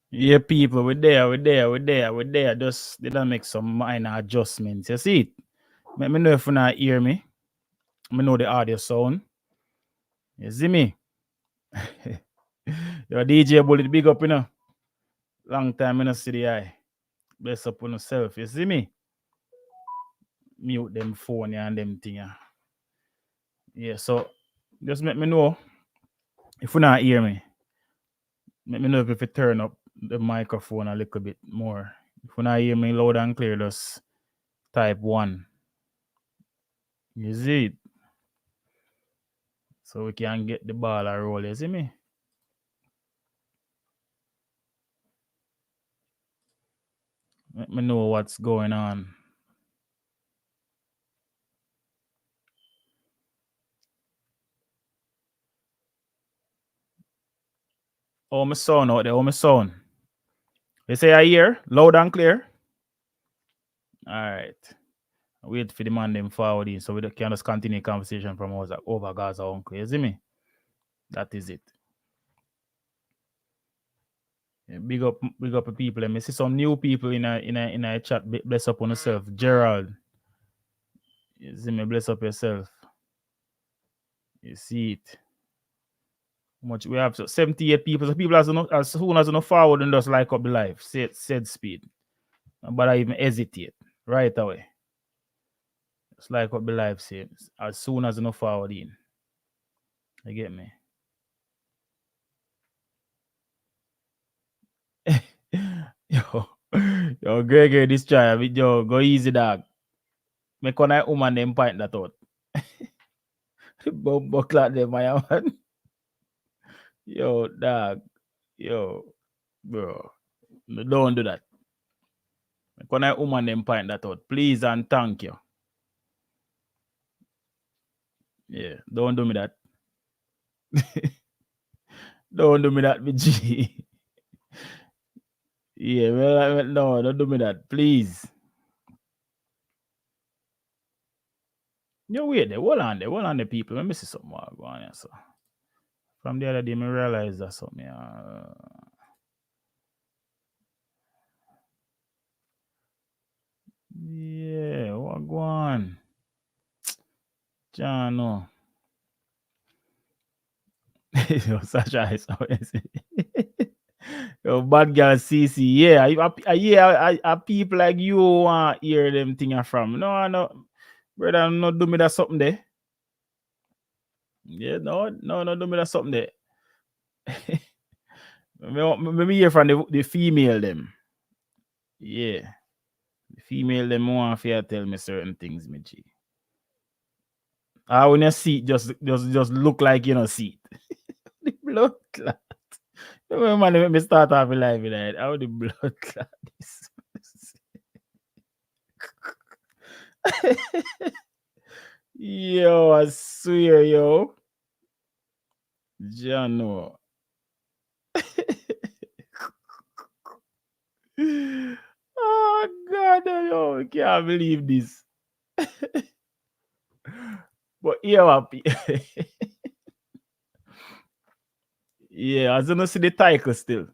Yeah, people, we're there. Just they don't make some minor adjustments. You see it? Let me know if you not hear me. Let me know the audio sound. You see me? Your DJ Bullet, big up, you know. Long time I not see the eye. Bless up on yourself. You see me? Mute them phone and them thing. Yeah, so just let me know if you not hear me. Let me know if you turn up the microphone a little bit more. If you not hear me loud and clear, just type 1. You see it? So we can get the ball a roll. You see me? Let me know what's going on. Oh, my sound out there. Oh, my sound. You say I hear loud and clear? All right. Wait for the man them forward in so we can just continue conversation from over Gaza uncle. You see me? That is it. Yeah, big up the people. Let me see some new people in a chat. Bless up on yourself. Gerald. You see me? Bless up yourself. You see it. Much we have so 78 people. So people as soon as you know forward and just like up the live. Said speed. But I even hesitate right away. Just like what the live says. As soon as you know forward in. You get me? yo, Gregory, this try. Yo, go easy, dog. Make one woman them point that out. Bumbo clock them, my man. Yo, dog. Yo, bro. No, don't do that. Make one woman them point that out. Please and thank you. Yeah, don't do me that. Don't do me that, BG. Yeah, well, no, don't do me that. Please. Yo, wait there. Hold on the people. Let me see something more going on here. So. From the other day, I realized that something. Yeah, what go on? John, no. Yo, Sasha is Yo, bad girl CC. Yeah, I people like you want hear them thing from. No, brother, no do me that something there. Yeah, no, do me that something there. Maybe hear from the female them. Yeah. The female them want to tell me certain things, me G. When you see it, just look like you know see it. The blood clot. Man, let me start off live with that. How the blood clot is. Yo, I swear, yo. Jano. Oh God, yo, I can't believe this. But yeah, yeah, as you know, see the title still.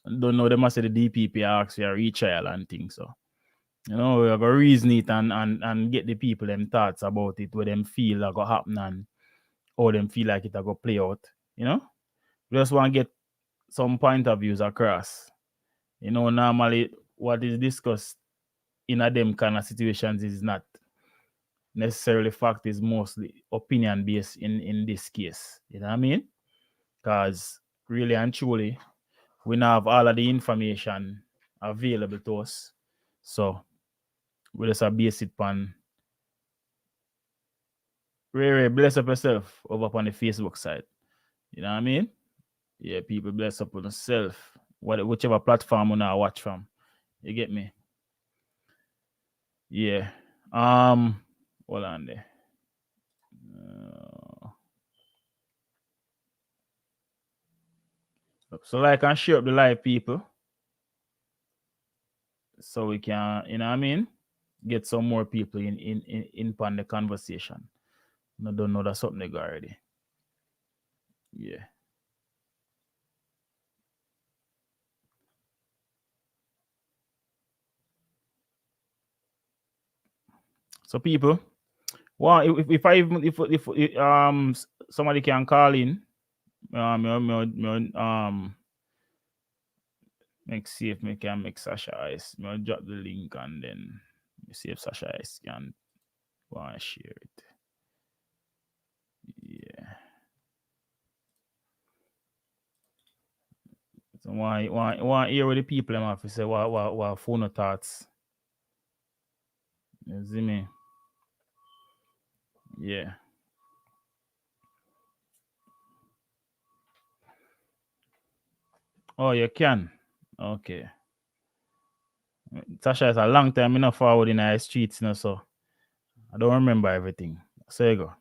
Don't know, they must say the DPP ask for a retrial and things. So, you know, we go reason it and get the people them thoughts about it, where them feel like go happen and how them feel like it go play out. You know, we just want to get some point of views across. You know, normally what is discussed in a them kind of situations is not necessarily fact, is mostly opinion based in this case. You know what I mean? Because really and truly, we now have all of the information available to us. So we just base it on Ray, bless up yourself over on the Facebook side. You know what I mean? Yeah, people bless up on themselves. Whichever platform you now watch from. You get me? Yeah. Hold on there. So like and share up the live people. So we can, you know what I mean? Get some more people in on the conversation. No, don't know that's something they got already. Yeah. So people, well, if I even if somebody can call in, make see if me can make Sasha Ice. I'll drop the link and then see if Sasha Ice can want to share it. Yeah. So want hear what the people have to say what phone thoughts. You see me? Yeah. Oh, you can. Okay. Sasha is a long time enough forward in the streets, you know, so I don't remember everything. So you go.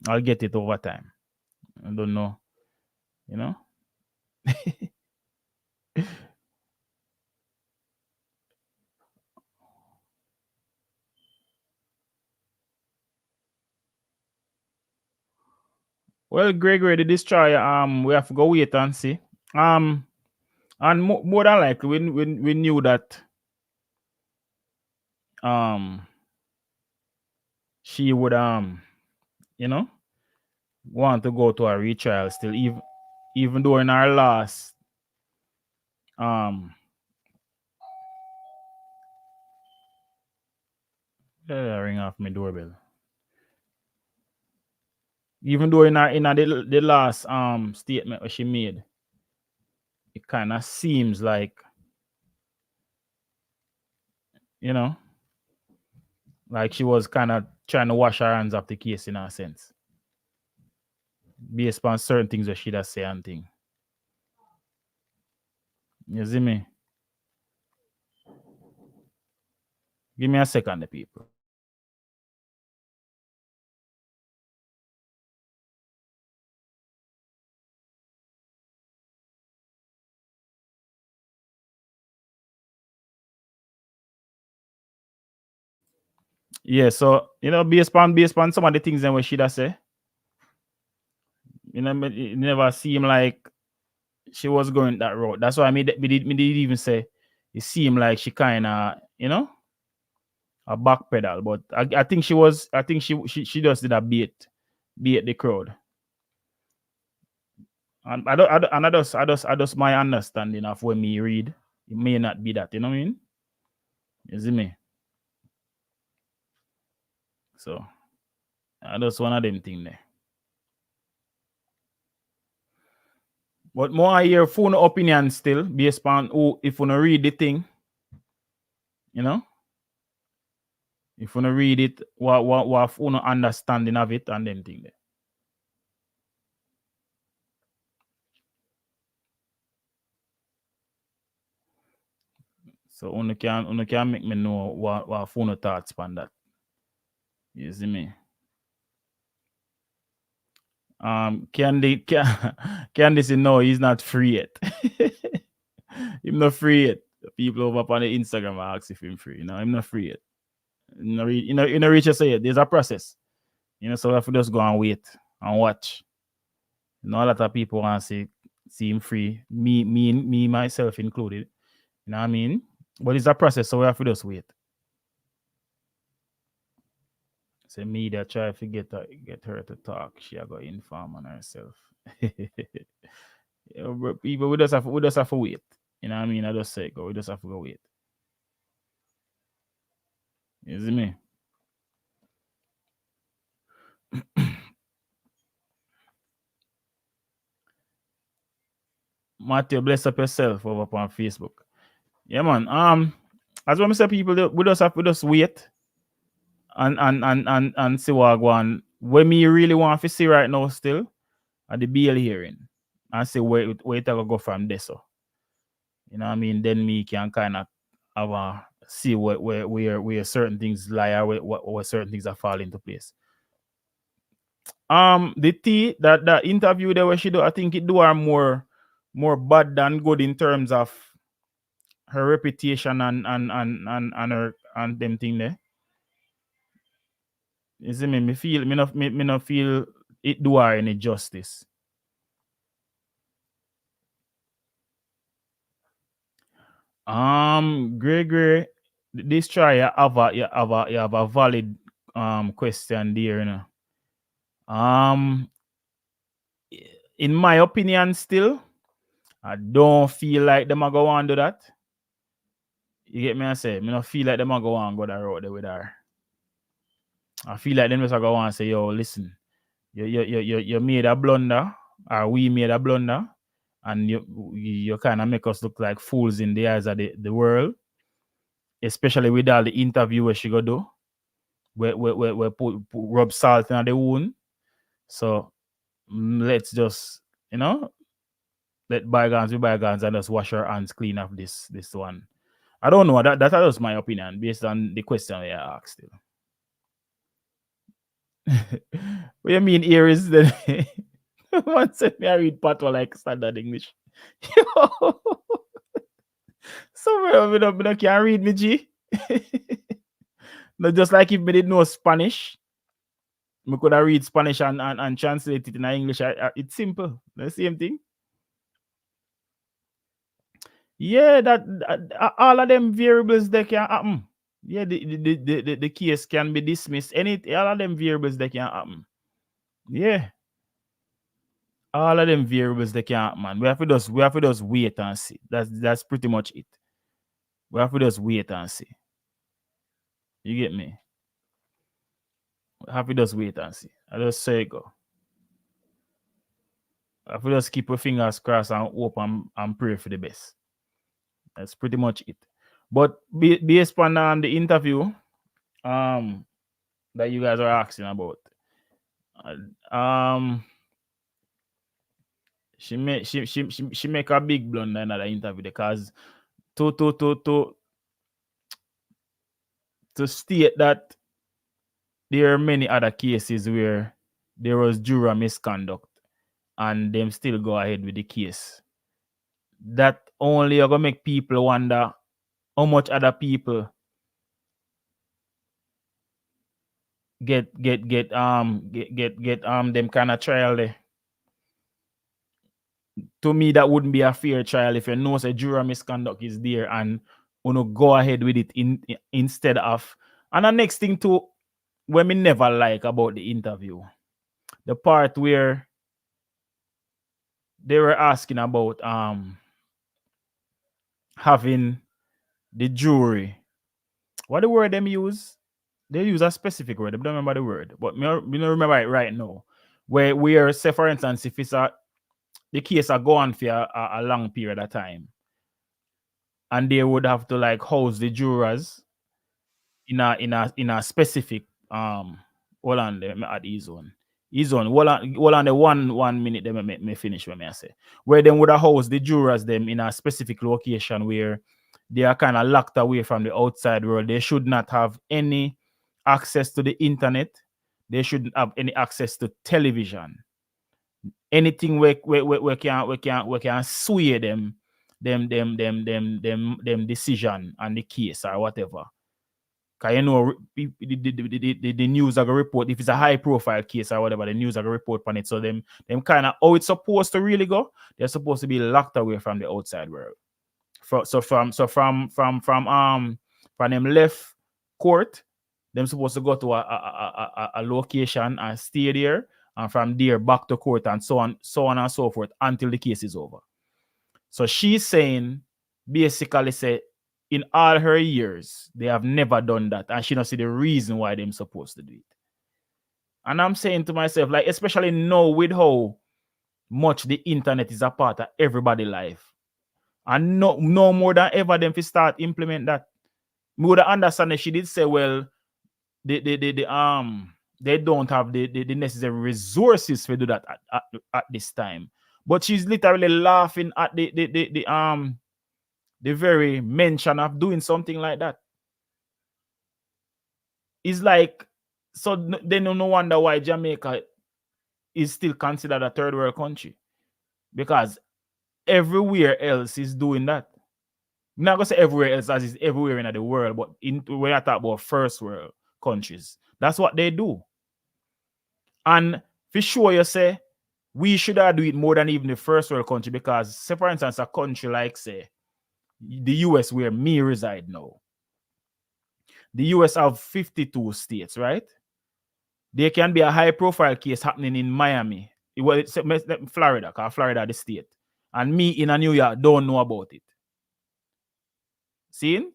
I'll get it over time. I don't know. You know? Well, Gregory, the destroyer, we have to go wait and see. And more than likely, we knew that she would you know, want to go to a retrial still, even though in our last ring off my doorbell. Even though in the last statement that she made, it kind of seems like, you know, like she was kind of trying to wash her hands off the case in a sense, based on certain things that she does say and thing. You see me? Give me a second, the people. Yeah, so you know, based on some of the things that what she does say, you know, it never seemed like she was going that road. That's why me did even say it seemed like she kind of, you know, a back pedal. But I think she was, I think she just did a bait the crowd. And I just my understanding of when me read, it may not be that, you know what I mean? You see me? So I just one of them thing there. But more I hear phone opinion still based on who, if you wanna read the thing, you know, if you wanna read it, what phone understanding of it and them thing there. So you can make me know what phone thoughts on that. You see me? Candy say no, he's not free yet. Him not free yet. People over on the Instagram ask if him free. No, I'm not free yet. You know, reach say it. There's a process. You know, so we have to just go and wait and watch. You know, a lot of people want to see him free. Me myself included. You know what I mean? But it's a process, so we have to just wait. Say media try to get her to talk. She got inform on herself. Yeah, people we just have to wait. You know what I mean? I just say go. We just have to go wait. You see me? Matthew, bless up yourself over on Facebook. Yeah, man. As when I say people, we just have to just wait and see what go on. When me really want to see right now still at the bail hearing and see where it go from there. So you know what I mean? Then me can kind of have a see where certain things lie or where certain things are fall into place. The T that interview there where she do, I think it do her more bad than good in terms of her reputation and her and them thing there. You see me? Me not feel it do her any justice. Gregory, this try you have a valid question there, you know. In my opinion, still, I don't feel like them are go on do that. You get me? I say, me not feel like them are go on go that road there with her. I feel like them just are go on and say, yo, listen, you made a blunder, or we made a blunder, and you kind of make us look like fools in the eyes of the world, especially with all the interview where she go do, where put rub salt in the wound. So let's just, you know, let bygones be bygones and just wash our hands clean of this one. I don't know. That was my opinion based on the question I asked. What you mean here is the one said me I read patois like standard English. Somewhere we don't can read me G. Not just like if me didn't know Spanish. Me could have read Spanish and translate it in English. It's simple. The same thing. Yeah, that all of them variables they can happen. Yeah, the case can be dismissed. All of them variables they can happen. Yeah. All of them variables they can happen, man. We have to just wait and see. That's pretty much it. We have to just wait and see. You get me? We have to just wait and see. I just say go. I have to just keep our fingers crossed and hope and pray for the best. That's pretty much it. But based on the interview that you guys are asking about, she make a big blunder in that interview because to state that there are many other cases where there was juror misconduct and them still go ahead with the case. That only are gonna make people wonder how much other people get them kind of trial there. To me, that wouldn't be a fair trial if you know a juror misconduct is there and go ahead with it instead of. And the next thing too, what me never like about the interview, the part where they were asking about having the jury. What the word them use? They use a specific word. I don't remember the word, but me don't remember it right now. Where say for instance, if it's the case are going for a long period of time, and they would have to like house the jurors in a specific hold on there, me add his one. Hold on the 1 minute they me finish what I say. Where them would have housed the jurors them in a specific location where they are kind of locked away from the outside world. They should not have any access to the internet. They shouldn't have any access to television. Anything we can sway them decision and the case or whatever. Because you know the news are gonna report if it's a high profile case or whatever, the news are gonna report on it. So them kind of how it's supposed to really go, they're supposed to be locked away from the outside world. From them left court, them supposed to go to a location and stay there, and from there back to court and so on and so forth until the case is over. So she's saying basically say in all her years they have never done that, and she don't see the reason why they're supposed to do it. And I'm saying to myself, like, especially now with how much the internet is a part of everybody's life, and no more than ever them to start implement that. Me would understand if she did say, well, they don't have the necessary resources to do that at this time. But she's literally laughing at the very mention of doing something like that. It's like, so then no wonder why Jamaica is still considered a third world country, because everywhere else is doing that. I'm not gonna say everywhere else as is everywhere in the world, but when I talk about first world countries, that's what they do. And for sure, you say we should do it more than even the first world country, because, say for instance, a country like say the US, where me reside now. The US have 52 states, right? There can be a high profile case happening in Miami. Well, it's Florida, because Florida the state. And me in a New York don't know about it. See?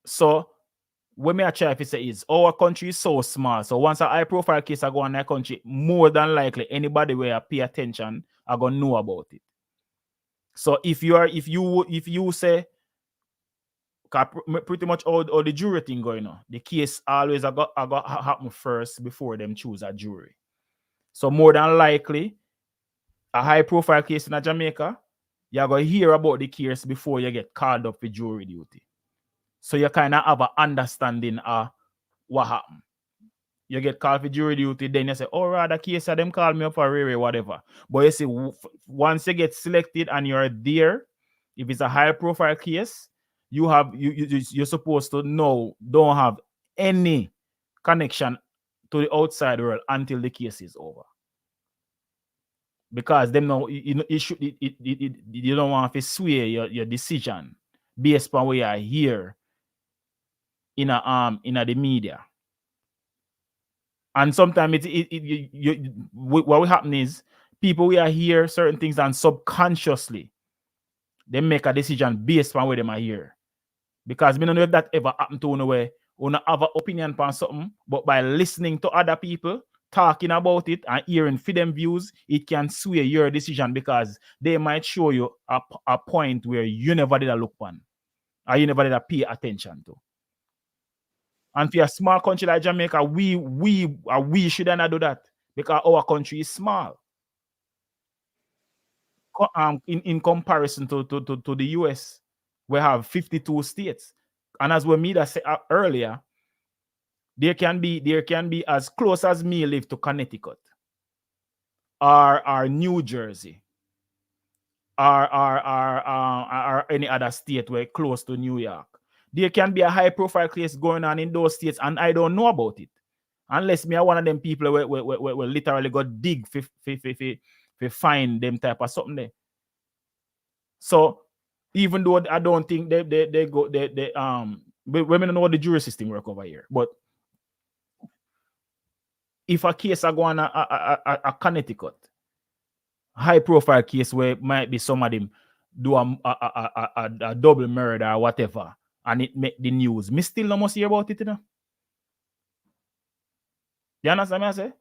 So what me I try to say is our country is so small. So once a high profile case I go on that country, more than likely anybody where pay attention are gonna know about it. So if you say pretty much all the jury thing going on, the case always I got happen first before them choose a jury. So more than likely, a high profile case in Jamaica, you're going to hear about the case before you get called up for jury duty. So you kind of have an understanding of what happened. You get called for jury duty, then you say, oh, rather case of them call me up for Riri, whatever. But you see, once you get selected and you're there, if it's a high profile case, you're supposed to know, don't have any connection to the outside world until the case is over. Because them know you don't want to sway your decision based on what you hear in the media. And sometimes what will happen is people will hear certain things and subconsciously they make a decision based on what they might hear. Because we don't know if that ever happened to you where you have an opinion on something, but by listening to other people talking about it and hearing for them views, it can sway your decision because they might show you a point where you never did a look on or you never did a pay attention to. And for a small country like Jamaica, we shouldn't do that because our country is small. In comparison to the US, we have 52 states. And as we made said earlier, there can be as close as me live to Connecticut or New Jersey or any other state where close to New York. There can be a high profile case going on in those states and I don't know about it. Unless me are one of them people where literally got dig for find them type of something there. So even though I don't think they women know the jury system work over here, but if a case are going a Connecticut, high profile case where might be some of them do a double murder or whatever, and it make the news, me still not must hear about it, you know. You understand what I say?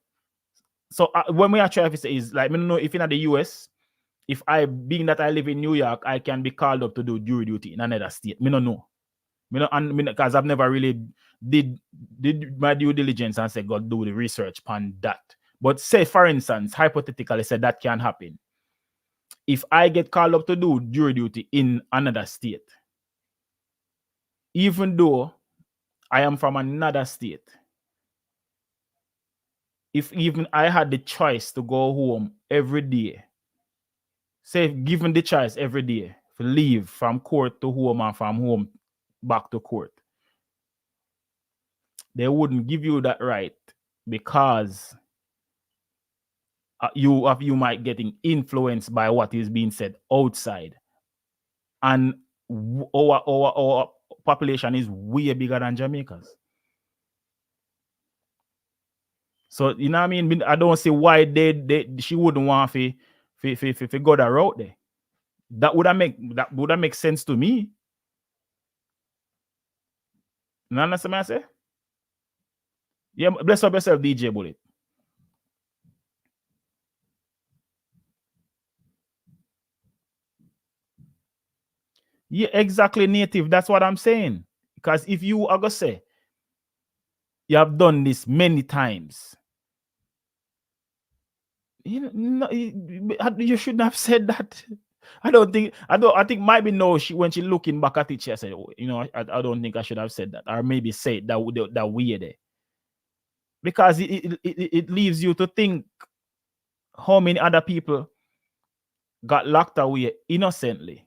So when we are trying to say is like, I don't know if in the US, if being that I live in New York, I can be called up to do jury duty in another state. Me don't know. Because I've never really did my due diligence and said, God, do the research on that. But say, for instance, hypothetically, say that can happen. If I get called up to do jury duty in another state, even though I am from another state, if even I had the choice to go home every day, say given the choice every day to leave from court to home and from home back to court, they wouldn't give you that right because you might getting influenced by what is being said outside, and our population is way bigger than Jamaica's. So you know what I mean. I don't see why she wouldn't want to go that route there. That would make sense to me. You understand what I say? Yeah, bless up yourself, DJ Bullet. Yeah, exactly, native. That's what I'm saying. Because if you are gonna say you have done this many times, you shouldn't have said that. I think maybe no. When she looking back at it, she said, I don't think I should have said that, or maybe say it that weird. Because it leaves you to think how many other people got locked away innocently.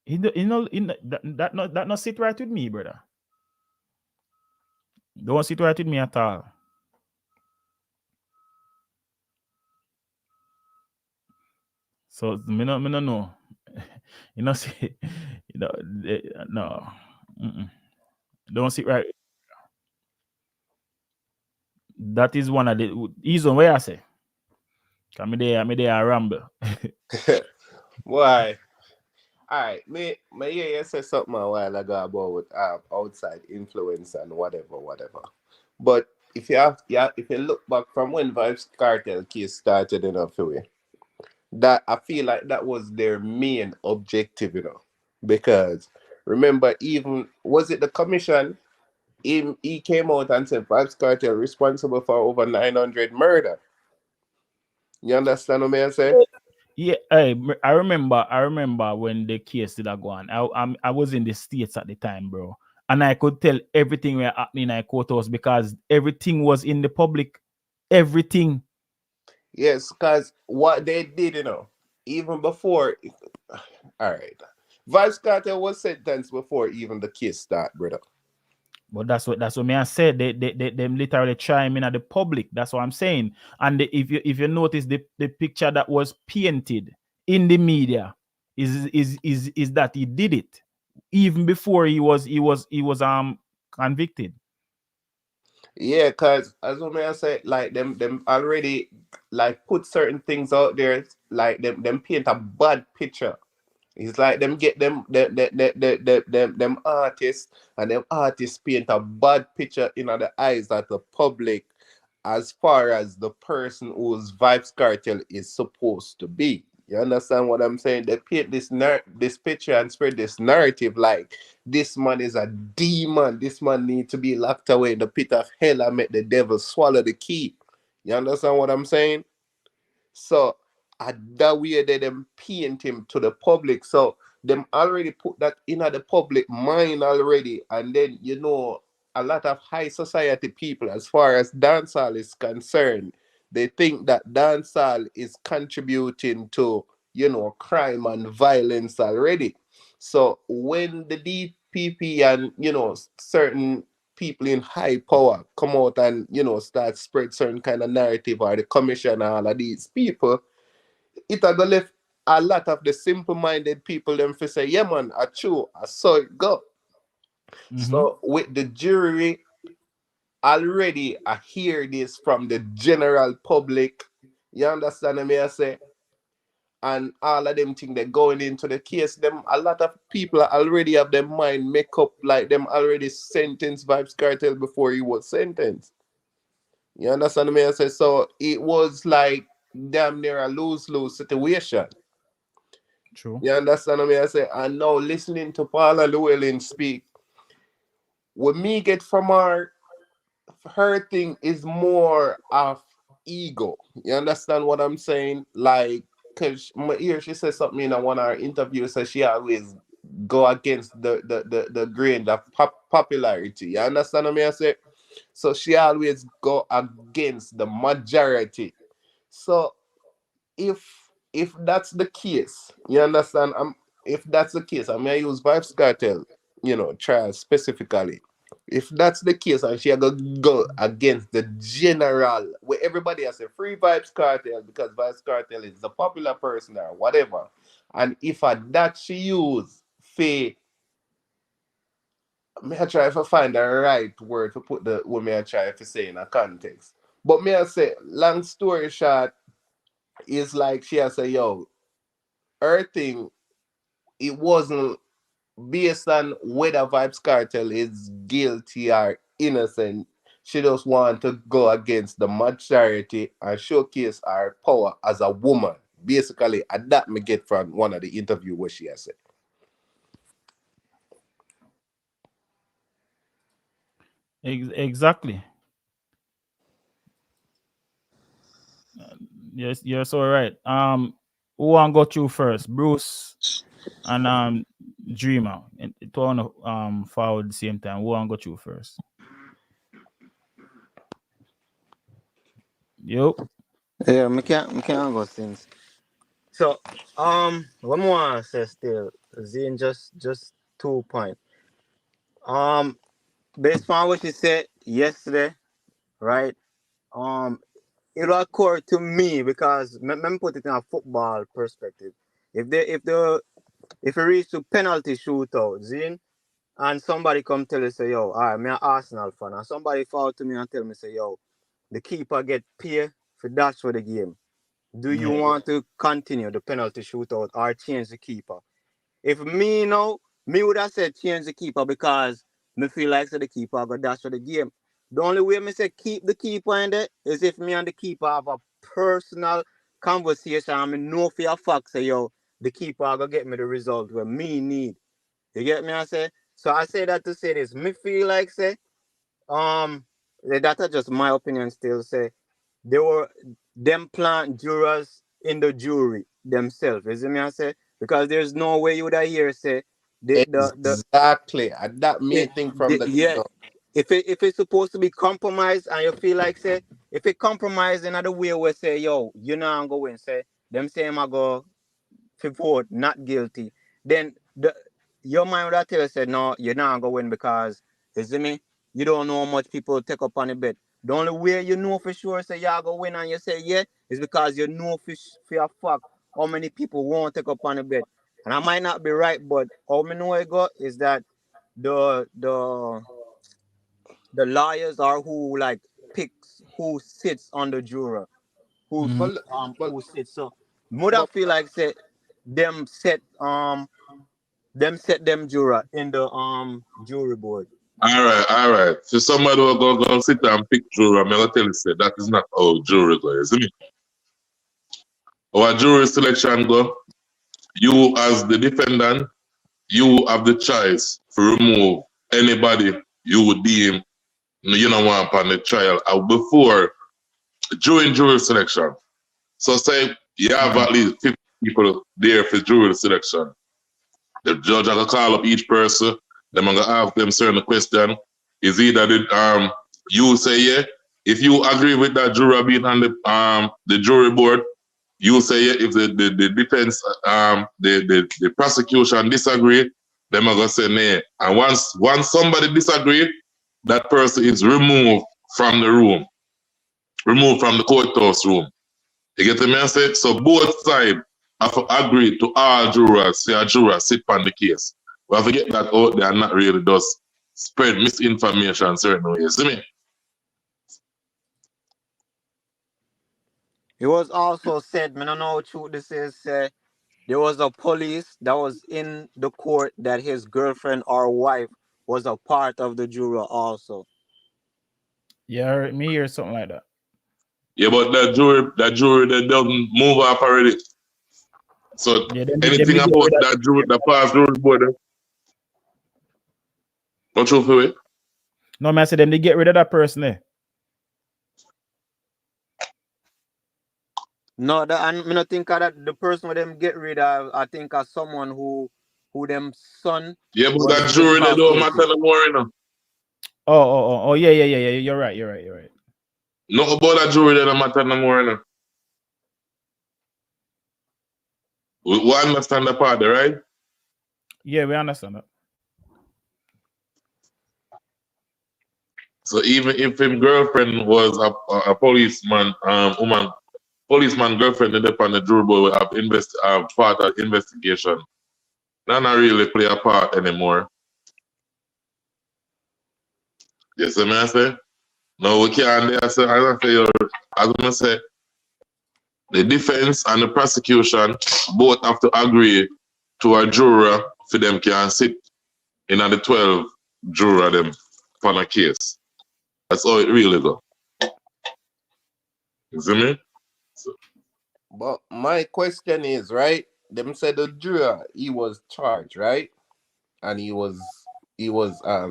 That not sit right with me, brother. Don't sit right with me at all. So me no know. See, no. Mm-mm. Don't sit right. That is one of the reason where I say. Come there, I ramble. Why? All right, me yeah, you said something a while ago about outside influence and whatever. But if you have, yeah, if you look back from when Vybz Cartel case started in a way, that I feel like that was their main objective, because remember, even was it the commission? He came out and said Vybz Cartel responsible for over 900 murder. You understand what I say? Yeah, I remember when the case did go on. I was in the States at the time, bro. And I could tell everything were happening in courthouse because everything was in the public. Everything. Yes, because what they did, even before, all right, Vybz Kartel was sentenced before even the case start, brother. But that's what me I said. They them literally chime in at the public. That's what I'm saying. And if you notice the picture that was painted in the media is that he did it even before he was convicted. Yeah, because as what I say, like them already like put certain things out there, like them paint a bad picture. It's like them get them artists, and them artists paint a bad picture in the eyes of the public as far as the person whose Vybz Cartel is supposed to be. You understand what I'm saying? They paint this picture and spread this narrative like this man is a demon. This man needs to be locked away in the pit of hell and make the devil swallow the key. You understand what I'm saying? So at that way they them paint him to the public. So them already put that in the public mind already. And then a lot of high society people, as far as dancehall is concerned, they think that dancehall is contributing to, crime and violence already. So when the DPP and certain people in high power come out and start spread certain kind of narrative, or the commission and all of these people, it a go left a lot of the simple-minded people them for say, yeah man, I true, I saw it go. Mm-hmm. So with the jury already, I hear this from the general public. You understand what I say? And all of them think they're going into the case. Them a lot of people already have their mind make up, like them already sentenced Vybz Kartel before he was sentenced. You understand what I say? So it was like damn near a lose-lose situation. True. You understand what I say? And now listening to Paula Llewellyn speak, what me get from her thing is more of ego. You understand what I'm saying? Like, cause my ear, she said something in one of her interviews, so she always go against the grain of popularity. You understand what I say? So she always go against the majority. So if that's the case, you understand? If that's the case, I mean, I use Vybz Kartel, trial specifically. If that's the case, and she go against the general, where everybody has a free Vybz Kartel because Vybz Kartel is the popular person or whatever, and if that she use for, may I try to find the right word to put the what may I try to say in a context. But may I say, long story short, is like she has say, yo, her thing, it wasn't based on whether Vybz Kartel is guilty or innocent. She just want to go against the majority and showcase her power as a woman. Basically, and that me get from one of the interview where she has said. Exactly. Yes, you're so right. Who want go through first? Bruce and Dreamer. And it want to forward at the same time. Who want go through first? Yo. Yeah, me can go since. So, what more I say still, Zine just 2 point. Um, Based on what you said yesterday, right? Um, it'll occur to me because let me put it in a football perspective. If they if the if it reach to penalty shootout, Zine, and somebody come tell you say, yo, all right, me an Arsenal fan, and somebody fall to me and tell me say, yo, the keeper get paid for dash for the game. Do you Yeah. want to continue the penalty shootout or change the keeper? If me know, me would have said change the keeper because me feel like so the keeper got dash for the game. The only way me say keep the keeper in there is if me and the keeper have a personal conversation and me know for a fact say, yo, the keeper gonna get me the result where me need. You get me? I say. So I say that to say this. Me feel like say, that's just my opinion. Still say they were them plant jurors in the jury themselves. You see me? I say because there's no way you would hear say the Exactly. And that me think from the yeah. go. If it's supposed to be compromised and you feel like say if it compromised in other way where say yo you know I'm going say them say I go for vote not guilty, then your mind would have tell you say no, you're not gonna win because you see me, you don't know how much people take up on the bet. The only way you know for sure say you're gonna win and you say yeah is because you know for a fact how many people won't take up on the bet. And I might not be right, but how me know it go is that the the the lawyers are who like picks who sits on the juror, Mm. But who sits. So would I but feel like say them set them juror in the jury board. All right. So somebody will go sit and pick jury. I'm gonna tell you say that is not how jury goes, isn't it? Our jury selection go, you as the defendant, you have the choice to remove anybody you would deem you don't want on the trial before during jury selection. So say you have at least 50 people there for jury selection. The judge will call up each person. They're gonna ask them certain question. Is either you say yeah. If you agree with that juror being on the jury board, you say yeah. If the defense the prosecution disagree, they're gonna say nay. And once somebody disagree, that person is removed from the room, removed from the courthouse room. You get the message? So both sides have to agree to all jurors, say a juror sit on the case. We have to get that out there and not really just spread misinformation certain ways. See me? It was also said, I don't know how true this is, there was a police that was in the court that his girlfriend or wife was a part of the juror also. Yeah, me hear something like that. Yeah, but that jury that doesn't move off already. So Yeah, them anything they get about rid of that jury, the past jury board, not true for it. no man, I said them they get rid of that person there. No, that and me not think of that the person with them get rid of. I think of someone who them son Yeah, but was that jury that don't inculcated. matter no more, you know. Oh, yeah. You're right. Not about that jury that don't matter no more, you know. We understand the part, right? Yeah, we understand that. So even if his girlfriend was a policeman, policeman girlfriend ended up on the jury board will have part of investigation. That not really play a part anymore. You see me I say? No, we can't. As I say, the defense and the prosecution both have to agree to a juror for them can sit in the 12 juror them on a case. That's how it really go. You see me? So, but my question is, right? Them said the juror he was charged, right? And he was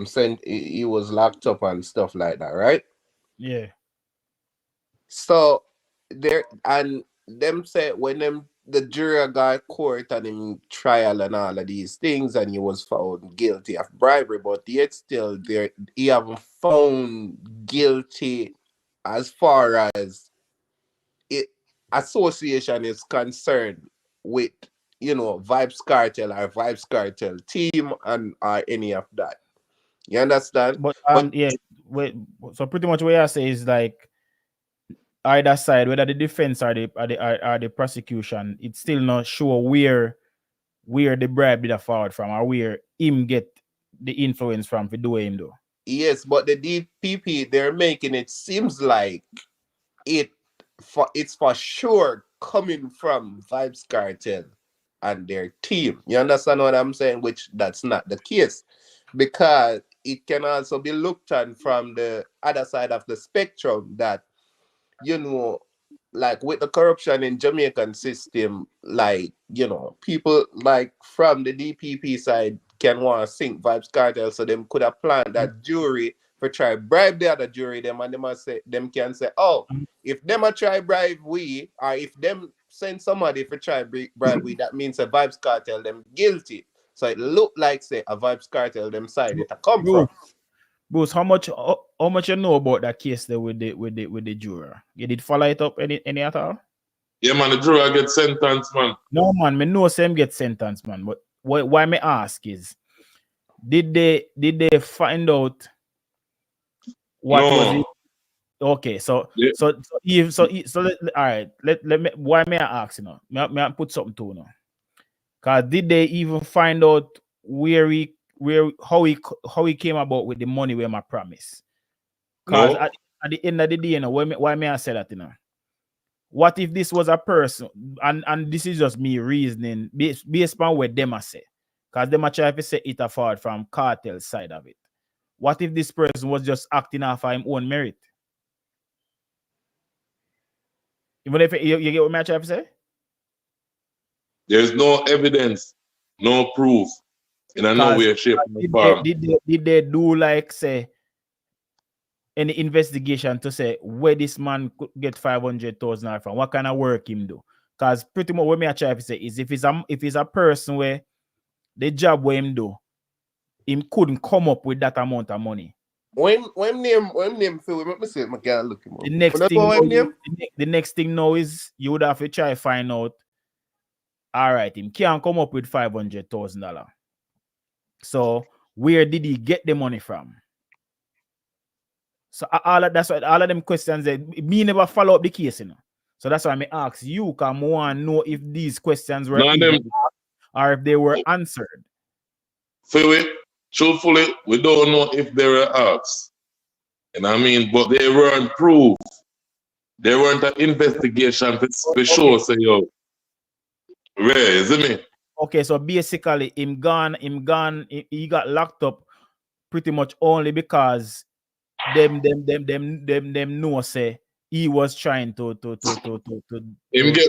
sent he was locked up and stuff like that, right? Yeah. So there and them said when them the juror got court and in trial and all of these things and he was found guilty of bribery, but yet still there he haven't found guilty as far as it association is concerned with Vybz Kartel or Vybz Kartel team and or any of that. You understand? But But yeah, wait, so pretty much what I say is like either side, whether the defense or the prosecution, it's still not sure where the bribe did a forward from or where him get the influence from for doing him though. Yes, but the DPP, they're making it seems like it's for sure coming from Vybz Kartel and their team. You understand what I'm saying? Which that's not the case, because it can also be looked at from the other side of the spectrum that, you know, like with the corruption in Jamaican system, like, you know, people like from the DPP side can want to sink Vybz Kartel, so them could have planned that jury for try bribe the other jury them, and them can say, oh, if them a try bribe we, or if them send somebody for try bribe we, that means a Vybz Kartel them guilty. So it look like say a Vybz Kartel them side it a come from. Bruce, how much you know about that case there with the juror? You did follow it up any at all? Yeah, man, the juror get sentenced, man. No, man, me know same get sentenced, man. But why me ask is, did they find out what was it? Okay, so Yeah. all right. Let me, why may I ask, you know? May I put something to you know? Cause did they even find out how he came about with the money where my promise? Cause No. at the end of the day, you know, why may I say that, you know? What if this was a person, and this is just me reasoning based on what them I say, because them I try to say it forward from Cartel side of it. What if this person was just acting off of his own merit? Even if you get what I try to say? There's no evidence, no proof in no way, shape, or form. Did they do like say any investigation to say where this man could get 500,000 from? What kind of work him do? Because pretty much what me I try to say is if it's a person where the job where him do, him couldn't come up with that amount of money. When name Phil, let me see if I can look him up. The next thing now is you would have to try to find out. All right, him can't come up with $500,000. So where did he get the money from? So all of them questions that me never follow up the case, you know. So that's why I ask you, because I want to know if these questions were or if they were answered. Truthfully, we don't know if they were asked. And I mean, but they weren't proved. There weren't an investigation for sure. Say, yo, where is it me? Okay, so basically, he got locked up pretty much only because them know say he was trying to get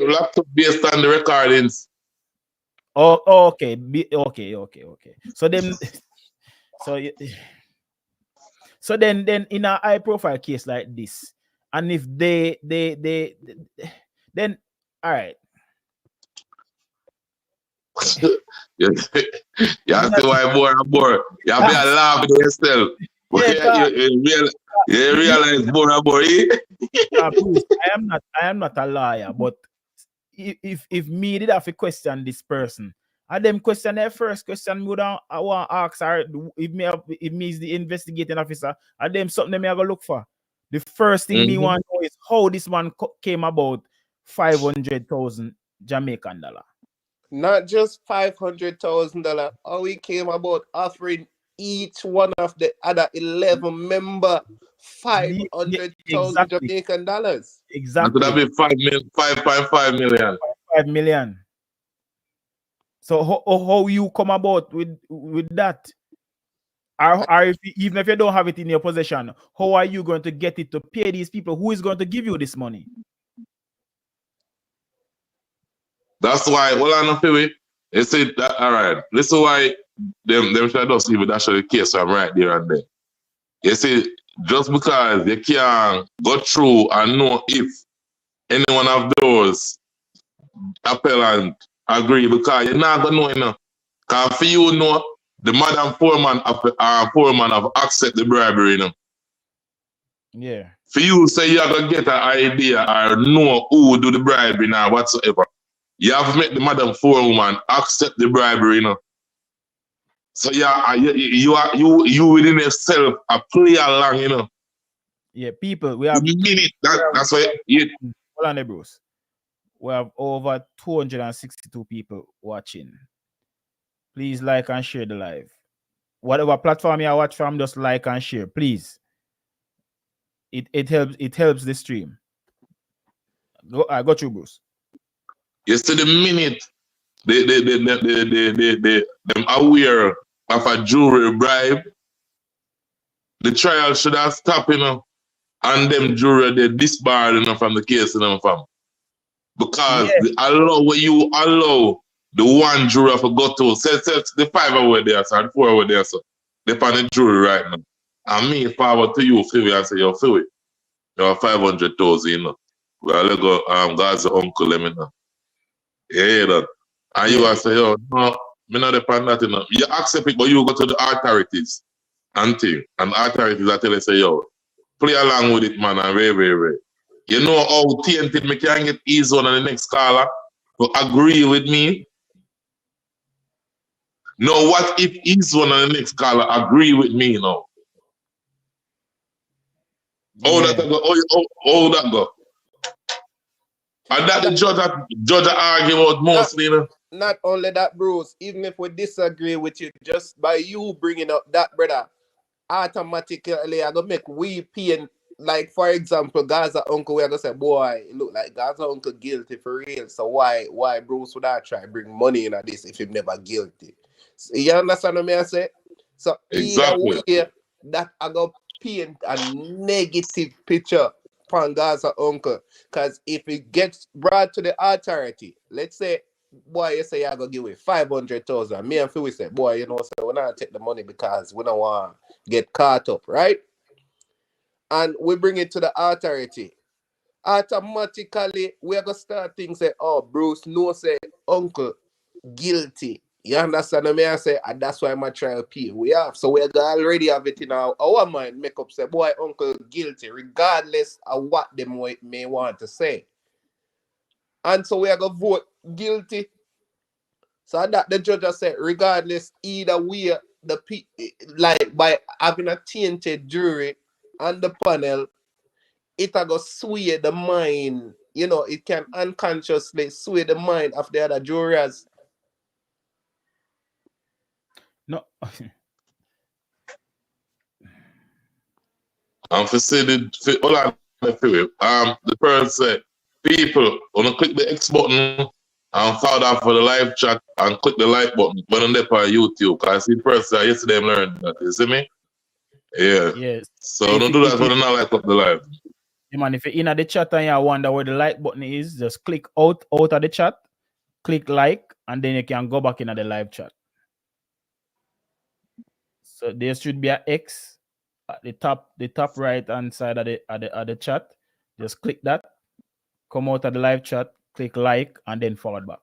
locked up based on the recordings. Oh, okay. So then, so then in a high profile case like this, and if they then all right. You see why more. You have to laugh at yourself. You realize more. I am not a liar, but if me did have to question this person, I them question their first question would I want to ask her if me is the investigating officer, I them something me I go look for. The first thing me want to know is how this man came about 500,000 Jamaican dollar. Not just $500,000. How he came about offering each one of the other 11 member 500,000 Jamaican dollars. Exactly. That would be 5.5 million. 5 million. So how you come about with that? Or even if you don't have it in your possession, how are you going to get it to pay these people? Who is going to give you this money? That's why, well, I know, Philly. They say that, all right, this is why them should just even that's the case I'm right there and there. You see, just because you can't go through and know if any one of those appellant agree, because you're not going to know, you know. Because for you know, the madam foreman have accept the bribery, you know. Yeah. For you say you're going to get an idea or know who do the bribery now whatsoever. You have to make the madam forewoman accept the bribery, you know. So yeah, you within yourself a play along, you know. Yeah, people, we have that's why hold on there, bros. We have over 262 people watching. Please like and share the live. whatever platform you watch from, just like and share, please. It helps the stream. I got you, Bruce. You see the minute them aware of a jury bribe, the trial should have stopped, and them jury they disbarred from the case, fam. Because Yeah. you allow the one juror to go to, say the 5 over there, so the 4 over there, so they're on the jury right now. And me forward to you, Phil, and say, yo, Phil, you're 500,000, Well, let go, God's uncle, let me know. Yeah, that. And you say, yo, no, me not depend that, You accept it, but you go to the authorities and thing. And the authorities are telling you, say, yo, play along with it, man, and very. You know how tainted me can get easy on the next caller to agree with me? No, what if easy on the next caller agree with me now? How that go? How that go? And that the judge argue about mostly, Not only that, Bruce, even if we disagree with you, just by you bringing up that, brother, automatically I gonna make we paying. Like, for example, Gaza uncle, we're gonna say, boy, it look like Gaza uncle guilty for real. So why Bruce would I try bring money in this if he's never guilty? So, you understand what I say? So exactly. Either way, that I go paint a negative picture from Gaza uncle. Because if it gets brought to the authority, let's say, boy, you say you're gonna give away 500,000. Me and Phil say, boy, you know, so we're not take the money because we don't want to get caught up, right? And we bring it to the authority. Automatically, we're gonna start things say, oh, Bruce, no, say, uncle, guilty. You understand what I say? And that's why my trial pay. We have. So we already have it in our mind, make up say, boy, uncle, guilty, regardless of what they may want to say. And so we are gonna vote guilty. So that the judge has said, regardless, either way, like by having a tainted jury on the panel, it will go sway the mind. You know, it can unconsciously sway the mind of the other jurors. No. For say the person said, people, wanna click the X button and follow that for the live chat and click the like button when they're on YouTube. Cause I see the person yesterday learned that, you see me? Yeah. Yes. So don't do that when I like up the live. Yeah, man, if you're in the chat and you wonder where the like button is, just click out of the chat, click like, and then you can go back in the live chat. So there should be an X at the top right hand side of the chat. Just click that, come out of the live chat, click like, and then forward back.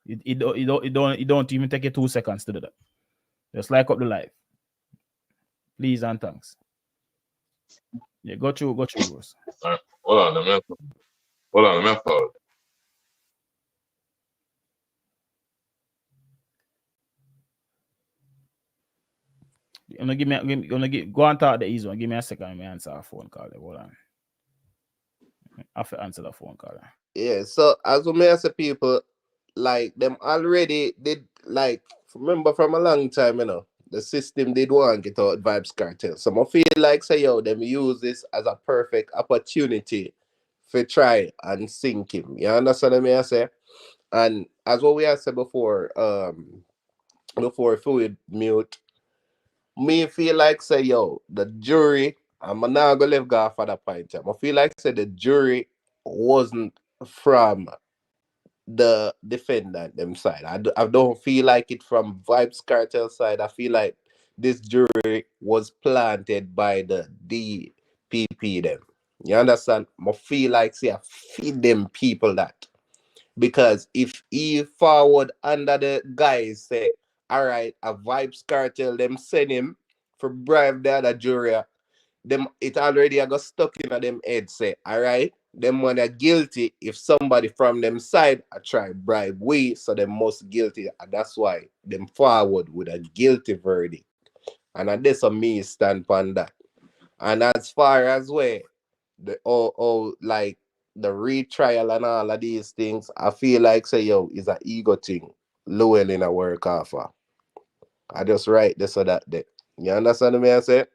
It don't even take you 2 seconds to do that. Just like up the live. Please and thanks. Yeah, got you, Bruce. Right. Hold on, let me forward. Go and talk the easy one. Give me a second. Let me answer a phone call. Hold on. I have to answer the phone call. Yeah, so as we may say, people, like, them already did, like, remember from a long time, the system did want to get out Vybz Kartel. So I feel like, say, yo, them use this as a perfect opportunity for try and sink him. You understand what I say? And as what we have said before Fluid mute, me feel like, say, yo, the jury, I'm not gonna leave go for the point. I feel like, say, the jury wasn't from the defendant them side. I don't feel like it from Vybz Kartel side. I feel like this jury was planted by the DPP them. You understand? I feel like, say, I feed them people that. Because if he forward under the guys say, all right, a Vybz Kartel, them send him for bribe the other jury, them it already got stuck in them head, say, all right, them when they're guilty, if somebody from them side I try bribe we, so them most guilty, and that's why them forward with a guilty verdict. And that's a me stand on that. And as far as where the like the retrial and all of these things, I feel like, say, yo, is an ego thing. Llewellyn a work offer. I just write this or that there. You understand me? I say,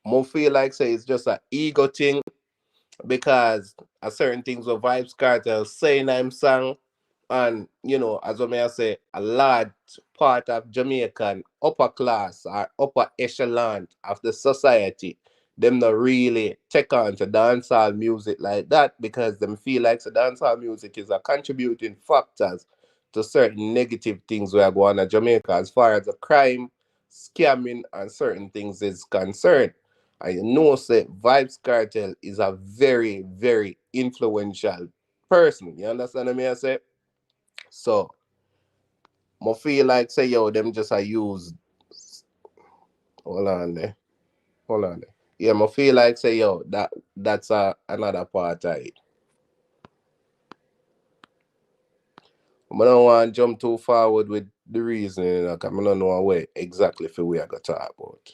more feel like say it's just an ego thing because a certain things with Vybz Kartel saying I'm song, and you know, as I may say, a large part of Jamaican upper class or upper echelon of the society, them not really take on to dancehall music like that because them feel like the dancehall music is a contributing factors to certain negative things where go on in Jamaica as far as the crime, scamming, and certain things is concerned. I know say Vybz Kartel is a very, very influential person. You understand what I say? So I feel like say yo, them just I use hold on there. Hold on there. Yeah, I feel like say yo, that's another part of it. I don't want to jump too forward with the reasoning, because I don't know where exactly for we I got to talk about.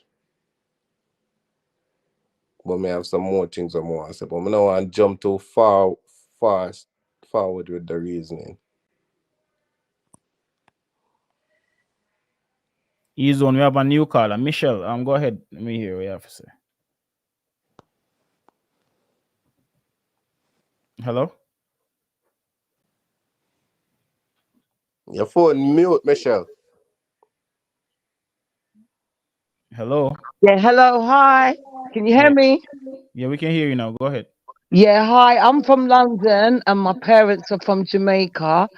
But I have some more things I want to say. But I don't want to jump too fast forward with the reasoning. Ease on, we have a new caller. Michelle, go ahead. Let me hear what you have to say. Hello? Your phone mute, Michelle. Hello? Yeah, hello, hi. Can you hear me? Yeah, we can hear you now. Go ahead. Yeah, hi. I'm from London and my parents are from Jamaica.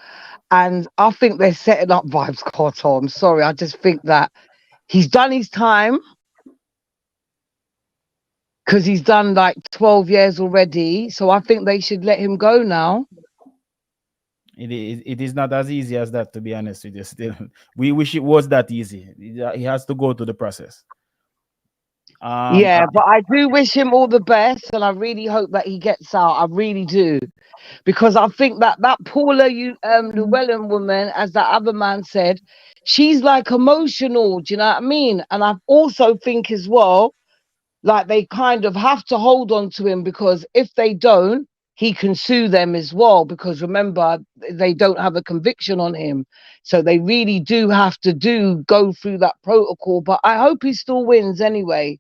And I think they're setting up Vybz Kartel. I'm sorry. I just think that he's done his time because he's done like 12 years already. So I think they should let him go now. It is not as easy as that, to be honest with you. Still, we wish it was that easy. He has to go to the process. Yeah, but I do wish him all the best, and I really hope that he gets out. I really do, because I think that Paula Llewellyn woman, as that other man said, she's like emotional. Do you know what I mean? And I also think as well, like they kind of have to hold on to him because if they don't, he can sue them as well. Because remember, they don't have a conviction on him, so they really do have to go through that protocol. But I hope he still wins anyway.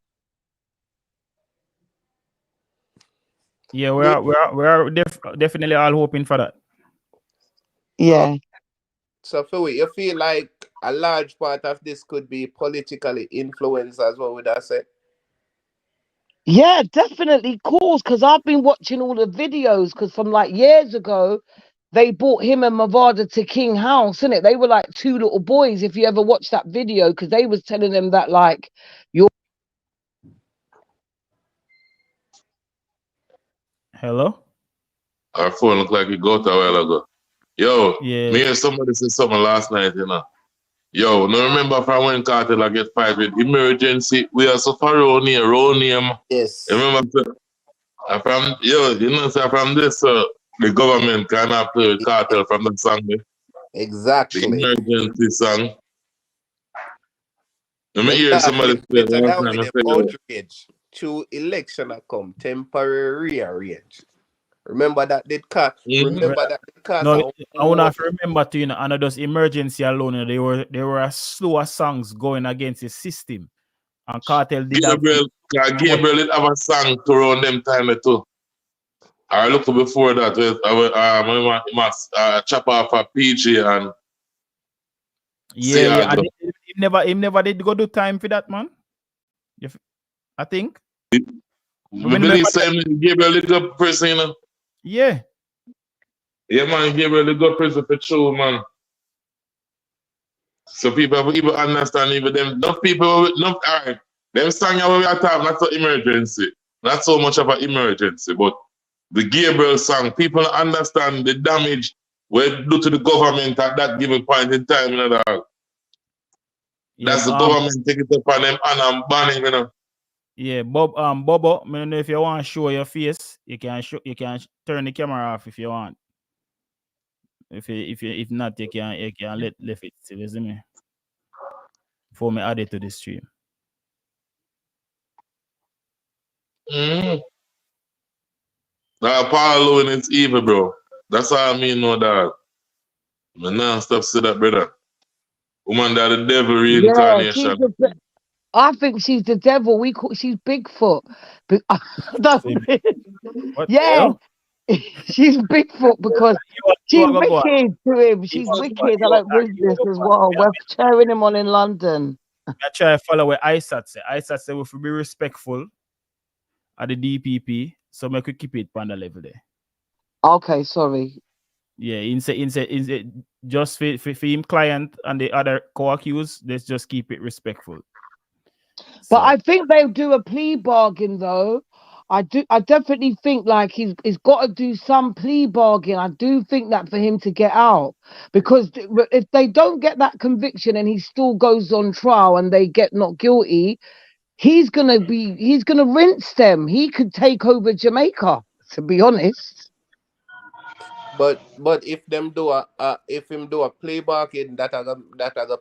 Yeah, we are definitely all hoping for that. Yeah. So for you feel like a large part of this could be politically influenced as well, would I say? Yeah, definitely cause because I've been watching all the videos because from like years ago, they brought him and Mavada to King House, innit? They were like two little boys, if you ever watched that video, because they was telling them that like you're Hello? Our phone looked like it got a while ago. Yo, Yeah. me and somebody said something last night, you know. Yo, no remember from when Cartel I get fight with emergency, we are so far around here, Yes. You remember? From you know, so from this, the government cannot play with Cartel from the song. Exactly. The emergency song. Let me Them hear somebody say better one now time. with them outrage. To election a come, temporary rearrange. Remember that did cause. Remember that did cause. No, I wanna have to remember to and those emergency alone. They were slower songs going against the system, and Cartel did Gabriel did have a song to around them time too. I looked before that with he must chop off a PG and yeah. He never did go do time for that, man. I think. I believe same Gabriel did go prison, you know. Yeah. Yeah, man, Gabriel did go prison for true, man. So people understand even them. Enough people, alright. Them song we are talking, not so emergency. Not so much of an emergency, but the Gabriel song, people understand the damage we do to the government at that given point in time, you know, dog. That's the government taking it upon them and I'm banning, you know. Yeah, Bobo, I don't know if you want to show your face, you can turn the camera off if you want. If not, you can left it. See, you see me? Before me add it to the stream. Paul Lewin is evil, bro. That's all I mean, no dog. Man, now stop say that, brother. Woman, that the devil reincarnation. I think she's the devil. She's Bigfoot. But What the yeah, hell? she's Bigfoot because You she's are go on. wicked to him. She's wicked. I like business as well. We're sharing him on in London. I try to follow what ISAT say. ISAT say we should be respectful at the DPP, so we could keep it on the level there. Okay, sorry. Yeah, in say just for him client and the other co-accused, let's just keep it respectful. But I think they'll do a plea bargain though. I definitely think like he's got to do some plea bargain. I do think that for him to get out, because if they don't get that conviction and he still goes on trial and they get not guilty, he's gonna rinse them. He could take over Jamaica, to be honest. But if them do if him do a plea bargain, that I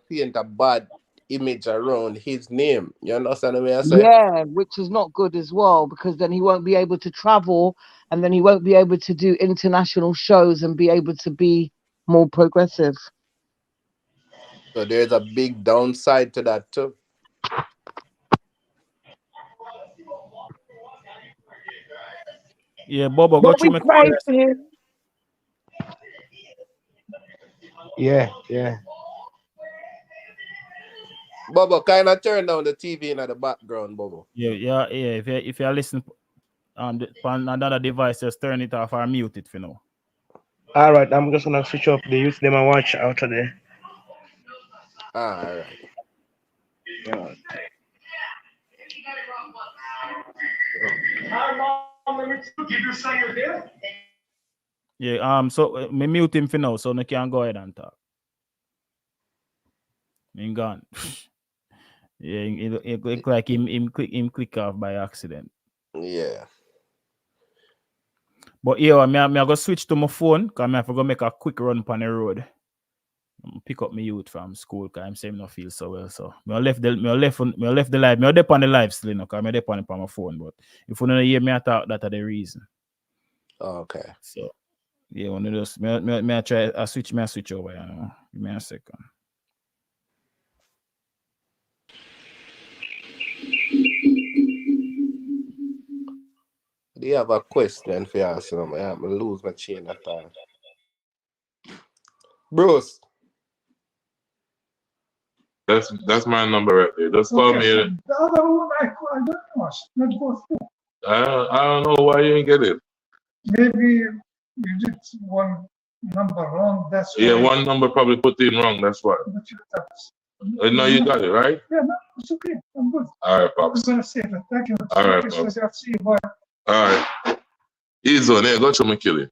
paint a bad image around his name. You understand what I say? Yeah, which is not good as well, because then he won't be able to travel and then he won't be able to do international shows and be able to be more progressive. So there's a big downside to that too. Yeah, Bobo, go through my Yeah. Bobo, kind of turn down the TV in the background, Bobo. Yeah. If you listen on another device, just turn it off or mute it for now. All right, I'm just gonna switch up the youth them and watch out of there. All right. Yeah. Yeah. So me mute him for now, so I can go ahead and talk. I'm gone. Yeah, it look like him click off by accident. Yeah. But yeah, I go switch to my phone because I have to go make a quick run upon the road. Pick up my youth from school because I'm saying I feel so well. So I left the live. I'm on the live still, because I'm on it on my phone. But if you don't hear me talk, that's the reason. Okay. So yeah, one of those. I try. I switch over. You know? Give me a second. Do you have a question for you? I lose my chain of time. Bruce. That's my number right there. Just call me. The other one I don't know. Not go through. I don't know why you didn't get it. Maybe you did one number wrong. That's Yeah, why. one number probably put in wrong. That's why. But No, you got it right. Yeah, no, it's okay. I'm good. All right, I'm pops. gonna save it. Thank you. All right, Pops. pops. I'll see you. Bye. All right. Easy on there. Go to me, kill it.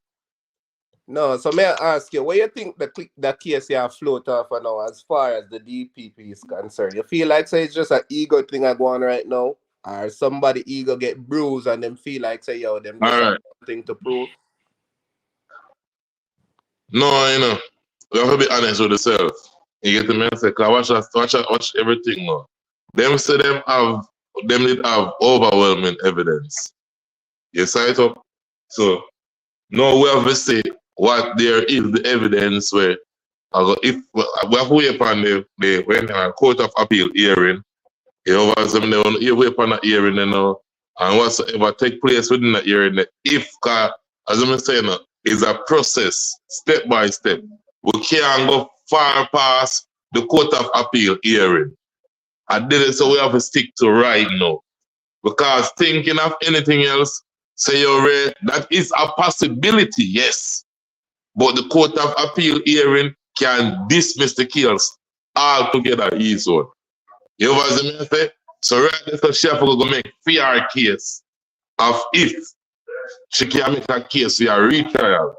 No, so may I ask you, what you think the case you have float off for now as far as the DPP is concerned? You feel like say it's just an ego thing I go on right now? Or somebody ego get bruised and them feel like say, yo, them just have something to prove? No, you know, you have to be honest with yourself. You get the message. Watch everything now. Them say them did have overwhelming evidence. You say it up. So now we have to say what there is the evidence where if we have to wait upon the when a court of appeal hearing, you have to wait upon a hearing, you know, and whatsoever take place within the hearing, if as I'm saying, is a process step by step. We can't go far past the court of appeal hearing. I did it, so we have to stick to right now. Because thinking of anything else, say that is a possibility, yes. But the court of appeal hearing can dismiss the case altogether easily. You know what I mean? So right there, so she have to go make fair case of if she can make a case for a retrial.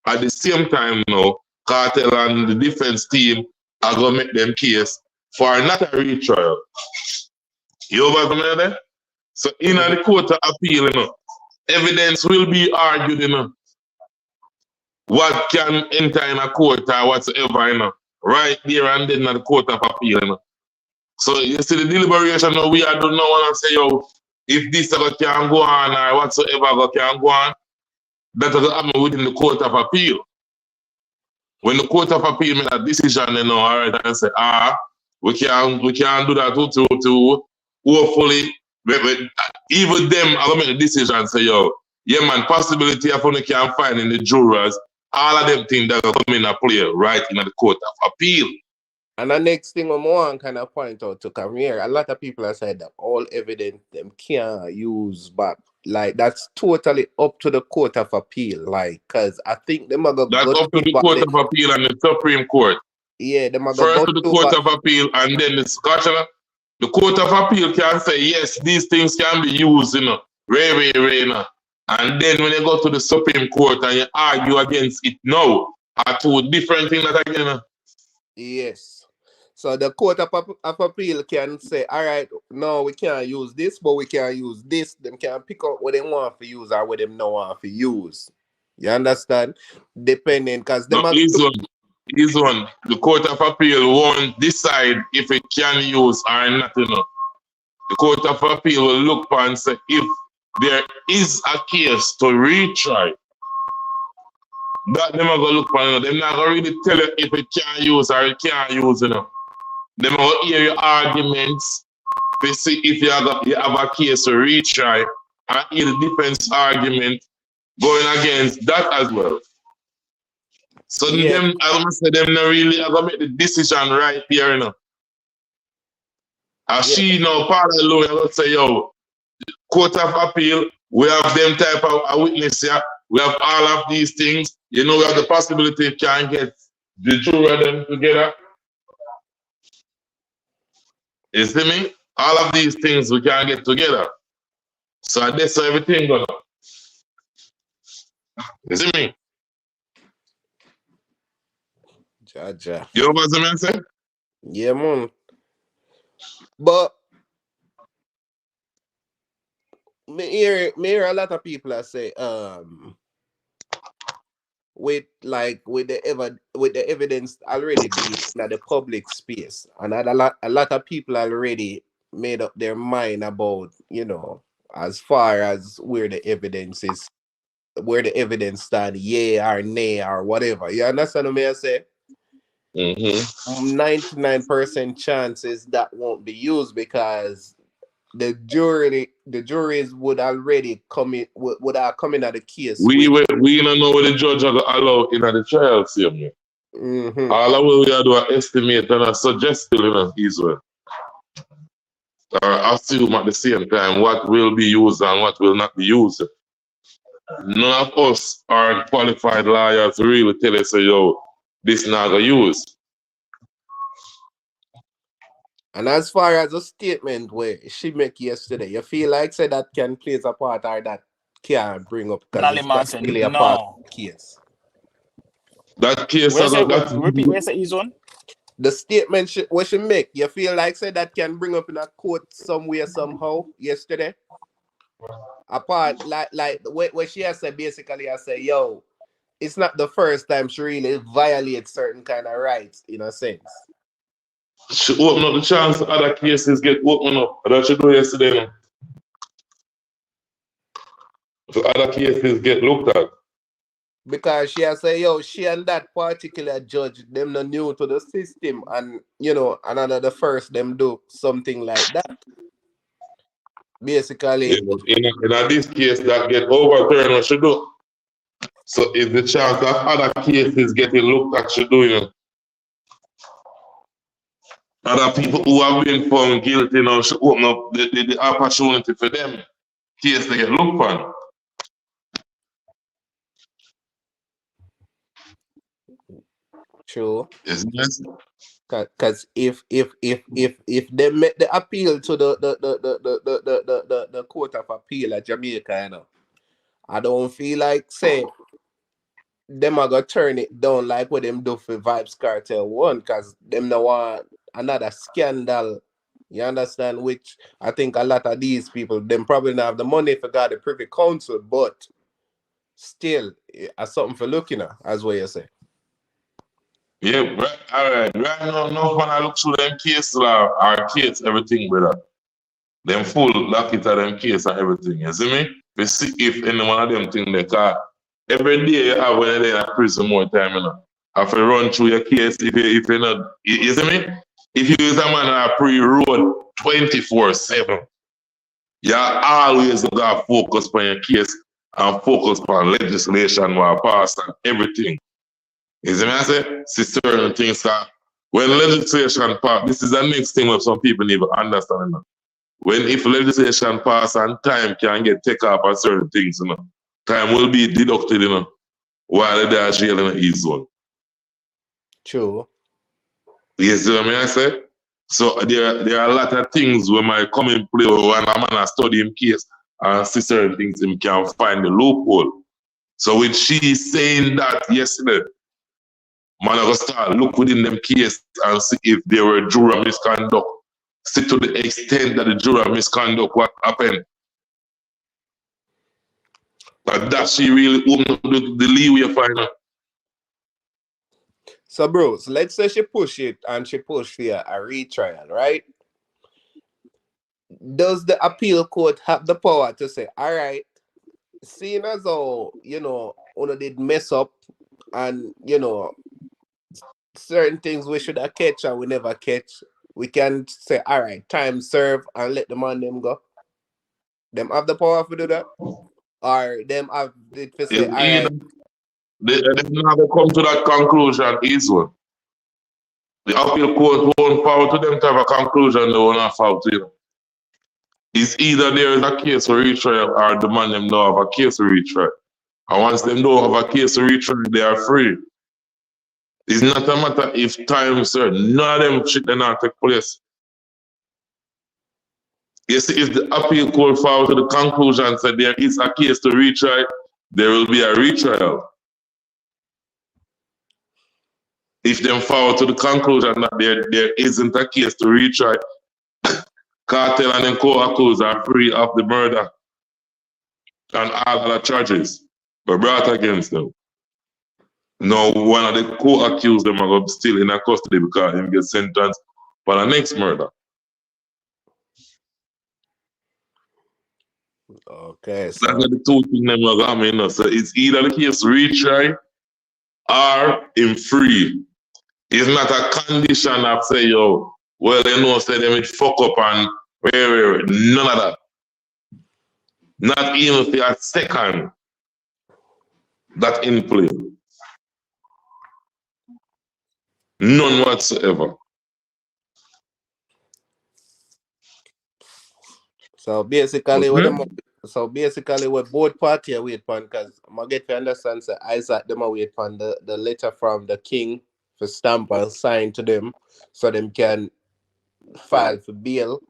At the same time now, Cartel and the defense team are going to make them case for not a retrial. You know what I mean? So in the court of appeal, you know, evidence will be argued, you know. What can enter in a court or whatsoever, you know, right there and then at the court of appeal, you know. So you see the deliberation now, we don't know want to say, yo, if this can go on or whatsoever can go on, that will happen within the court of appeal. When the court of appeal make a decision, you know, all right, and say, we can't do that too. hopefully, even them, I'll make a decision and say, yo, yeah, man, possibility of only can find in the jurors, all of them things that come in a play right in the court of appeal. And the next thing I want kind of point out to come here, a lot of people have said that all evidence them can't use back. Like, that's totally up to the Court of Appeal. Like, because I think them are going to That's go up to through the Court of Appeal and the Supreme Court. Yeah, them are going First to to go the Court through of Appeal and then the discussion. The Court of Appeal can say, yes, these things can be used, you know, and then when you go to the Supreme Court and you argue against it now, are two different things that again. You know? Yes. So the Court of Appeal can say, all right, no, we can't use this, but we can use this. Them can pick up what they want to use or what they don't want to use. You understand? Depending, because them no, is one. The Court of Appeal won't decide if it can use or not, you know. The Court of Appeal will look and say if there is a case to retry. That them are going to look for, you know. They're not going to really tell you if it can use or it can't use, you know. They will hear your arguments to see if you have a case to retry and hear the defense argument going against that as well. So Yeah. them, I'm gonna say them not really are gonna make the decision right here, you know. As she now part alone, I'm gonna say, yo, Court of Appeal, we have them type of witness here, we have all of these things, you know, we have the possibility of can get the jury them together. You see me? All of these things we can get together. So that's everything gonna. You see me? Jaja. You know what I'm saying? Yeah, man. But me hear a lot of people that say, with the evidence already being in the public space, and a lot of people already made up their mind about, you know, as far as where the evidence stand, yeah or nay or whatever. You understand what I say? 99% chances that won't be used because the juries would already come in would have come in at the case. We don't know what the judge are gonna allow in the trial, see me. All of we do an estimate and a suggest, you know, Israel. Or assume at the same time what will be used and what will not be used. None of us are qualified lawyers to really tell us, yo, this not gonna use. And as far as a statement where she make yesterday, you feel like say that can play a part or that can bring up because it's not really a part of the case. That case repeat where say is on? The statement what she make, you feel like say that can bring up in a court somewhere somehow yesterday? Apart like what she has said basically, I say, yo, it's not the first time she really violates certain kind of rights in a sense. She open up the chance other cases get opened up. That she do yesterday. No? So other cases get looked at. Because she has said, yo, she and that particular judge, them not new to the system, and you know, another the first them do something like that. Basically, in this case that get overturned, what she do? So is the chance that other cases getting looked at, she do, you know? Other people who have been found guilty now should open up the opportunity for them case they get looked on. true. Isn't it? Because if they make the appeal to the Court of Appeal at Jamaica, you know, I don't feel like say them are gonna turn it down like what them do for Vybz Kartel 1, because them no want another scandal. You understand? Which I think a lot of these people, them probably not have the money for God the Privy Council, but still, it's something for looking at, as what you say. Yeah, right, all right. Right now, no when I look through them cases, our case, everything, brother. Them full lock it at them case and everything. You see me? We see if any one of them thing they car. Every day you have when they're in prison more time, you know. Have to run through your case if you not, you see me? If you use a man on a pre-road 24/7. You always got to focus on your case and focus on legislation will pass and everything. You see me I say? See certain things that when legislation pass, this is the next thing that some people need to understand. When if legislation pass and time can get take up on certain things, time will be deducted, while they are jail in the east zone. True. You see what I say? So there are a lot of things when I come in play when a man study him case and see certain things him can find the loophole. So when she saying that yesterday, man I go start look within them case and see if there were juror misconduct. See to the extent that the juror misconduct what happened. But that she really opened up the leeway for her. So, bro, so let's say she push it and she push for a retrial, right? Does the appeal court have the power to say, all right, seeing as though, Una did mess up and, certain things we should have catch and we never catch, we can say, all right, time serve and let the man them go? Them have the power to do that? Or them have it to say, all right. They never come to that conclusion easily. The appeal court won't power to them to have a conclusion they won't have to, It's either there is a case for retrial or the man them don't have a case for retrial. And once them don't have a case for retrial, they are free. It's not a matter if time certain. None of them shit they not take place. You see, if the appeal court follow to the conclusion and said there is a case to retry, there will be a retrial. If them follow to the conclusion that there isn't a case to retry, Cartel and then co-accused are free of the murder and all other charges were brought against them. Now, one of the co-accused them are still in a custody because he gets sentenced for the next murder. Okay, so that's the two things them are going. So it's either the case retry or in free. It's not a condition of say, yo, well, say them it fuck up and wait, none of that. Not even for a second that in play. None whatsoever. So basically, what both parties wait for, because I get to understand, so Isaac them wait for the letter from the king for stamp and sign to them, so them can file for bail.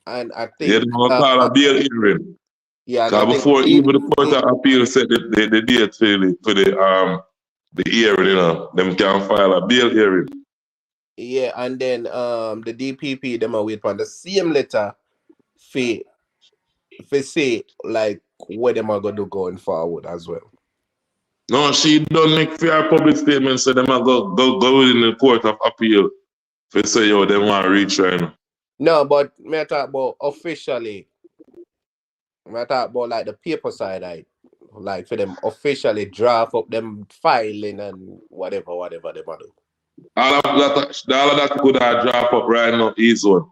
And I think they don't call a bail hearing. Yeah, because before even the court of appeal said the date for the hearing, them can file a bail hearing. Yeah, and then the DPP them wait for the same letter for say like what them are gonna do going forward as well. No, she don't make fair public statements, so them are go in the court of appeal for say yo them want to retry. No, but me talk about officially. Me talk about like the paper side, like for them officially draft up them filing and whatever they want to do. All of that could have draft up right now is one.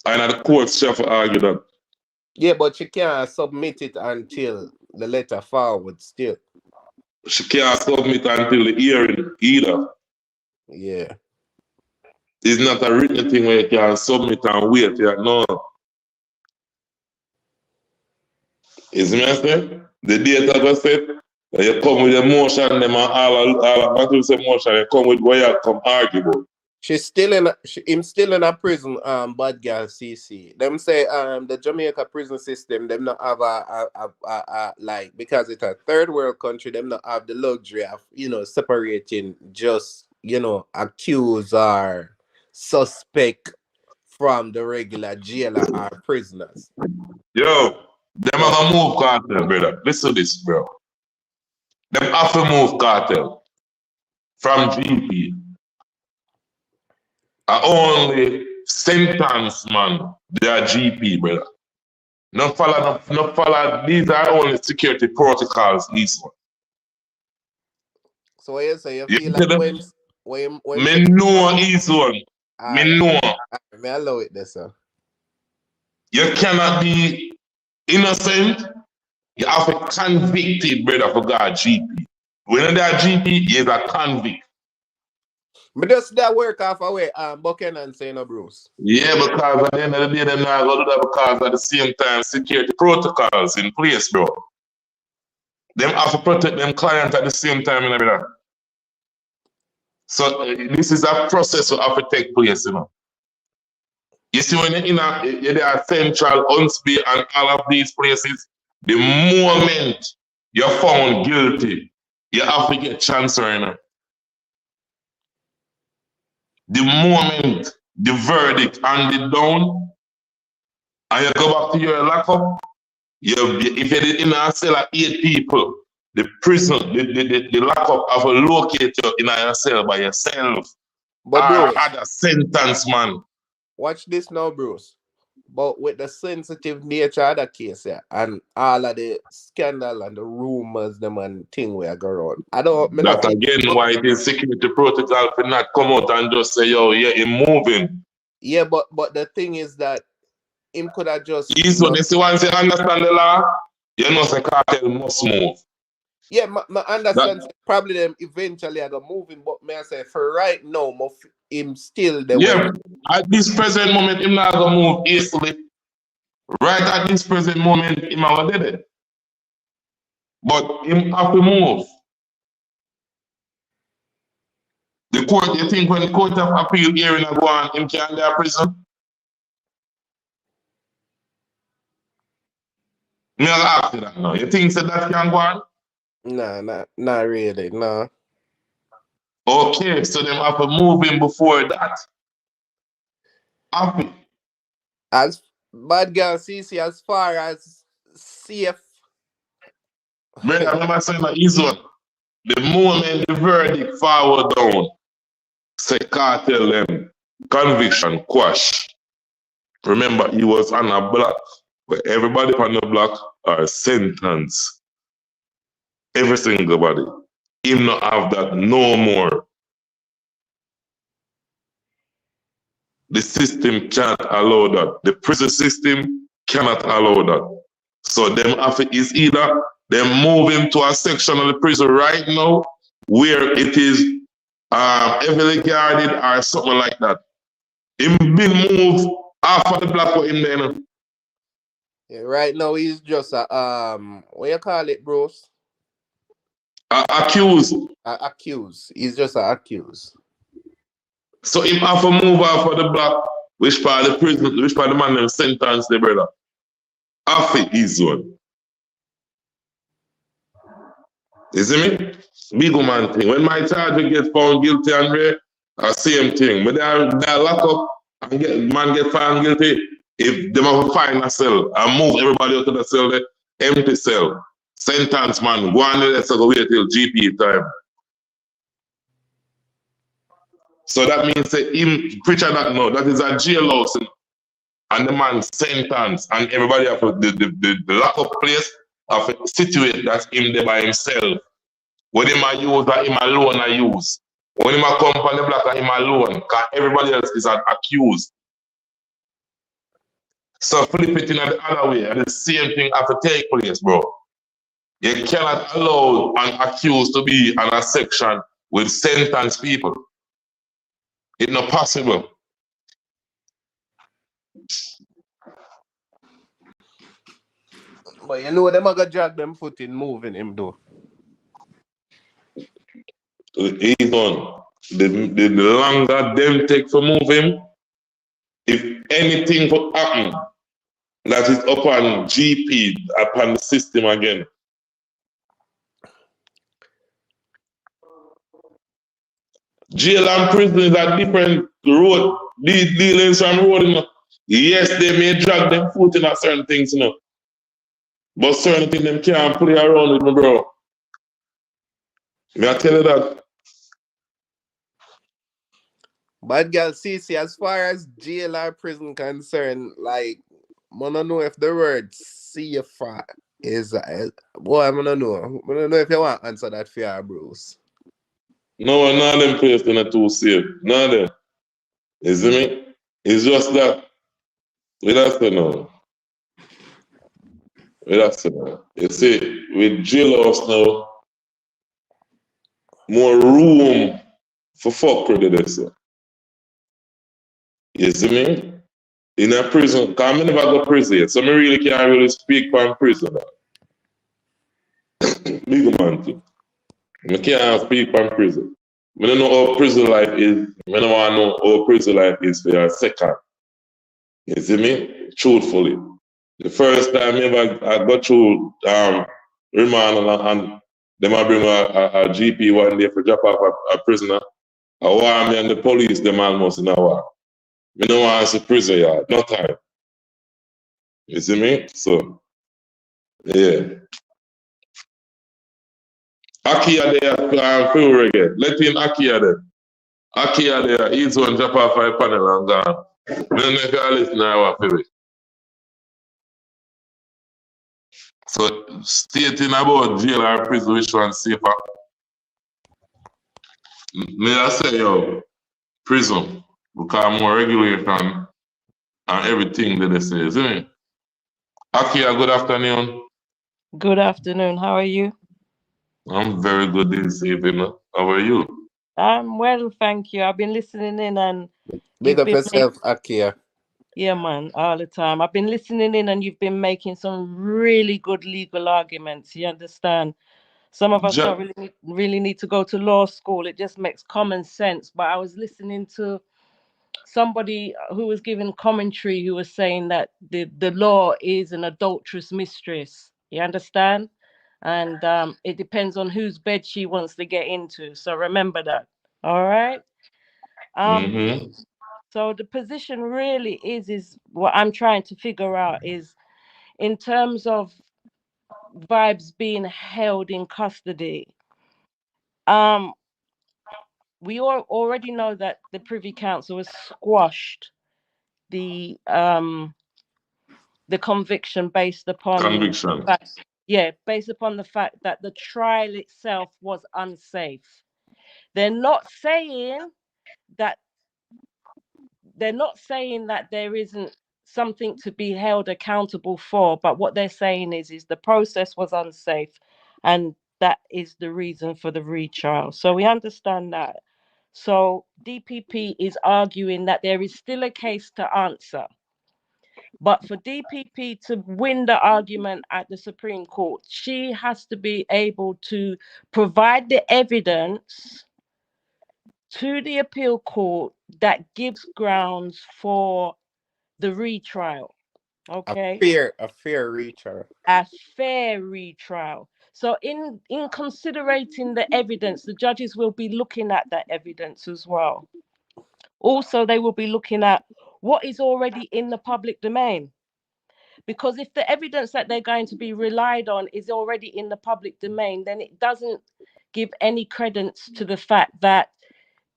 And the courts have to argue that. Yeah, but she can't submit it until the letter forward still. She can't submit until the hearing either. Yeah. It's not a written thing where you can submit and wait. No. Is me say? The data go set. You come with a motion, them and all what you say motion, you come with where you come argue about. He's still in a prison, bad girl CC. Them say the Jamaica prison system, them not have a like, because it's a third world country, them not have the luxury of, separating just, accused or suspect from the regular jailer or prisoners. Yo, them are gonna move Cartel, brother. Listen to this, bro. Them have to move Cartel from GP. Only sentence, man, they are GP, brother. No follow. These are only security protocols, these ones. So what you say? You feel like when me know each one. Me know. Me allow it there, sir. You cannot be innocent. You have a convicted, brother, for God, GP. When they're GP, you're a convict. But does that work off away? Buchanan saying no, Bruce. Yeah, because at the end of the day, they're not going to do that because at the same time, security protocols in place, bro. Them have to protect them clients at the same time, you know. So this is a process that have to take place, you know. You see, when you're in a Central, Huntsby, and all of these places, the moment you're found guilty, you have to get transfer, you know. The moment the verdict handed down, and you go back to your lockup, if you're in a cell of 8 people, the prison, the lockup have to locate you in a cell by yourself. But Bruce, other sentence, man. Watch this now, Bruce. But with the sensitive nature of the case, yeah, and all of the scandal and the rumors, them and thing we are going on. That again, why it is security protocol for not come out and just say, yo, yeah, him moving. Yeah, but the thing is that him could have just. He's when you see once you understand the law, you know the cartel must move. Yeah, my understand probably them eventually are gonna move him, but may I say for right now, him still the yeah. way. At this present moment, him not gonna move easily. Right at this present moment, him not did it. But him have to move. The court, you think when the court of appeal hearing go on, him can go to prison? Me ask you that now. You think that can go on? Nah, not really, nah. Okay, so them have to move him before that. Happy. As bad girl CC, as far as safe. Brother, remember saying that easy one. The moment the verdict forward down, say Cartel them, conviction, quash. Remember, he was on a block, where everybody on the block are sentenced. Every single body. Him not have that no more. The system can't allow that. The prison system cannot allow that. So them is either them move him to a section of the prison right now where it is heavily guarded or something like that. Him been moved off of the block with him there. Yeah, right now he's just a what you call it, Bruce? Accused. Accused. He's just an accused. So him have to move off of the block, which part of the prison, which part of the man them sentence the brother. Half it is one. You see me? Big man thing. When my charge gets found guilty and rare, same thing. But they lock up and man get found guilty. If them have to find a cell and move everybody out of the cell, there, empty cell. Sentence man, go on there, so go wait till GP time. So that means that him preacher that no, that is a jailhouse, and the man sentence, and everybody have the lock-up place have to situate that him there by himself. When him a use that him alone a use. When him a come on the block him alone, because everybody else is accused. So flip it in the other way, and the same thing have to take place, bro. You cannot allow an accused to be in a section with sentenced people. It's not possible. But you know them are gonna drag them foot in moving him though. He's on. The longer them take for move him, if anything could happen, that is upon GP, upon the system again. Jail and prison is a different road. These dealings from road, you know. Yes, they may drag them foot in certain things, you know. But certain things them can't play around with me, bro. May I tell you that? Bad girl CC, as far as jail or prison concerned, like, I don't know if the word CFR is, boy, I don't know. I don't know if you want to answer that for you, Bruce. No, none of them places are too safe. None of them. You see me? It's just that. We don't say no. That's it. You see, with jailhouse now, more room for fuckery than this. You see me? In a prison, because I never go to prison yet, so I really can't really speak from prison. Big man thing. I can't speak from prison. I don't know how prison life is. I don't want to know how prison life is for a second. You see me? Truthfully. The first time I got through remand and them I bring a GP one day for drop off a prisoner. I want me and the police them almost in a war. I don't want to see prison yard. No time. You see me? So yeah. Akia there feel reggae. Let in Akia there. Akia there, he's one drop off a panel and gone. Then they can listen to our favorite. So stating about jail or prison, which one safer? May I say, yo, prison, because more regulation and everything that they say, isn't it? Akia, good afternoon. Good afternoon. How are you? I'm very good this evening. How are you? I'm well, thank you. I've been listening in and Big you've up been yourself, Akia. yeah, man, all the time. I've been listening in and you've been making some really good legal arguments. You understand? Some of us don't really need to go to law school. It just makes common sense. But I was listening to somebody who was giving commentary who was saying that the law is an adulterous mistress. You understand? And it depends on whose bed she wants to get into. So remember that. All right. So the position really is what I'm trying to figure out is in terms of Vybz being held in custody. We all already know that the Privy Council has squashed the conviction based upon based upon the fact that the trial itself was unsafe. They're not saying that there isn't something to be held accountable for, but what they're saying is the process was unsafe, and that is the reason for the retrial. So we understand that. So DPP is arguing that there is still a case to answer. But for DPP to win the argument at the Supreme Court, she has to be able to provide the evidence to the appeal court that gives grounds for the retrial. Okay. A fair retrial. A fair retrial. So in considering the evidence, the judges will be looking at that evidence as well. Also, they will be looking at what is already in the public domain. Because if the evidence that they're going to be relied on is already in the public domain, then it doesn't give any credence to the fact that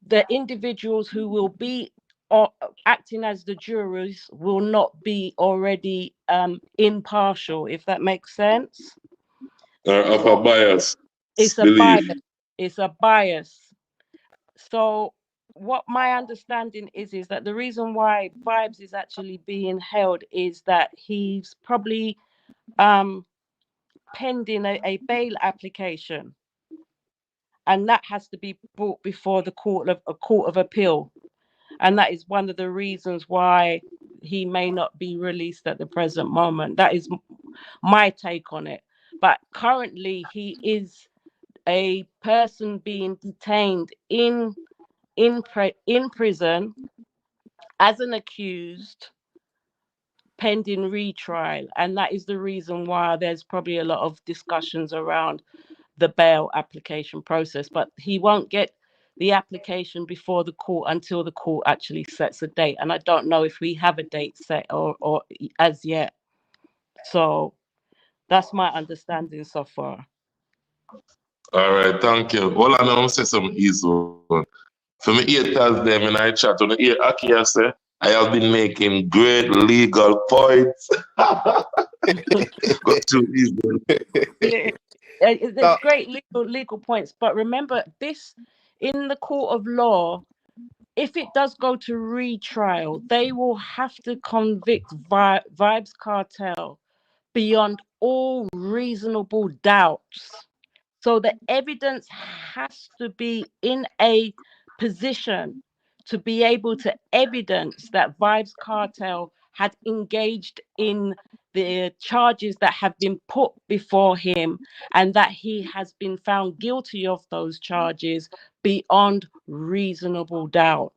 the individuals who will be acting as the jurors will not be already impartial, if that makes sense. Or of a bias. It's a bias. It's a bias. So what my understanding is that the reason why Vybz is actually being held is that he's probably pending a bail application, and that has to be brought before the court of appeal, and that is one of the reasons why he may not be released at the present moment. That is my take on it. But currently he is a person being detained in prison as an accused pending retrial, and that is the reason why there's probably a lot of discussions around the bail application process. But he won't get the application before the court until the court actually sets a date, and I don't know if we have a date set or as yet. So that's my understanding so far. All right, thank you. All I know, say some easy one. For me, haters them in I chat on the ear, Akia say, I have been making great legal points. Got too easy. There's great legal points, but remember this: in the court of law, if it does go to retrial, they will have to convict Vybz Kartel beyond all reasonable doubts. So the evidence has to be in a position to be able to evidence that Vybz Kartel had engaged in the charges that have been put before him and that he has been found guilty of those charges beyond reasonable doubt.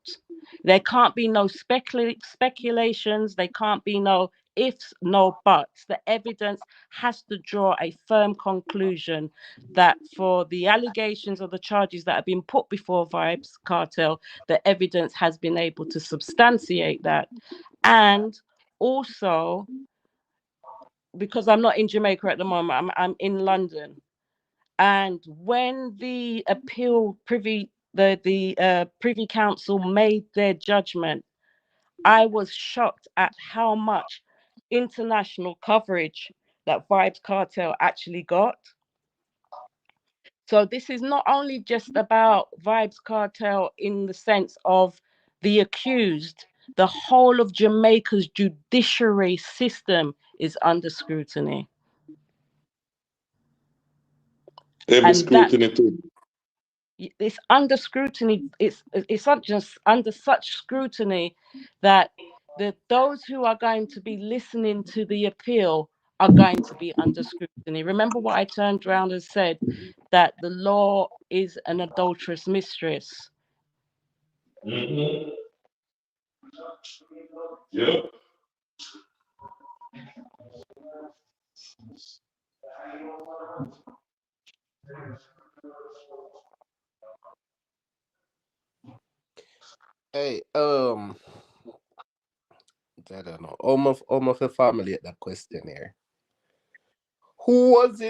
There can't be no speculations. There can't be no ifs, no buts. The evidence has to draw a firm conclusion that for the allegations or the charges that have been put before Vybz Kartel, the evidence has been able to substantiate that. And also, because I'm not in Jamaica at the moment, I'm in London. And when the Privy Council made their judgment, I was shocked at how much international coverage that Vybz Kartel actually got. So this is not only just about Vybz Kartel in the sense of the accused. The whole of Jamaica's judiciary system is under scrutiny. Heavy scrutiny too. It's under scrutiny. It's not just under such scrutiny that those who are going to be listening to the appeal are going to be under scrutiny. Remember what I turned around and said, that the law is an adulterous mistress. Mm-hmm. Yeah. Hey, I don't know. Almost the family at that question here. Who was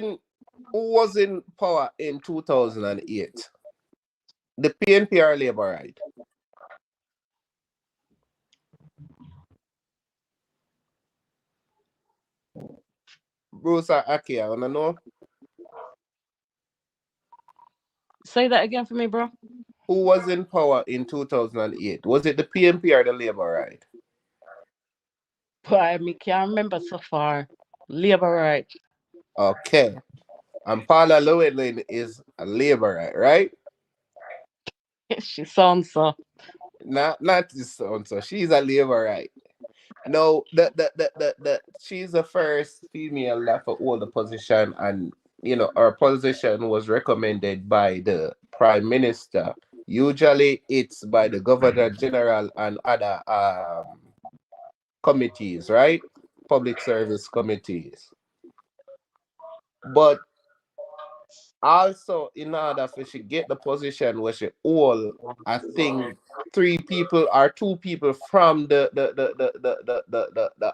in power in 2008? The PNP or Labour, right? Bruce or Aki, I wanna know. Say that again for me, bro. Who was in power in 2008? Was it the PNP or the Labour, right? But I mean, can't remember so far. Labour, right? Okay. And Paula Llewellyn is a Labour, right? She sounds so. Not this one, so she's a Labour, right? No, she's the first female that for hold the position, and her position was recommended by the Prime Minister. Usually it's by the Governor General and other committees, right? Public service committees. But also, in order for she get the position where she hold, I think 3 people or 2 people from the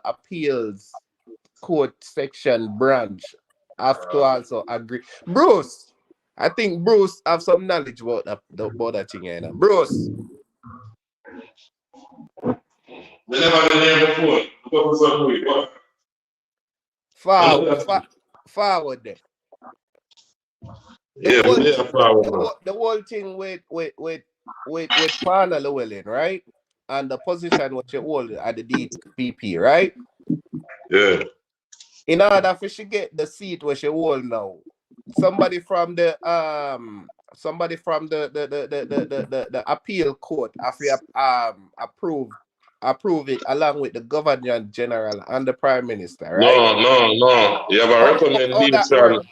appeals court section branch have to also agree. Bruce, I think Bruce have some knowledge about that thing, you know. Bruce. We never been here before. Because of some way. Forward there. Yeah, we there forward. The whole thing with Paula Llewellyn, right? And the position what you hold at the DPP, right? Yeah. In order for she get the seat where she hold now, somebody from the appeal court have to approve it along with the Governor General and the Prime Minister, right? No. You have a recommendation.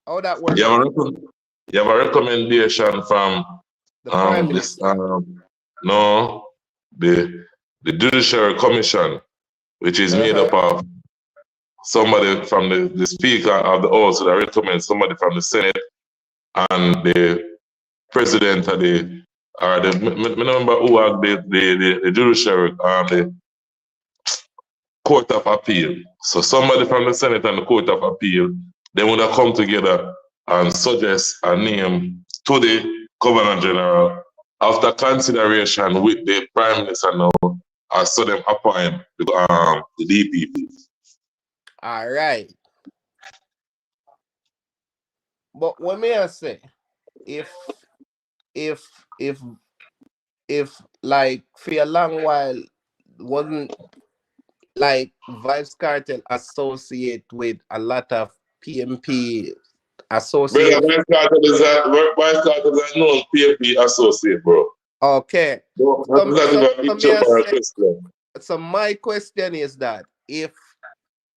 How that work? You have a recommendation from the Prime Minister. The Judicial Commission, which is made up of somebody from the Speaker of the House that recommends somebody from the Senate and the President of the remember who are the Judiciary the Court of Appeal. So somebody from the Senate and the Court of Appeal, they would have come together and suggest a name to the Governor General after consideration with the Prime Minister now, as so them appoint the DPP. All right. But what may I say, if like for a long while wasn't like Vybz Kartel associate with a lot of PMP associate. Brother, Vybz Kartel is a known PMP associate, bro. Okay. No, that's not even a picture or a question. So my question is that if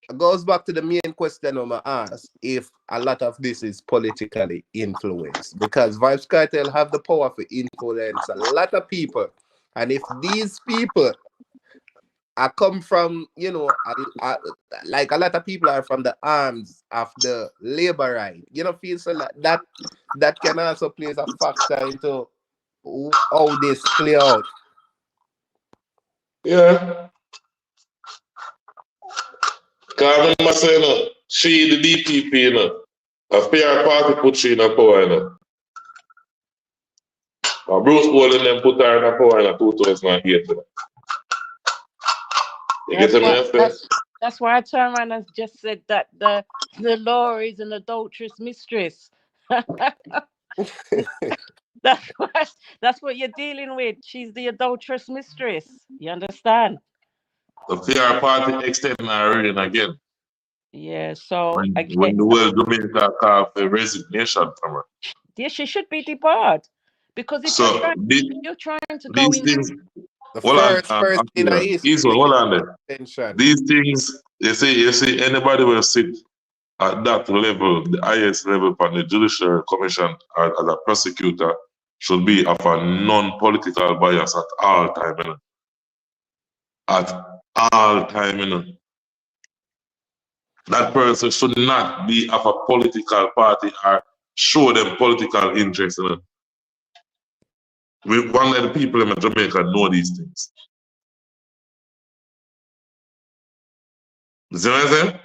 it goes back to the main question I'm gonna ask, if a lot of this is politically influenced, because Vybz Kartel have the power to influence a lot of people, and if these people are come from, you know, like a lot of people are from the arms of the labor right, you know, feel so like that can also plays a factor into how this play out. Yeah. Because I remember saying, she, the DPP, you know, a PR party put she in a power, you know. Bruce Bolin then put her in a power in 2008. You know. You get what I'm saying? That's why I turned around and just said that the law is an adulterous mistress. That's what you're dealing with. She's the adulterous mistress. You understand? The PR party extending her reign again. Yeah, so when the world Jamaica called for resignation from her. Yeah, she should be debarred. Because if you're trying to go in things, hold on there. These things, you see anybody will sit at that level, the highest level on the Judicial Commission as a prosecutor should be of a non-political bias at all time, you know. At all time, you know. That person should not be of a political party or show them political interest, you know. We want to let the people in Jamaica know these things. You see what I'm saying?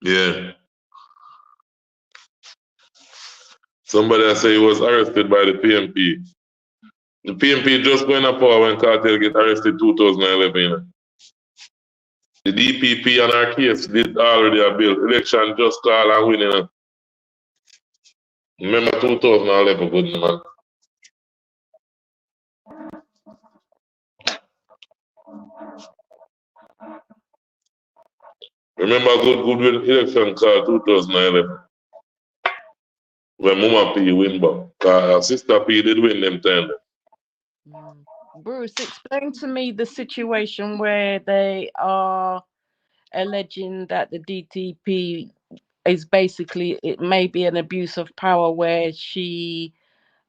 Yeah. Somebody say he was arrested by the PMP. The PMP just going up power when Cartel get arrested 2011. You know? The DPP and our case did already a bill. Election just call and win. You know? Remember 2011, good man. Remember good election call 2011. When Mama P win back. Sister P did win them time. Bruce, explain to me the situation where they are alleging that the DTP is basically, it may be an abuse of power where she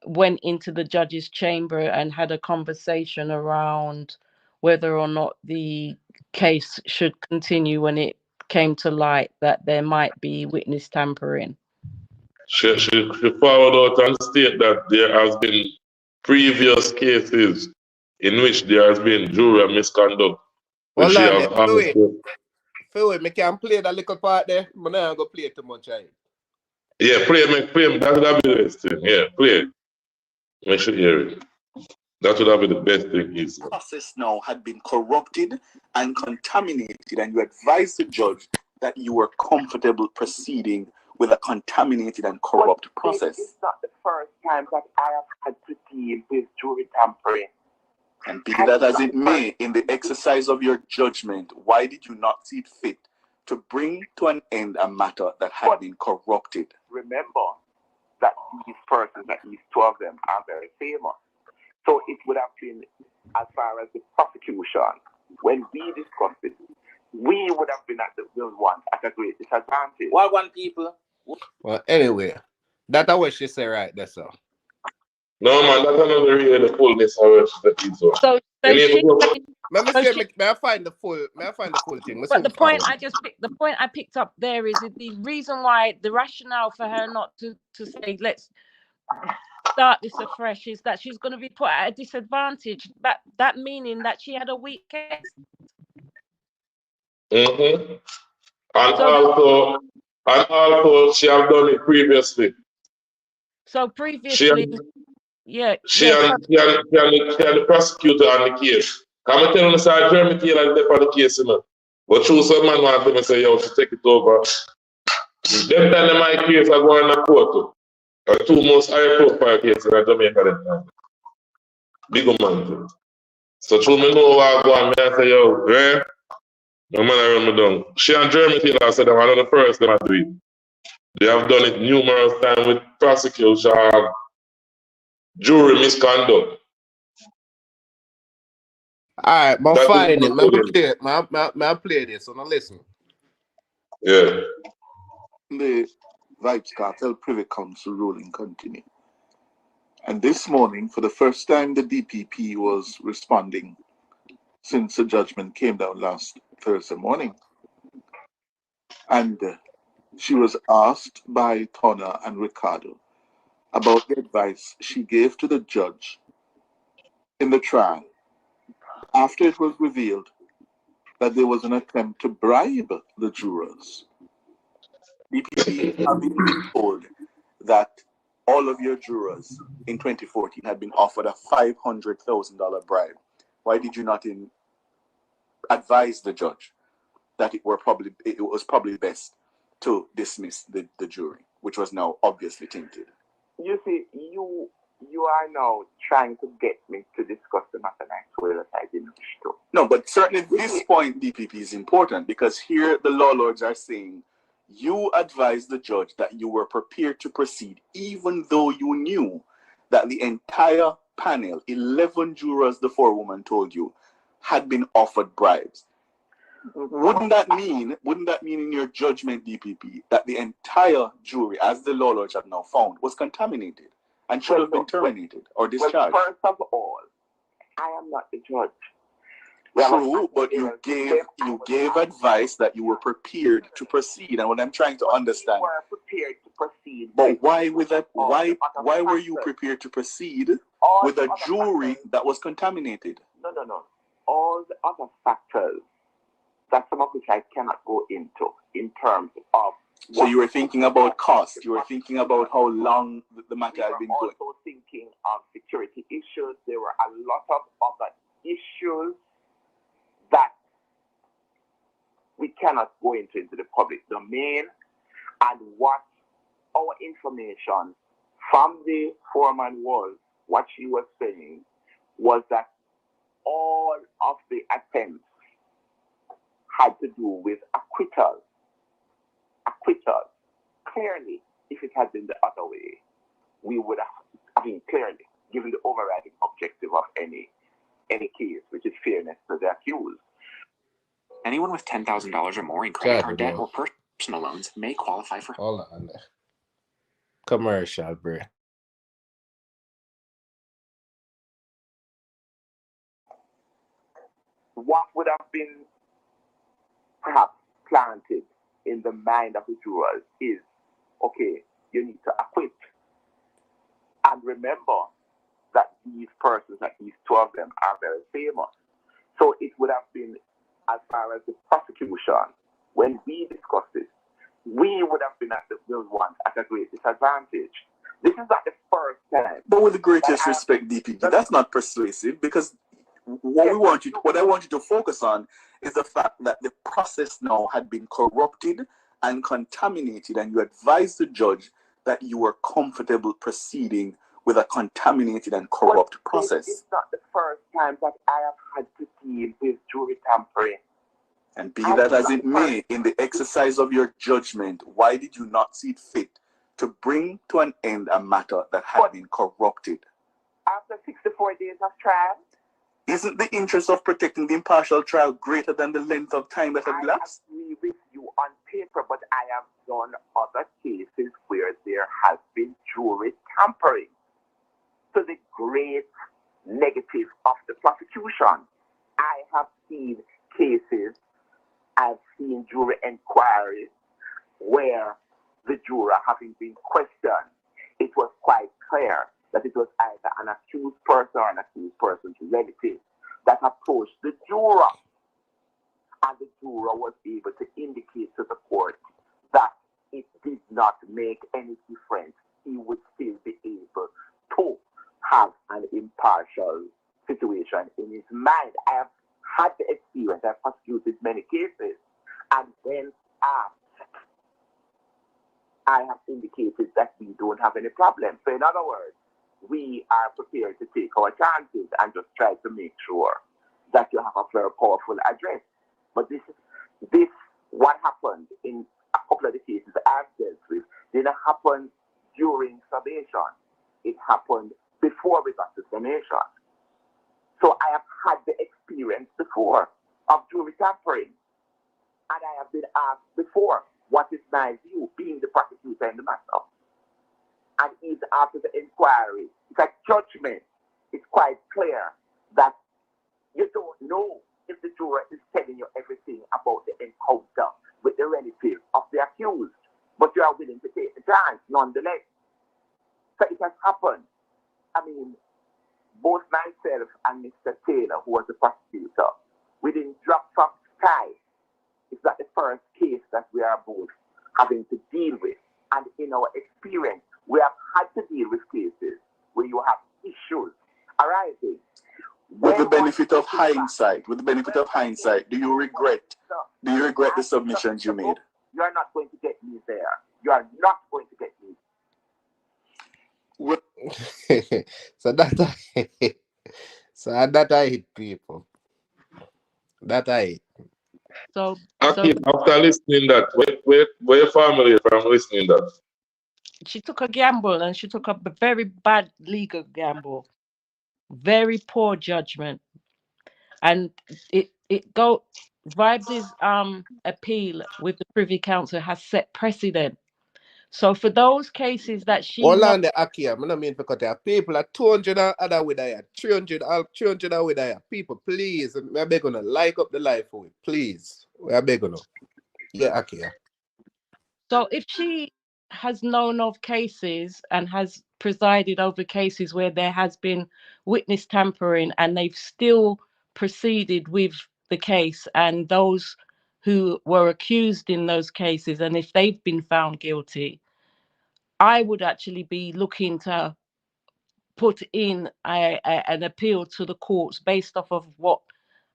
went into the judge's chamber and had a conversation around whether or not the case should continue when it came to light that there might be witness tampering. She forward out and state that there has been previous cases in which there has been jury misconduct. Hold on, Phil, me can play that little part there, but now I'm going to play too much. Yeah, play, that would be the best thing. Yeah, play it. Make sure you hear it. That would be the best thing. The process now had been corrupted and contaminated, and you advised the judge that you were comfortable proceeding with a contaminated and corrupt process. It's not the first time that I have had to deal with jury tampering. And be that as it may, in the exercise of your judgment, why did you not see it fit to bring to an end a matter that had been corrupted? Remember that these persons, at least two of them, are very famous. So it would have been, as far as the prosecution, when we discussed it, we would have been at the one at a great disadvantage. Why one people? Well, anyway, that's what she said right there, so. No, man, that's another real the fullness of it. So may I find the full thing? But the point I picked up there is the reason why the rationale for her not to say let's start this afresh is that she's going to be put at a disadvantage. That meaning that she had a weak case. Mm-hmm. And also she have done it previously. So previously. She and the prosecutor on the case. I'm telling you, sir, Jeremy Taylor is there for the case, you know. But true, some man want to say, yo, she take it over. Them time in my case, I go in the court. The two most high profile cases in Jamaica. Big man. So through me know what I go and me I say, yo, no man I run me down. She and Jeremy Taylor said them are not the first them to do it. They have done it numerous times with prosecution, jury misconduct. Alright, but That is fine it. not good. I play this, so now listen. Yeah. The Vybz Kartel Privy Council ruling continue. And this morning, for the first time, the DPP was responding since the judgment came down last Thursday morning. And she was asked by Tona and Ricardo about the advice she gave to the judge in the trial after it was revealed that there was an attempt to bribe the jurors. DPP having been told that all of your jurors in 2014 had been offered a $500,000 bribe. Why did you not advise the judge that it was probably best to dismiss the jury, which was now obviously tainted? You see, you are now trying to get me to discuss the matter and I swear that I didn't wish to. No, but certainly this point, DPP, is important because here the law lords are saying you advised the judge that you were prepared to proceed even though you knew that the entire panel, 11 jurors, the forewoman told you, had been offered bribes. Wouldn't that mean in your judgment, DPP, that the entire jury, as the law lords have now found, was contaminated and should have been terminated or discharged? Well, first of all, I am not the judge. True, but you gave advice that you were prepared to proceed, and what I'm trying to understand. You were prepared to proceed. But why were you prepared to proceed with a jury that was contaminated? No. All the other factors, that some of which I cannot go into in terms of. So you were thinking about cost. You were thinking about how long the matter had been going. Also thinking of security issues. There were a lot of other issues that we cannot go into the public domain, and what our information from the foreman was, what she was saying, was that all of the attempts had to do with acquittals. Clearly, if it had been the other way, we would have, clearly, given the overriding objective of any case, which is fairness to the accused. Anyone with $10,000 or more in credit card debt or personal loans may qualify for. Hold on there. Commercial break. What would have been perhaps planted in the mind of the jurors is, okay, you need to acquit. And remember that these persons, at least two of them, are very famous. So it would have been, as far as the prosecution, when we discussed this, we would have been at the ones at a great disadvantage. This is not the first time. But with the greatest respect, DPP, that's not persuasive, because what I want you to focus on is the fact that the process now had been corrupted and contaminated, and you advised the judge that you were comfortable proceeding with a contaminated and corrupt process. It's not the first time that I have had to deal with jury tampering. And be that as it may, in the exercise of your judgment, why did you not see it fit to bring to an end a matter that had been corrupted? After 64 days of trial? Isn't the interest of protecting the impartial trial greater than the length of time that had elapsed? I agree with you on paper, but I have done other cases where there has been jury tampering to the great negative of the prosecution. I have seen cases, I've seen jury inquiries where the juror, having been questioned, it was quite clear that it was either an accused person or an accused person's relative that approached the juror. And the juror was able to indicate to the court that it did not make any difference. He would still be able to have an impartial situation in his mind. I have had the experience. I've prosecuted many cases. And when I have indicated that we don't have any problem. So in other words, we are prepared to take our chances and just try to make sure that you have a very powerful address. But this what happened in a couple of the cases I've dealt with didn't happen during summation. It happened before we got to summation. So I have had the experience before of jury tampering. And I have been asked before, what is my view, being the prosecutor in the matter? And even after the inquiry, it's a judgment. It's quite clear that you don't know if the juror is telling you everything about the encounter with the relative of the accused, but you are willing to take the chance nonetheless. So it has happened. I mean, both myself and Mr. Taylor, who was the prosecutor, we didn't drop from sky. It's not the first case that we are both having to deal with. And in our experience, we have had to deal with cases where you have issues arising. With the benefit of hindsight, do you regret the submissions you made? You are not going to get me there. You are not going to get me. So that I hit people. That I hit. So after listening that, where your family from listening that? she took a gamble, and she took a very bad legal gamble, very poor judgment, and Vybz's appeal with the Privy Council has set precedent. So for those cases that she Hold on the Akia, I don't mean because there are people at 200 and other with there, 300 and with there. People, please, we're begging to like up the live for it, please. We're begging to. Yeah, Akia. So if she has known of cases and has presided over cases where there has been witness tampering and they've still proceeded with the case, and those who were accused in those cases, and if they've been found guilty, I would actually be looking to put in an appeal to the courts based off of what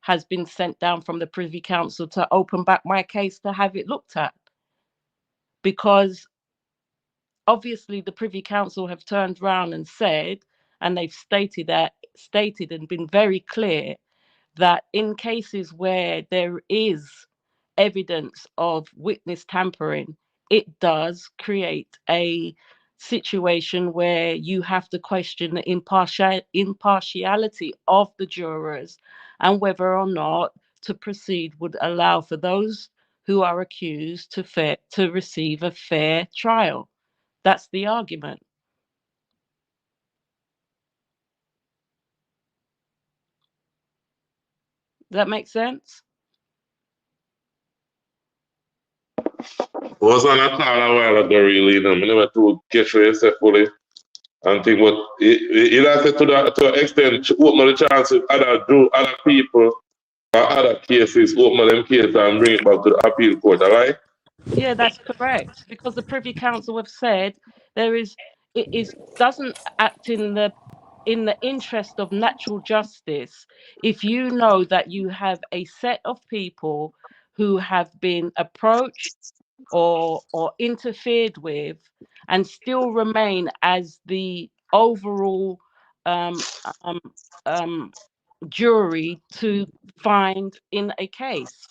has been sent down from the Privy Council to open back my case to have it looked at. Because obviously the Privy Council have turned around and said, and they've stated and been very clear, that in cases where there is evidence of witness tampering, it does create a situation where you have to question the impartiality of the jurors and whether or not to proceed would allow for those who are accused to receive a fair trial. That's the argument. Does that make sense? Was on a call a while ago, really, you know, I never to get through yourself fully and think, but it has to an extent, open the chance with other people or other cases, open them cases and bring it back to the appeal court, all right? Yeah, that's correct. Because the Privy Council have said it doesn't act in the interest of natural justice if you know that you have a set of people who have been approached or interfered with and still remain as the overall jury to find in a case.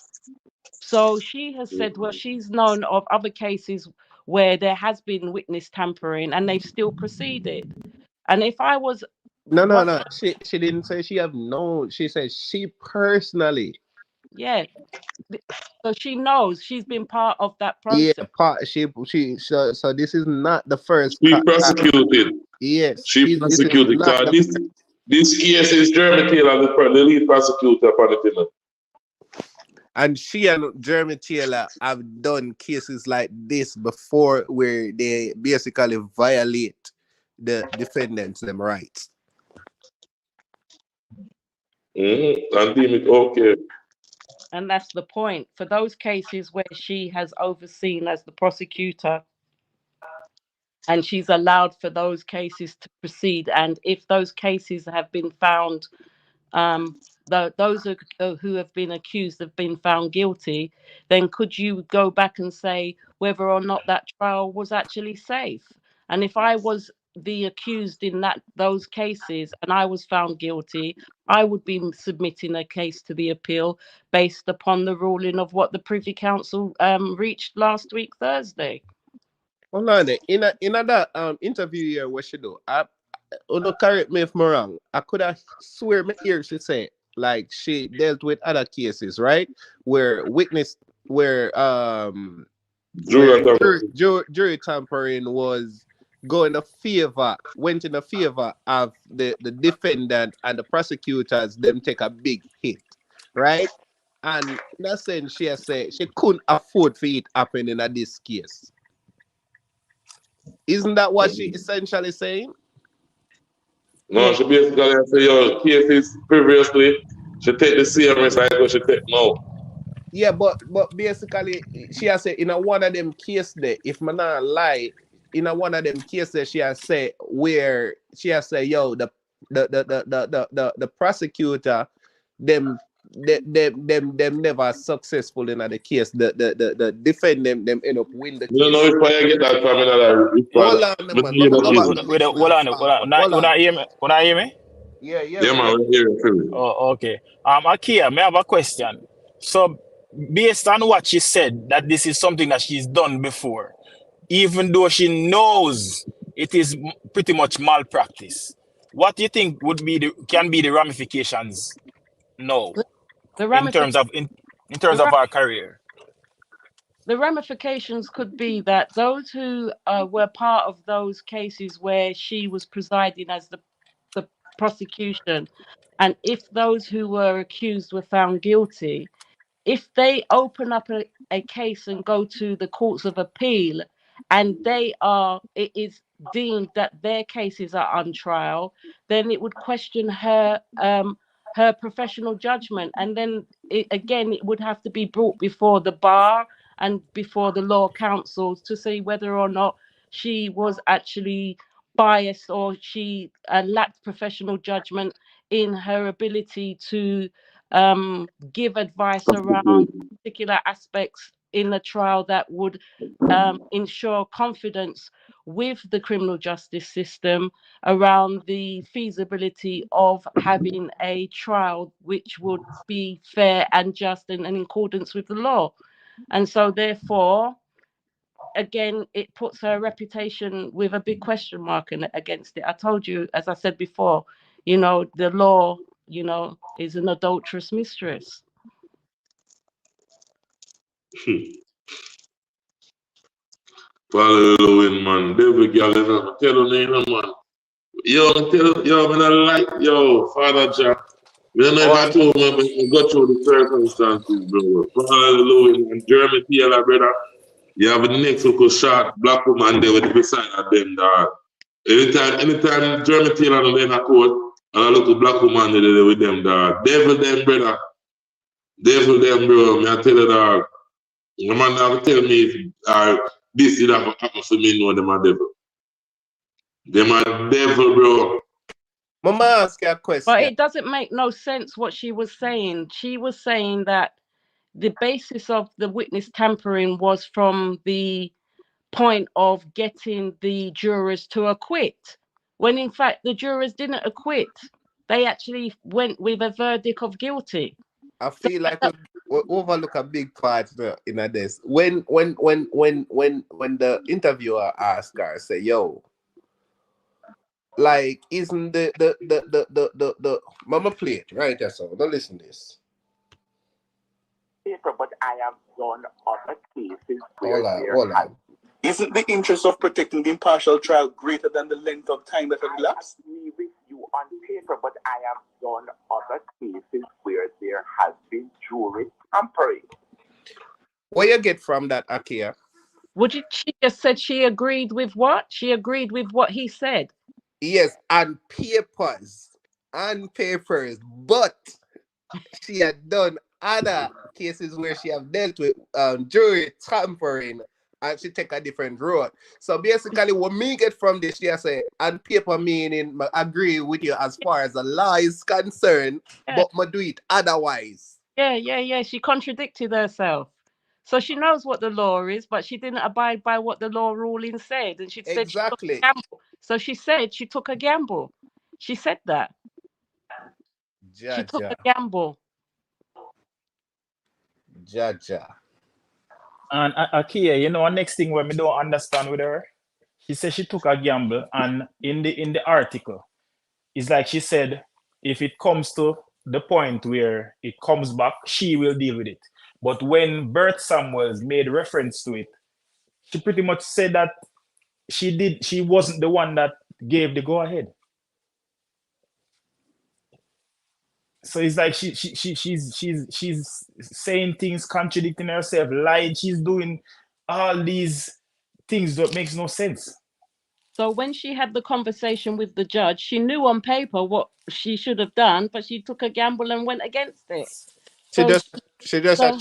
So she has said, well, she's known of other cases where there has been witness tampering and they've still proceeded. And if I was No. She didn't say she have known. She said she personally. Yeah. So she knows, she's been part of that process. Yeah, so this is not the first. She prosecuted. Yes. She prosecuted. This case is Jeremy Taylor, the lead prosecutor for the thing. And she and Jeremy Taylor have done cases like this before where they basically violate the defendants' them rights. And deem it okay. And that's the point. For those cases where she has overseen as the prosecutor and she's allowed for those cases to proceed, and if those cases have been found, those who have been accused have been found guilty, then could you go back and say whether or not that trial was actually safe? And if I was the accused in those cases and I was found guilty, I would be submitting a case to the appeal based upon the ruling of what the Privy Council reached last week Thursday. Hold on there. In that interview here, what she do? Correct me if I'm wrong. I could have swear my ear she said like she dealt with other cases, right? Where jury tampering was went in the favor of the defendant and the prosecutors, them take a big hit, right? And in that sense, she has said she couldn't afford for it happen in this case. Isn't that what she essentially saying? No, she basically say your cases previously, she take the same risk like what she take now. Yeah, but basically she has said in a one of them cases there, if I'm not lie, in a one of them cases she has said where she has said, yo, the prosecutor, them never successful in the case. The defendant them end up win the case. You know if I get that from another hold on, man. When I hear me? Yeah, man, we hear you. Oh, okay. Akia, may I have a question? So, based on what she said, that this is something that she's done before, even though she knows it is pretty much malpractice, what do you think can be the ramifications now in terms of our career? The ramifications could be that those who were part of those cases where she was presiding as the prosecution, and if those who were accused were found guilty, if they open up a case and go to the courts of appeal and it is deemed that their cases are on trial, then it would question her professional judgment, and then it would have to be brought before the bar and before the law councils to see whether or not she was actually biased or she lacked professional judgment in her ability to give advice around particular aspects in the trial that would ensure confidence with the criminal justice system around the feasibility of having a trial which would be fair and just and in accordance with the law. And so therefore, again, it puts her reputation with a big question mark against it. I told you, as I said before, the law, is an adulterous mistress. Following, man. Devil girl, I'm telling you, man. Father Jack. We don't know if I told him we go through the circumstances, bro. Following, and Jeremy Taylor, brother. You have a next look short black woman there with the beside of them, dog. Anytime Jeremy Taylor on the court, and I look at black woman there with them, dog. Devil them, brother. Devil them, bro. Me I tell you, dog. The man never tell me if this did happen for me, no, them are devil. Them are devil, bro. Mama ask you a question. But it doesn't make no sense what she was saying. She was saying that the basis of the witness tampering was from the point of getting the jurors to acquit, when in fact the jurors didn't acquit. They actually went with a verdict of guilty. I feel like we overlook a big part in this. When the interviewer asked her, say, yo, like, isn't the mama play it, right? That's all. Don't listen to this. But I have done other cases Hold on. Isn't the interest of protecting the impartial trial greater than the length of time that has elapsed? I agree with you on paper, but I have done other cases where there has been jury tampering. What you get from that, Akia? She just said she agreed with what? She agreed with what he said. Yes, on papers, but she had done other cases where she have dealt with jury tampering, and she take a different road. So basically, what me get from this, she has said, on paper meaning, I agree with you as far as the law is concerned, but I do it otherwise. Yeah. She contradicted herself. So she knows what the law is, but she didn't abide by what the law ruling said. And she said Exactly. she took a gamble. So she said she took a gamble. She said that. She took a gamble. Jaja. And Akia, you know, next thing when we don't understand with her, she said she took a gamble, and in the article, it's like she said, if it comes to the point where it comes back, she will deal with it. But when Bert Samuels made reference to it, she pretty much said that she wasn't the one that gave the go ahead. So it's like she's saying things, contradicting herself, lying. She's doing all these things that makes no sense. So when she had the conversation with the judge, she knew on paper what she should have done, but she took a gamble and went against it. She just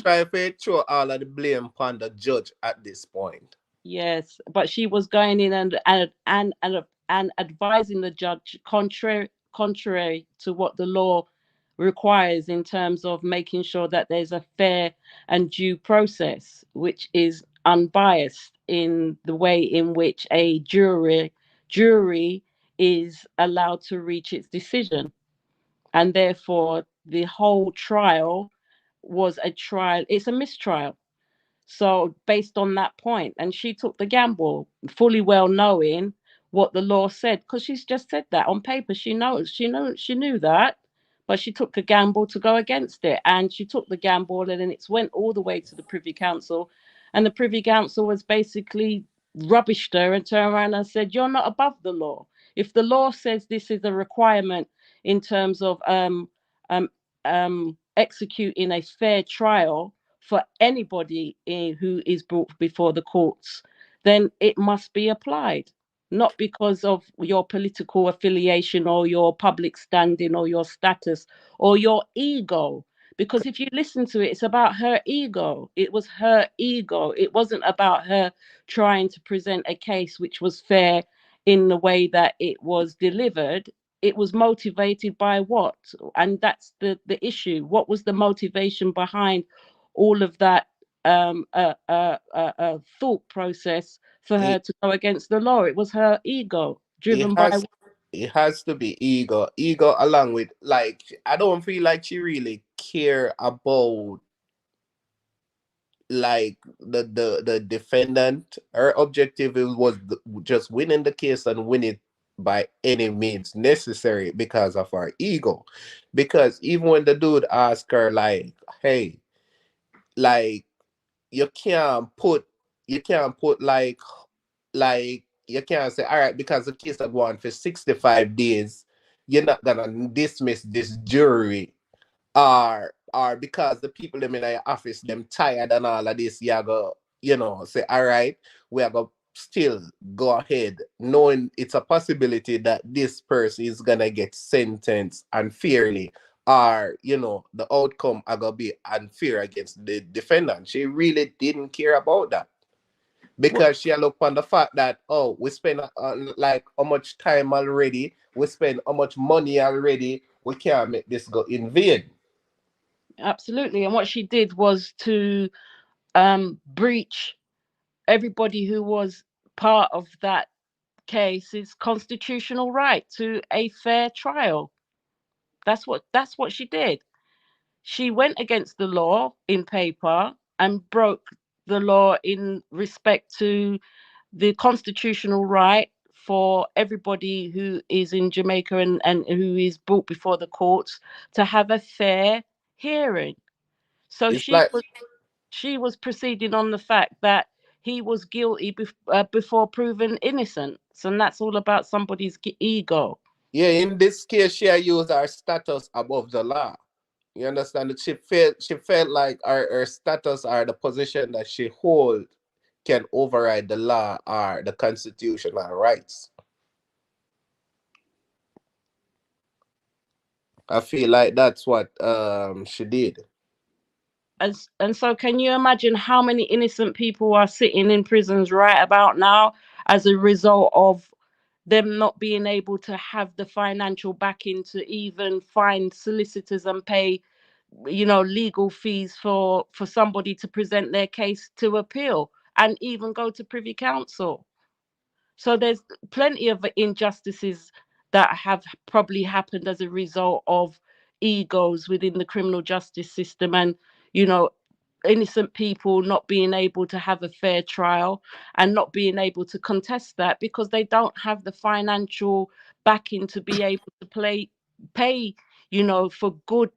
try to throw all of the blame upon the judge at this point. Yes, but she was going in and advising the judge contrary to what the law requires in terms of making sure that there's a fair and due process, which is unbiased in the way in which a jury is allowed to reach its decision. And therefore, the whole trial was a trial. It's a mistrial. So based on that point, and she took the gamble, fully well knowing what the law said, because she's just said that on paper. She knew that, but she took a gamble to go against it, and she took the gamble, and then it went all the way to the Privy Council, and the Privy Council was basically rubbished her and turned around and said, "You're not above the law. If the law says this is a requirement in terms of executing a fair trial for anybody who is brought before the courts, then it must be applied, not because of your political affiliation or your public standing or your status or your ego. Because if you listen to it, it's about her ego. It was her ego. It wasn't about her trying to present a case which was fair in the way that it was delivered. It was motivated by what? And that's the issue. What was the motivation behind all of that thought process for her to go against the law? It was her ego driven by. It has to be ego along with, like, I don't feel like she really care about, like, the defendant. Her objective was just winning the case and win it by any means necessary because of her ego. Because even when the dude asked her, like, hey, like, you can't put like you can't say, all right, because the case are going for 65 days, you're not gonna dismiss this jury, or because the people them in your office them tired and all of this, you go, say, all right, we are gonna still go ahead knowing it's a possibility that this person is gonna get sentenced unfairly, or the outcome are gonna be unfair against the defendant. She really didn't care about that, because she looked on the fact that, we spend like how much time already, we spend how much money already, we can't make this go in vain. Absolutely. And what she did was to breach everybody who was part of that case's constitutional right to a fair trial. That's what she did. She went against the law in paper and broke the law in respect to the constitutional right for everybody who is in Jamaica and who is brought before the courts to have a fair hearing. So she was proceeding on the fact that he was guilty before proven innocent. And that's all about somebody's ego. Yeah, in this case, she used her status above the law. You understand that she felt like her status or the position that she holds can override the law or the constitutional rights. I feel like that's what she did. And so can you imagine how many innocent people are sitting in prisons right about now as a result of them not being able to have the financial backing to even find solicitors and pay legal fees for somebody to present their case to appeal and even go to Privy Council. So there's plenty of injustices that have probably happened as a result of egos within the criminal justice system, and innocent people not being able to have a fair trial and not being able to contest that because they don't have the financial backing to be able to pay for good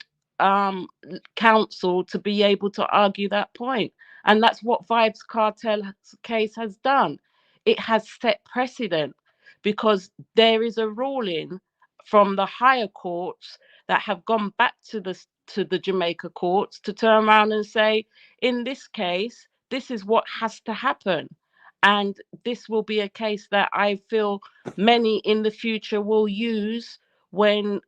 counsel to be able to argue that point. And that's what Vybz Kartel case has done. It has set precedent because there is a ruling from the higher courts that have gone back to the Jamaica courts to turn around and say, in this case, this is what has to happen. And this will be a case that I feel many in the future will use when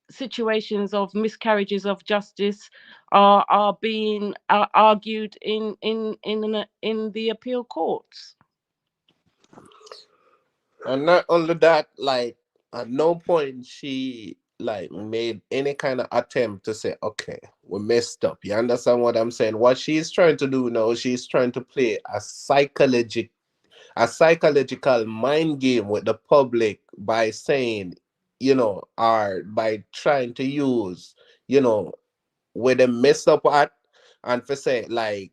situations of miscarriages of justice are being argued in the appeal courts. And not only that, like at no point she like made any kind of attempt to say, okay, we messed up. You understand what I'm saying? What she's trying to do now, she's trying to play a psychological mind game with the public by saying, or by trying to use, where they messed up at, and for say like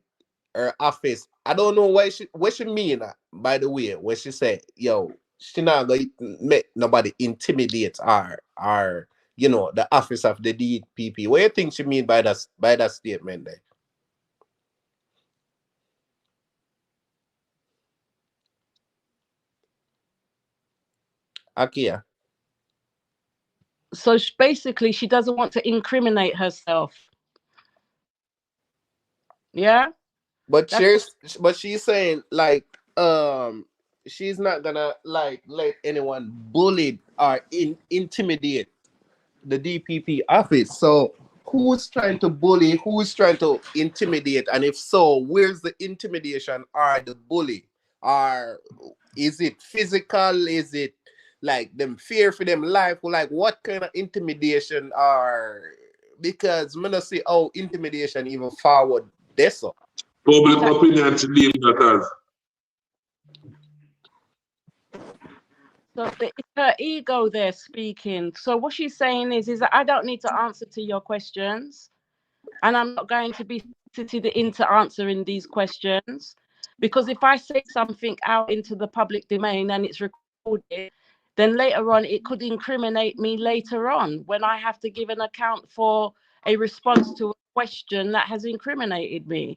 her office. I don't know what she mean, by the way, when she said, yo, she not gonna make nobody intimidate her or the office of the DPP. What do you think she mean by that statement there? Akia. So basically she doesn't want to incriminate herself. Yeah? But she's saying like she's not gonna like let anyone bully or intimidate the DPP office. So who's trying to bully? Who's trying to intimidate? And if so, where's the intimidation or the bully? Or is it physical? Is it like them fear for them life? Like what kind of intimidation are? Because I'm not see how intimidation even forward this up. Public opinion to leave that as. So it's her ego there speaking. So what she's saying is that I don't need to answer to your questions, and I'm not going to be sitting into answering these questions, because if I say something out into the public domain and it's recorded, then later on it could incriminate me later on when I have to give an account for a response to a question that has incriminated me.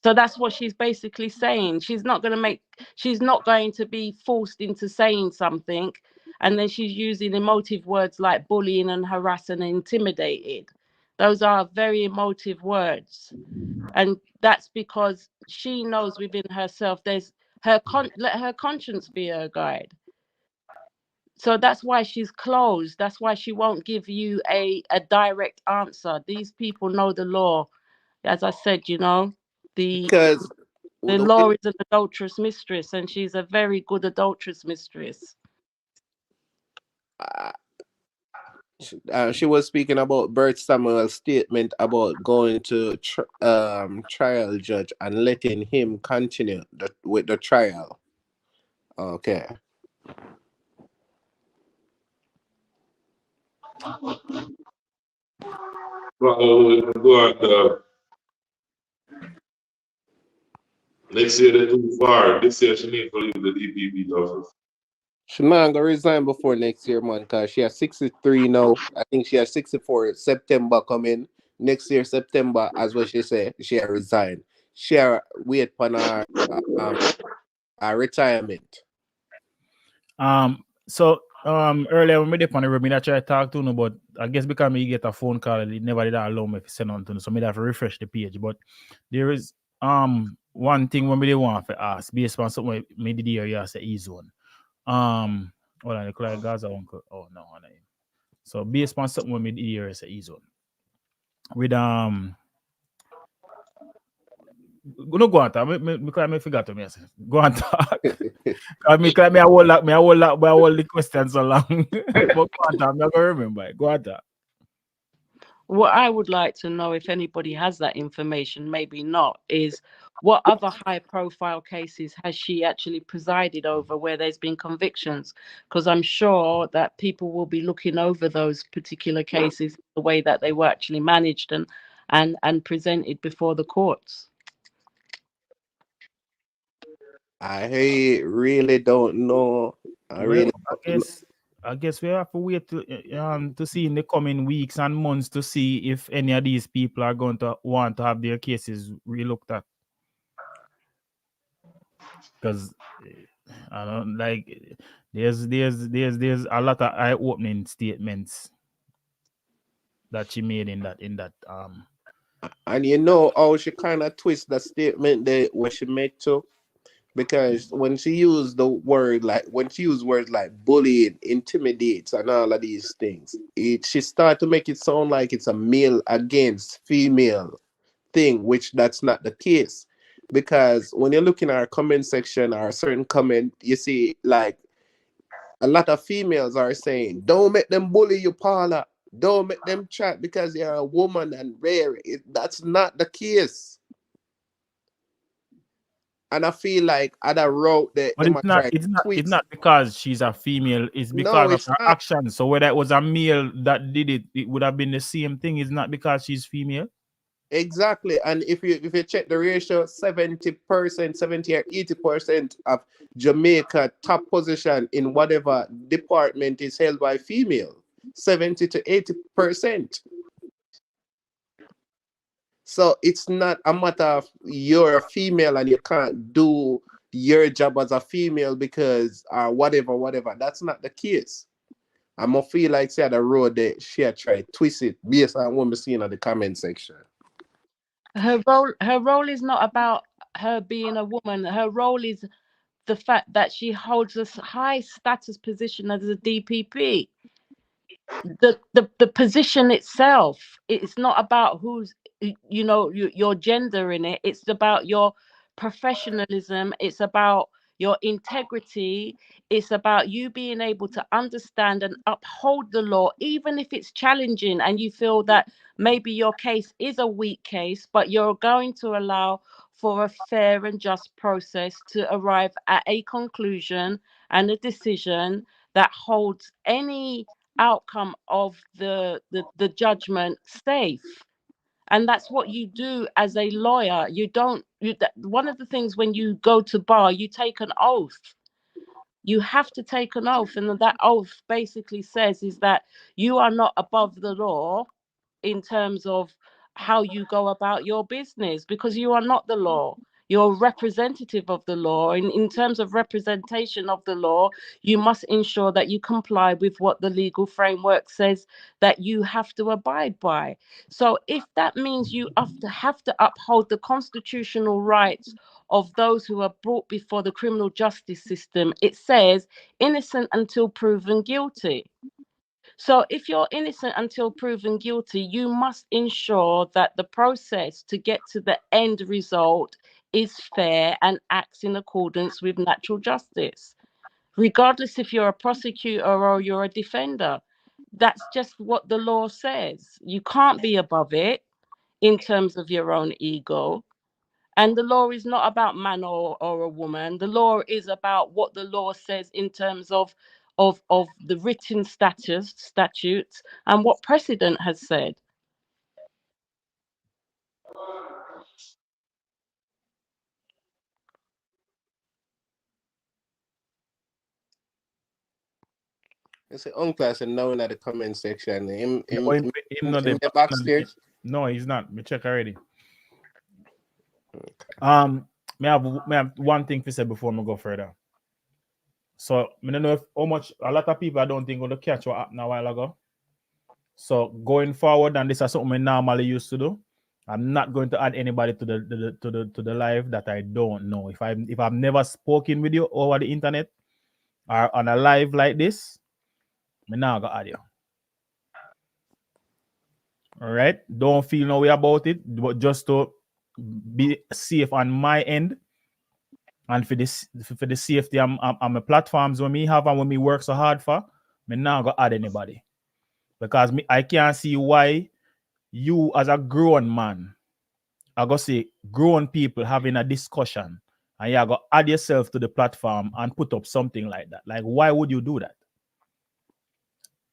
So that's what she's basically saying. She's not going to be forced into saying something, and then she's using emotive words like bullying and harass and intimidated. Those are very emotive words, and that's because she knows within herself let her conscience be her guide. So that's why she's closed. That's why she won't give you a direct answer. These people know the law. As I said, Because the law is an adulterous mistress, and she's a very good adulterous mistress. She was speaking about Bert Samuel's statement about going to trial judge and letting him continue with the trial. Okay. Go on. Next year they're too far. This year she needs to leave the DPP office. She not gonna resign before next year, man, because she has 63 now. I think she has 64 September coming. Next year, September, as what she said, she resign. She wait for her retirement. So earlier when we did on the room, I tried to talk to him, but I guess because me get a phone call, it never did allow me to send on to him, so I have to refresh the page. But there is one thing when we want to ask based on something me did hear you say E-zone. Hold on, the client Gaza uncle. Oh no, so based on something when me did hear you say E-zone. With no go on talk. Me forgot to me. Go on talk. I will the questions so long. But go on talk. I'm not gonna remember. Go on talk. What I would like to know, if anybody has that information, maybe not, is what other high-profile cases has she actually presided over where there's been convictions? Because I'm sure that people will be looking over those particular cases, the way that they were actually managed and presented before the courts. I really don't know. I guess we have to wait to see in the coming weeks and months to see if any of these people are going to want to have their cases relooked at. Because I don't like there's a lot of eye-opening statements that she made in that and you know how she kind of twist the statement that what she made too. Because when she used the word words like bullying, intimidates, and all of these things, she started to make it sound like it's a male against female thing, which that's not the case. Because when you're looking at our comment section or a certain comment, you see like a lot of females are saying, "Don't make them bully you, Paula. Don't make them chat because you're a woman and rare." That's not the case. And I feel like I wrote that. But it's not because she's a female, it's because of her actions. So whether it was a male that did it, it would have been the same thing. It's not because she's female. Exactly. And if you check the ratio, 70%, 70 or 80% of Jamaica top position in whatever department is held by female. 70 to 80%. So it's not a matter of you're a female and you can't do your job as a female because whatever. That's not the case. I'm gonna feel like she had a road that she had tried to twist it based on what we're seeing in the comment section. Her role is not about her being a woman. Her role is the fact that she holds a high status position as a DPP. The position itself, it's not about who's your gender in it. It's about your professionalism. It's about your integrity. It's about you being able to understand and uphold the law, even if it's challenging and you feel that maybe your case is a weak case, but you're going to allow for a fair and just process to arrive at a conclusion and a decision that holds any outcome of the judgment safe. And that's what you do as a lawyer. One of the things when you go to bar, you take an oath. You have to take an oath, and that oath basically says is that you are not above the law in terms of how you go about your business, because you are not the law. You're a representative of the law. And in terms of representation of the law, you must ensure that you comply with what the legal framework says that you have to abide by. So if that means you have to uphold the constitutional rights of those who are brought before the criminal justice system, it says innocent until proven guilty. So if you're innocent until proven guilty, you must ensure that the process to get to the end result is fair and acts in accordance with natural justice, regardless if you're a prosecutor or you're a defender. That's just what the law says. You can't be above it in terms of your own ego. And the law is not about man or a woman. The law is about what the law says in terms of the written statutes and what precedent has said. It's an unclass and now in the comment section. Him backstage. No, he's not. Me check already. Okay. May I have one thing to say before I go further. So I don't know if how much a lot of people I don't think going to catch what happened a while ago. So going forward, and this is something I normally used to do. I'm not going to add anybody to the live that I don't know. If I've never spoken with you over the internet or on a live like this, I'm not gonna add you. All right, don't feel no way about it, but just to be safe on my end and for the safety on my platforms when me have and when me work so hard for, me not gonna add anybody because I can't see why you as a grown man, I go say grown people having a discussion, and you go add yourself to the platform and put up something like that. Like, why would you do that?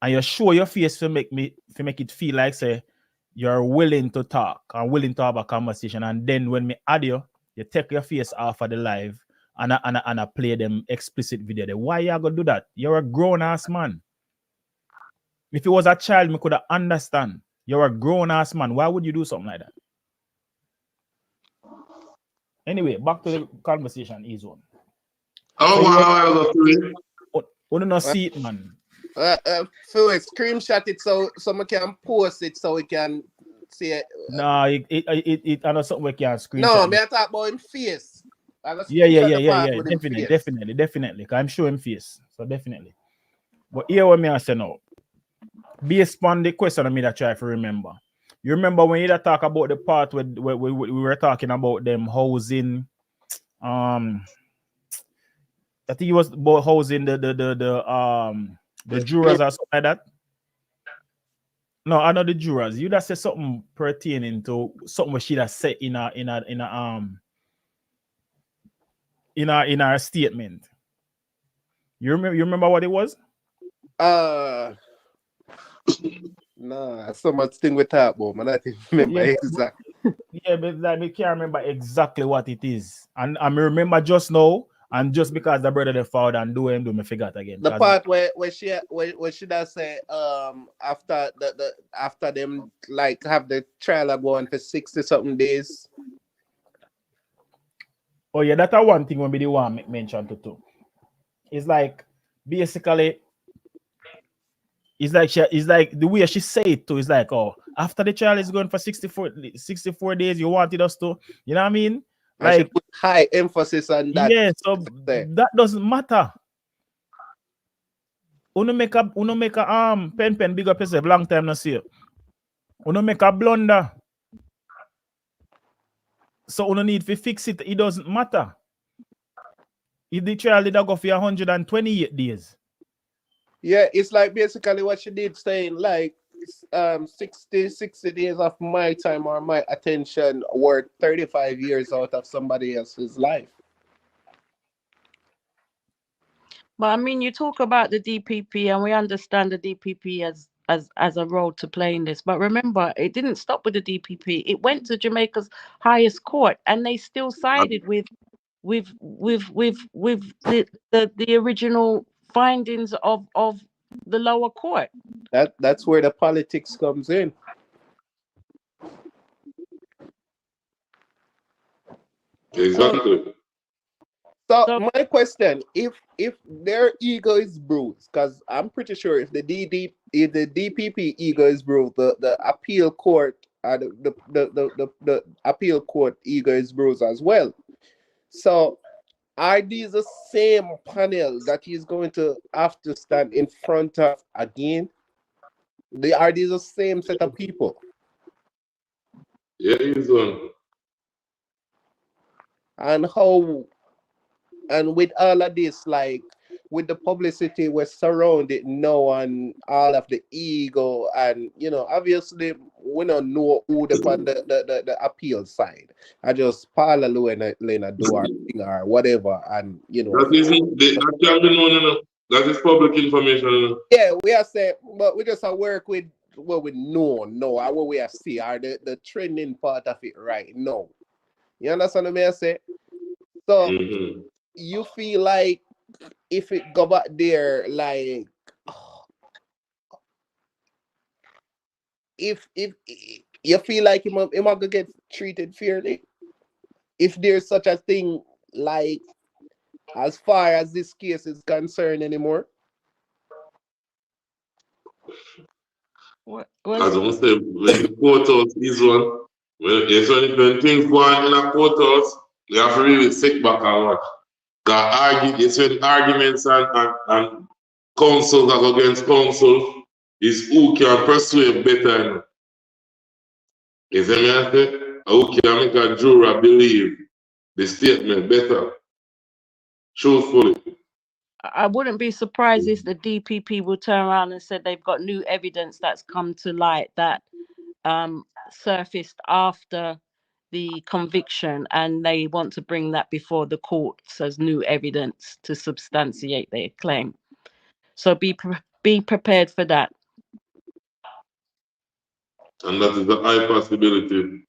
And you show your face to make it feel like say you're willing to talk and willing to have a conversation. And then when me add you, you take your face off of the live and I play them explicit video. Then why you gonna do that? You're a grown ass man. If it was a child, me could have understand. You're a grown ass man. Why would you do something like that? Anyway, back to the conversation, is one. Oh, wow. You don't see it, man. So screenshot it so someone can post it so we can see it. No, it I know something we can screenshot. No, me I talk about him face. Yeah. Definitely. I'm sure him face. So definitely. But here what me I say now. Based on the question I made, I try to remember. You remember when you talk about the part where we were talking about them housing, I think it was about housing the jurors or something like that. No, I know the jurors. You just say something pertaining to something what she has said in our statement. You remember what it was? Nah, so much thing we talk about, man. I don't remember exactly. Yeah, but like, I can't remember exactly what it is. And I remember just now, and just because the brother they found and do me forgot again. The part where she does say after after them like have the trial going for 60-something days. Oh yeah, that's one thing when we the one mention to too. It's like basically it's like the way she say it too is like, oh, after the trial is going for 64 days, you wanted us to, you know what I mean? Like, she put high emphasis on that. Yeah, so that doesn't matter. Uno make a pen big up yourself long time no see. Uno make a blunder. So uno need to fix it. It doesn't matter. If the trial did go for 128 days. Yeah, it's like basically what she did saying, like 60 days of my time or my attention worth 35 years out of somebody else's life. But I mean, you talk about the DPP, and we understand the DPP as a role to play in this. But remember, it didn't stop with the DPP. It went to Jamaica's highest court, and they still sided with the original findings of the lower court. That's where the politics comes in. Exactly. So my question, if their ego is bruised, because I'm pretty sure if the DPP ego is bruised, the appeal court the appeal court ego is bruised as well. So are these the same panel that he's going to have to stand in front of again? Are these the same set of people? Yeah, he's on. And with all of this, like with the publicity we're surrounded now and all of the ego, and obviously we don't know who the appeal side. I just parallel and do our thing or whatever, and that isn't that can be known, that is public information. Yeah, we are saying, but we just work with what we know, or what we are see are the trending part of it right now. You understand what I say? So you feel like if it go back there, like if you feel like him gonna get treated fairly, if there's such a thing, like as far as this case is concerned anymore. As I say, when the courthouse is one, when things go on in a courthouse, you have to really sit back and watch. It's when arguments and counsel that go against counsel is who can persuade better. You see me I say? Who can make a juror believe the statement better, truthfully. I wouldn't be surprised if the DPP will turn around and said they've got new evidence that's come to light that surfaced after the conviction, and they want to bring that before the courts as new evidence to substantiate their claim. So be prepared for that. And that is a high possibility.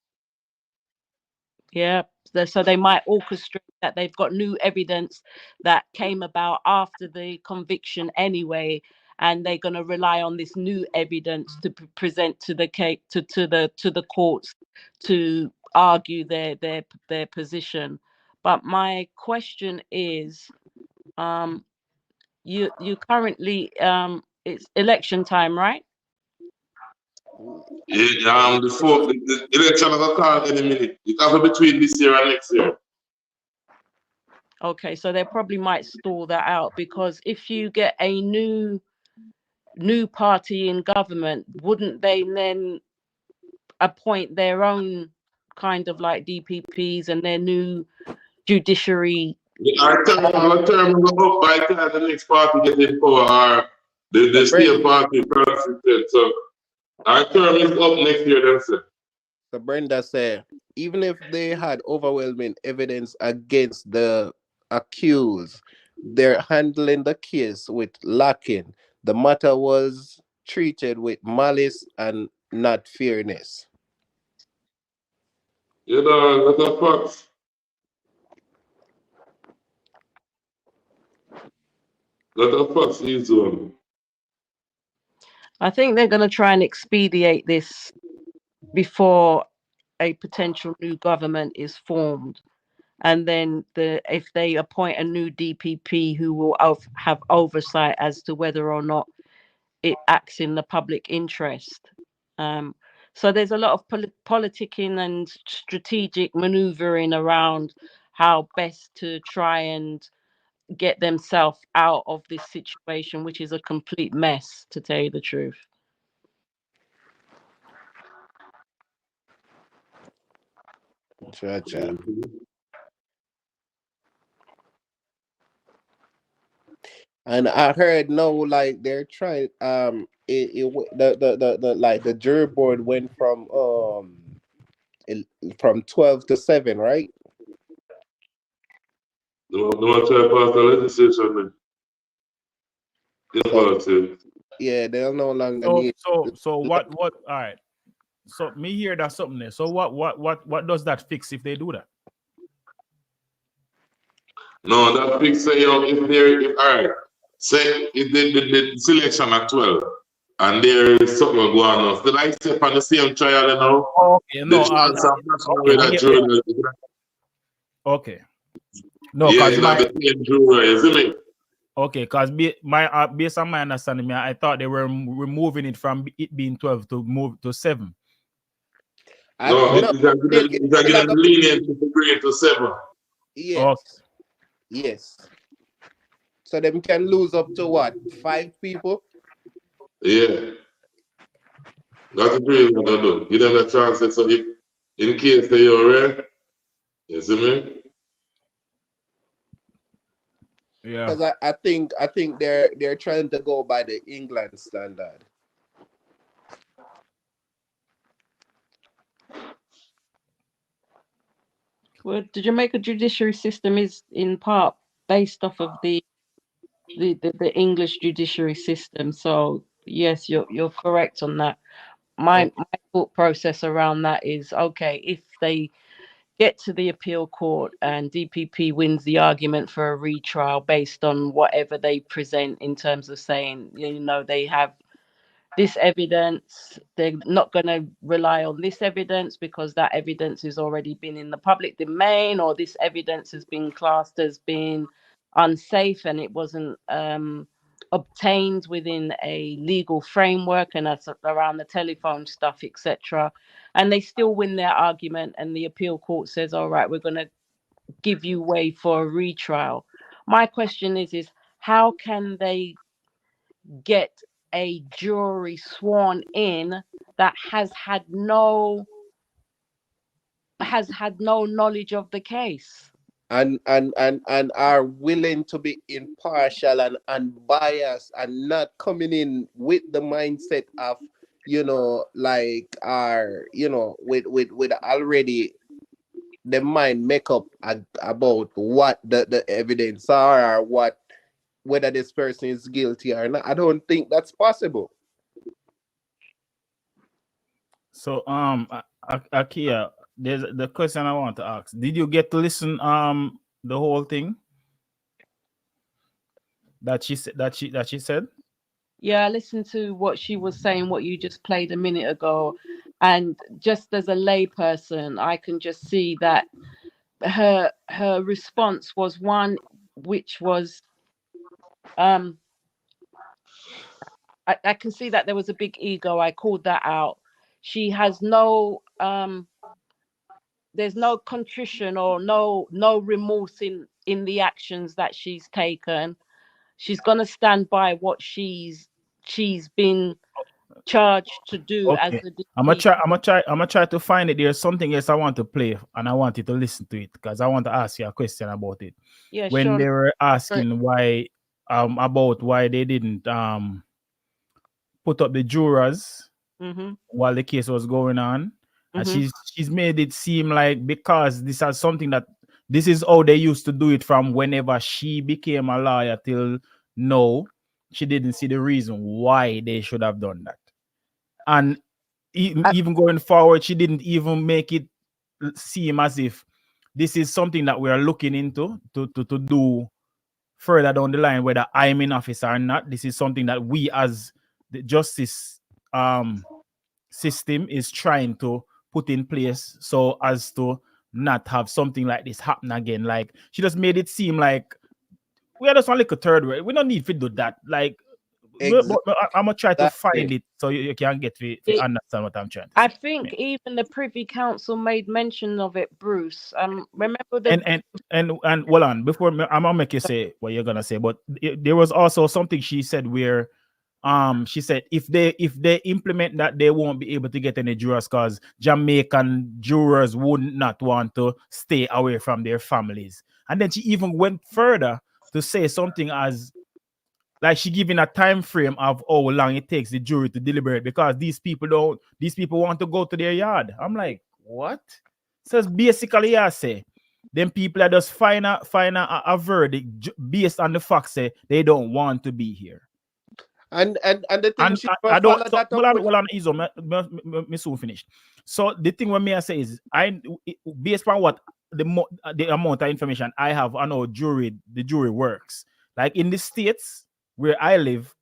Yeah. So they might orchestrate that they've got new evidence that came about after the conviction anyway, and they're going to rely on this new evidence to present to the case to the courts to argue their position. But my question is, you currently it's election time, right? Yeah, the election is a call any minute. It have between this year and next year. Okay, so they probably might stall that out, because if you get a new party in government, wouldn't they then appoint their own kind of like DPPs and their new judiciary? Our term will up by the time the next party gets in power, or the state party president. So our term is up next year, then, sir. So Brenda said, even if they had overwhelming evidence against the accused, they're handling the case with lacking. The matter was treated with malice and not fairness. You know, that's a fact. That's a fact, is one. I think they're going to try and expedite this before a potential new government is formed. And then if they appoint a new DPP who will have oversight as to whether or not it acts in the public interest. So there's a lot of politicking and strategic maneuvering around how best to try and get themselves out of this situation, which is a complete mess, to tell you the truth. Gotcha. And I heard like they're trying the jury board went from 12 to 7, right? They want to try to pass the legislation then. Yeah, they'll no longer So, need. so what? All right. So me hear that something there. So what does that fix if they do that? No, that fix say all right. Say if the selection at 12 and there is something going on. Did I say on the same trial, you know? Okay, no. Okay. No, yeah, because the same jury, isn't it? Okay, because based on my understanding, I thought they were removing it from it being 12 to move to 7. No, it's a lenient to bring it to 7. Yes. Okay. Yes. So them can lose up to what? 5 people? Yeah. That's the reason what I do. Give them a chance. So if in case they are rare, you see me? Yeah. Because I think they're trying to go by the England standard. Well, the Jamaica judiciary system is in part based off of the English judiciary system. So yes, you're correct on that. My thought process around that is, okay, if they get to the appeal court and DPP wins the argument for a retrial based on whatever they present in terms of saying, they have this evidence, they're not going to rely on this evidence because that evidence has already been in the public domain, or this evidence has been classed as being unsafe and it wasn't obtained within a legal framework, and that's around the telephone stuff, etc. And they still win their argument, and the appeal court says, all right, we're going to give you way for a retrial. My question is how can they get a jury sworn in that has had no knowledge of the case and are willing to be impartial and unbiased and not coming in with the mindset of you know, like are, you know, with already the mind make up about what the evidence are, or what, whether this person is guilty or not. I don't think that's possible. So Akia, there's the question I want to ask. Did you get to listen the whole thing that she said? Yeah, I listened to what she was saying, what you just played a minute ago, and just as a layperson, I can just see that her response was one which was I can see that there was a big ego. I called that out. She has no there's no contrition or no remorse in the actions that she's taken. She's gonna stand by what she's been charged to do as Okay. a I'm gonna DPP. try. I'm gonna try to find it. There's something else I want to play, and I want you to listen to it because I want to ask you a question about it. Yeah, When sure. they were asking why about why they didn't put up the jurors while the case was going on, and she's made it seem like because this is something that this is how they used to do it from whenever she became a lawyer till now. She didn't see the reason why they should have done that. And even going forward, she didn't even make it seem as if this is something that we are looking into to do further down the line, whether I'm in office or not. This is something that we as the justice system is trying to put in place so as to not have something like this happen again. Like she just made it seem like we are just one little third way. We don't need to do that. Like Exactly. I'm gonna try to find it so you can get to understand what I'm trying to say. I think even the Privy Council made mention of it, Bruce. Remember the and hold on before I'm gonna make you say what you're gonna say, but there was also something she said where she said if they implement that, they won't be able to get any jurors because Jamaican jurors would not want to stay away from their families. And then she even went further to say something as like she giving a time frame of how long it takes the jury to deliberate because these people want to go to their yard. I'm like, what? So basically, I say them people are just find a verdict based on the fact say they don't want to be here. And the thing And she I don't. follow So, that up with. well, on Iso, me soon finish. So the thing what me I say is, based on what the amount of information I have, I know the jury works. Like in the States where I live,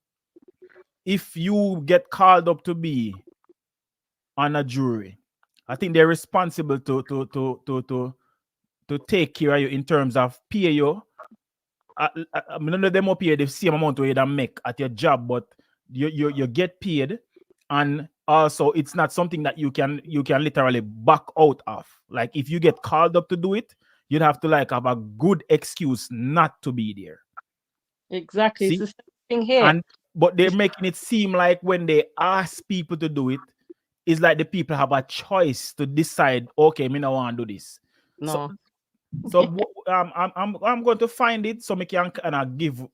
if you get called up to be on a jury, I think they're responsible to take care of you in terms of pay you. None of them up here the same amount you that make at your job, but you get paid, and also it's not something that you can literally back out of. Like if you get called up to do it, you'd have to like have a good excuse not to be there. Exactly. See? It's the same thing here. But they're making it seem like when they ask people to do it, it's like the people have a choice to decide, okay, me no want to do this. No. So I'm going to find it so me can kind of give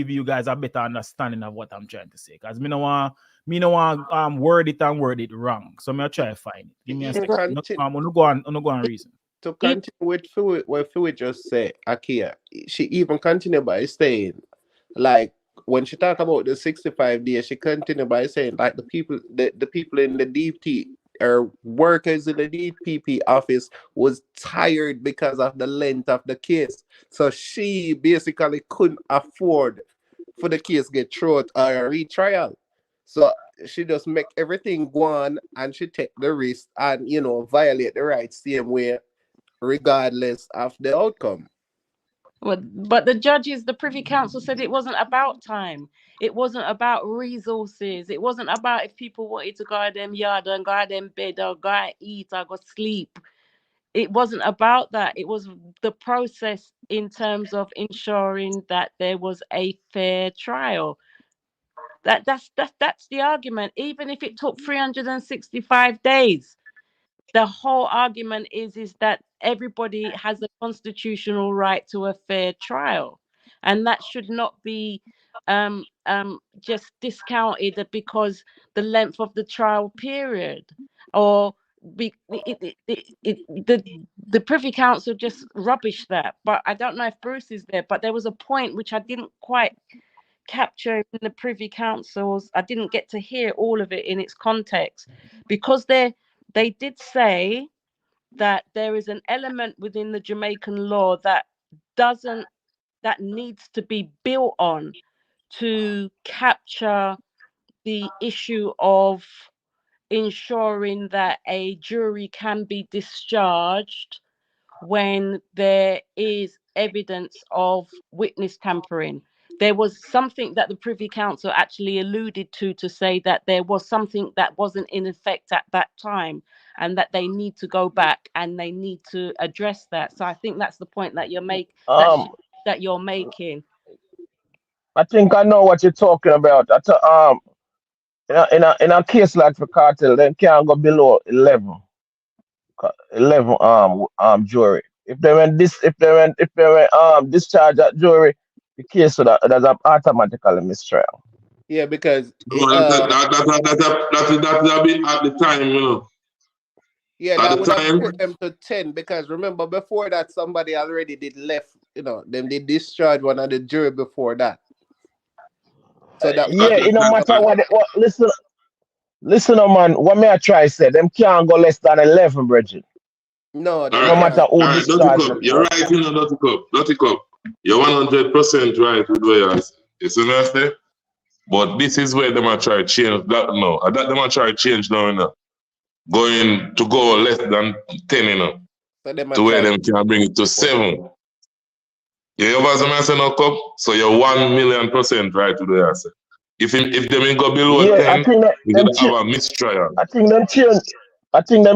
you guys a better understanding of what I'm trying to say. Because me no want word it wrong. So me try to find it. Give me a second. I'm gonna go on reason. To continue with what Fui just said, Akia, she even continued by saying, like, when she talked about the 65 days, she continued by saying, like, the people in the DP or workers in the DPP office was tired because of the length of the case. So she basically couldn't afford for the case get through a retrial. So she just make everything go on and she take the risk and, you know, violate the rights same way regardless of the outcome. But the judges, the Privy Council said it wasn't about time. It wasn't about resources. It wasn't about if people wanted to go out them yard and go out them bed or go out eat or go sleep. It wasn't about that. It was the process in terms of ensuring that there was a fair trial. That's the argument. Even if it took 365 days, the whole argument is that everybody has a constitutional right to a fair trial, and that should not be just discounted because the length of the trial period, or the Privy Council just rubbish that. But I don't know if Bruce is there, but there was a point which I didn't quite capture in the Privy Council's. I didn't get to hear all of it in its context, because they did say that there is an element within the Jamaican law that needs to be built on to capture the issue of ensuring that a jury can be discharged when there is evidence of witness tampering. There was something that the Privy Council actually alluded to say that there was something that wasn't in effect at that time, and that they need to go back and they need to address that. So I think that's the point that you're making. I think I know what you're talking about. In a case like for Cartel, they can't go below 11 jury. If they went discharge that jury, the case so that's automatically mistrial. Yeah, because that be at the time, you know. Yeah, that would have put them to 10, because remember before that somebody already did left, you know, them they discharged one of the jury before that. So that it no matter what listen, man, what may I try say, them can't go less than 11, Bridget. No, no matter who discharge them. You're right, you know, Dirty Cup. You're 100% right with what you're saying. You see what I'm saying? But this is where them are trying to change that now. That them are trying to change now, you know. Going to go less than 10, you know. To where them can bring it to 7. You hear what I'm saying now, Cup? So you're 1,000,000% right with what you're saying. If them go below 10, you're gonna have a mistrial. I think them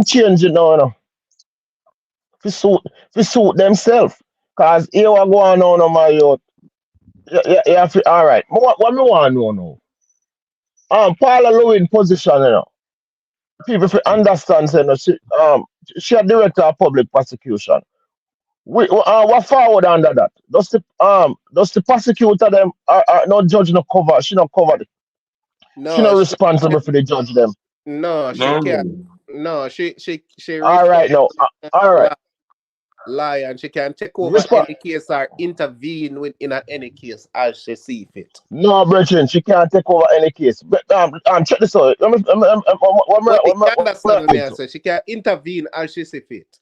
change it now, you know. To suit themselves. Cause here what going on my youth. You have to, all right. What me want to know now? Paula Lewin position, you know. People understand, you know, she a director of public prosecution. What forward under that? Does the prosecutor them no judge no cover? She not covered it. No, she not responsible for the judge them. No, she can't. No, she. All right, no. All right. Lie, and she can take over any case or intervene within any case as she see fit. No, Bridget, she can't take over any case. But check this out. She can intervene as she see fit.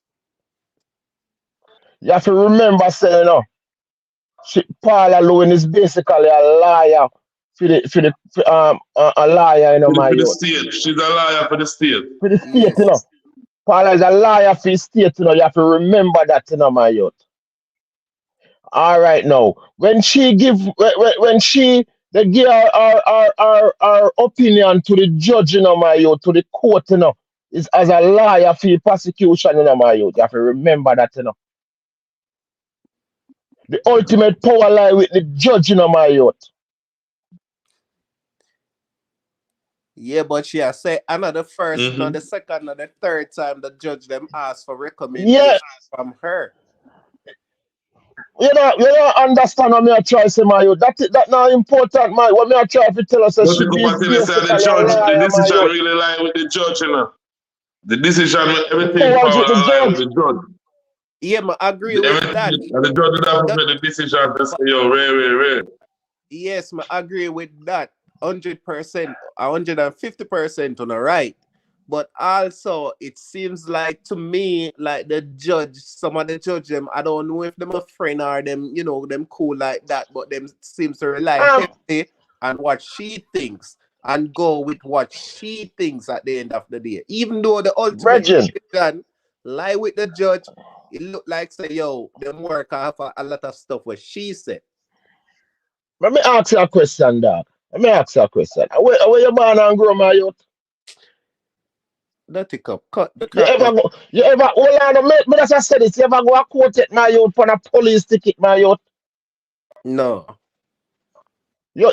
You have to remember, saying, you know, Paula Lewin is basically a liar a liar, you know, for the state. She's a liar for the state. For the state, you know. Paula is a liar for the state, you know. You have to remember that, you know, my youth. All right, now, when she give her opinion to the judge, you know, my youth, to the court, you know, is as a liar for the prosecution, you know, my youth. You have to remember that, you know. The ultimate power lie with the judge, you know, my youth. Yeah, but she has said another first, not the second, not the third time the judge them asked for recommendations from her. You don't understand what me I try to say, my youth. That not important, man. What me I try to tell us is the decision really lie with the judge, you know. The decision, everything power lie with the judge. Yeah, I agree with that. And the judge would have to make the decision to say, yo, Ray. Yes, I agree with that. 100%, 150% on the right. But also, it seems like to me, like the judge, some of the judge them, I don't know if them a friend or them, you know, them cool like that, but them seems to rely heavily on what she thinks and go with what she thinks at the end of the day. Even though the ultimate decision lie with the judge, it look like say, yo, them work off a lot of stuff what she said. Let me ask you a question, dog. Where you born and grow, my youth? Dirty Cup. Cut the crap. You ever hold on, me just said this. You ever go a court at my youth for a police ticket, my youth? No. You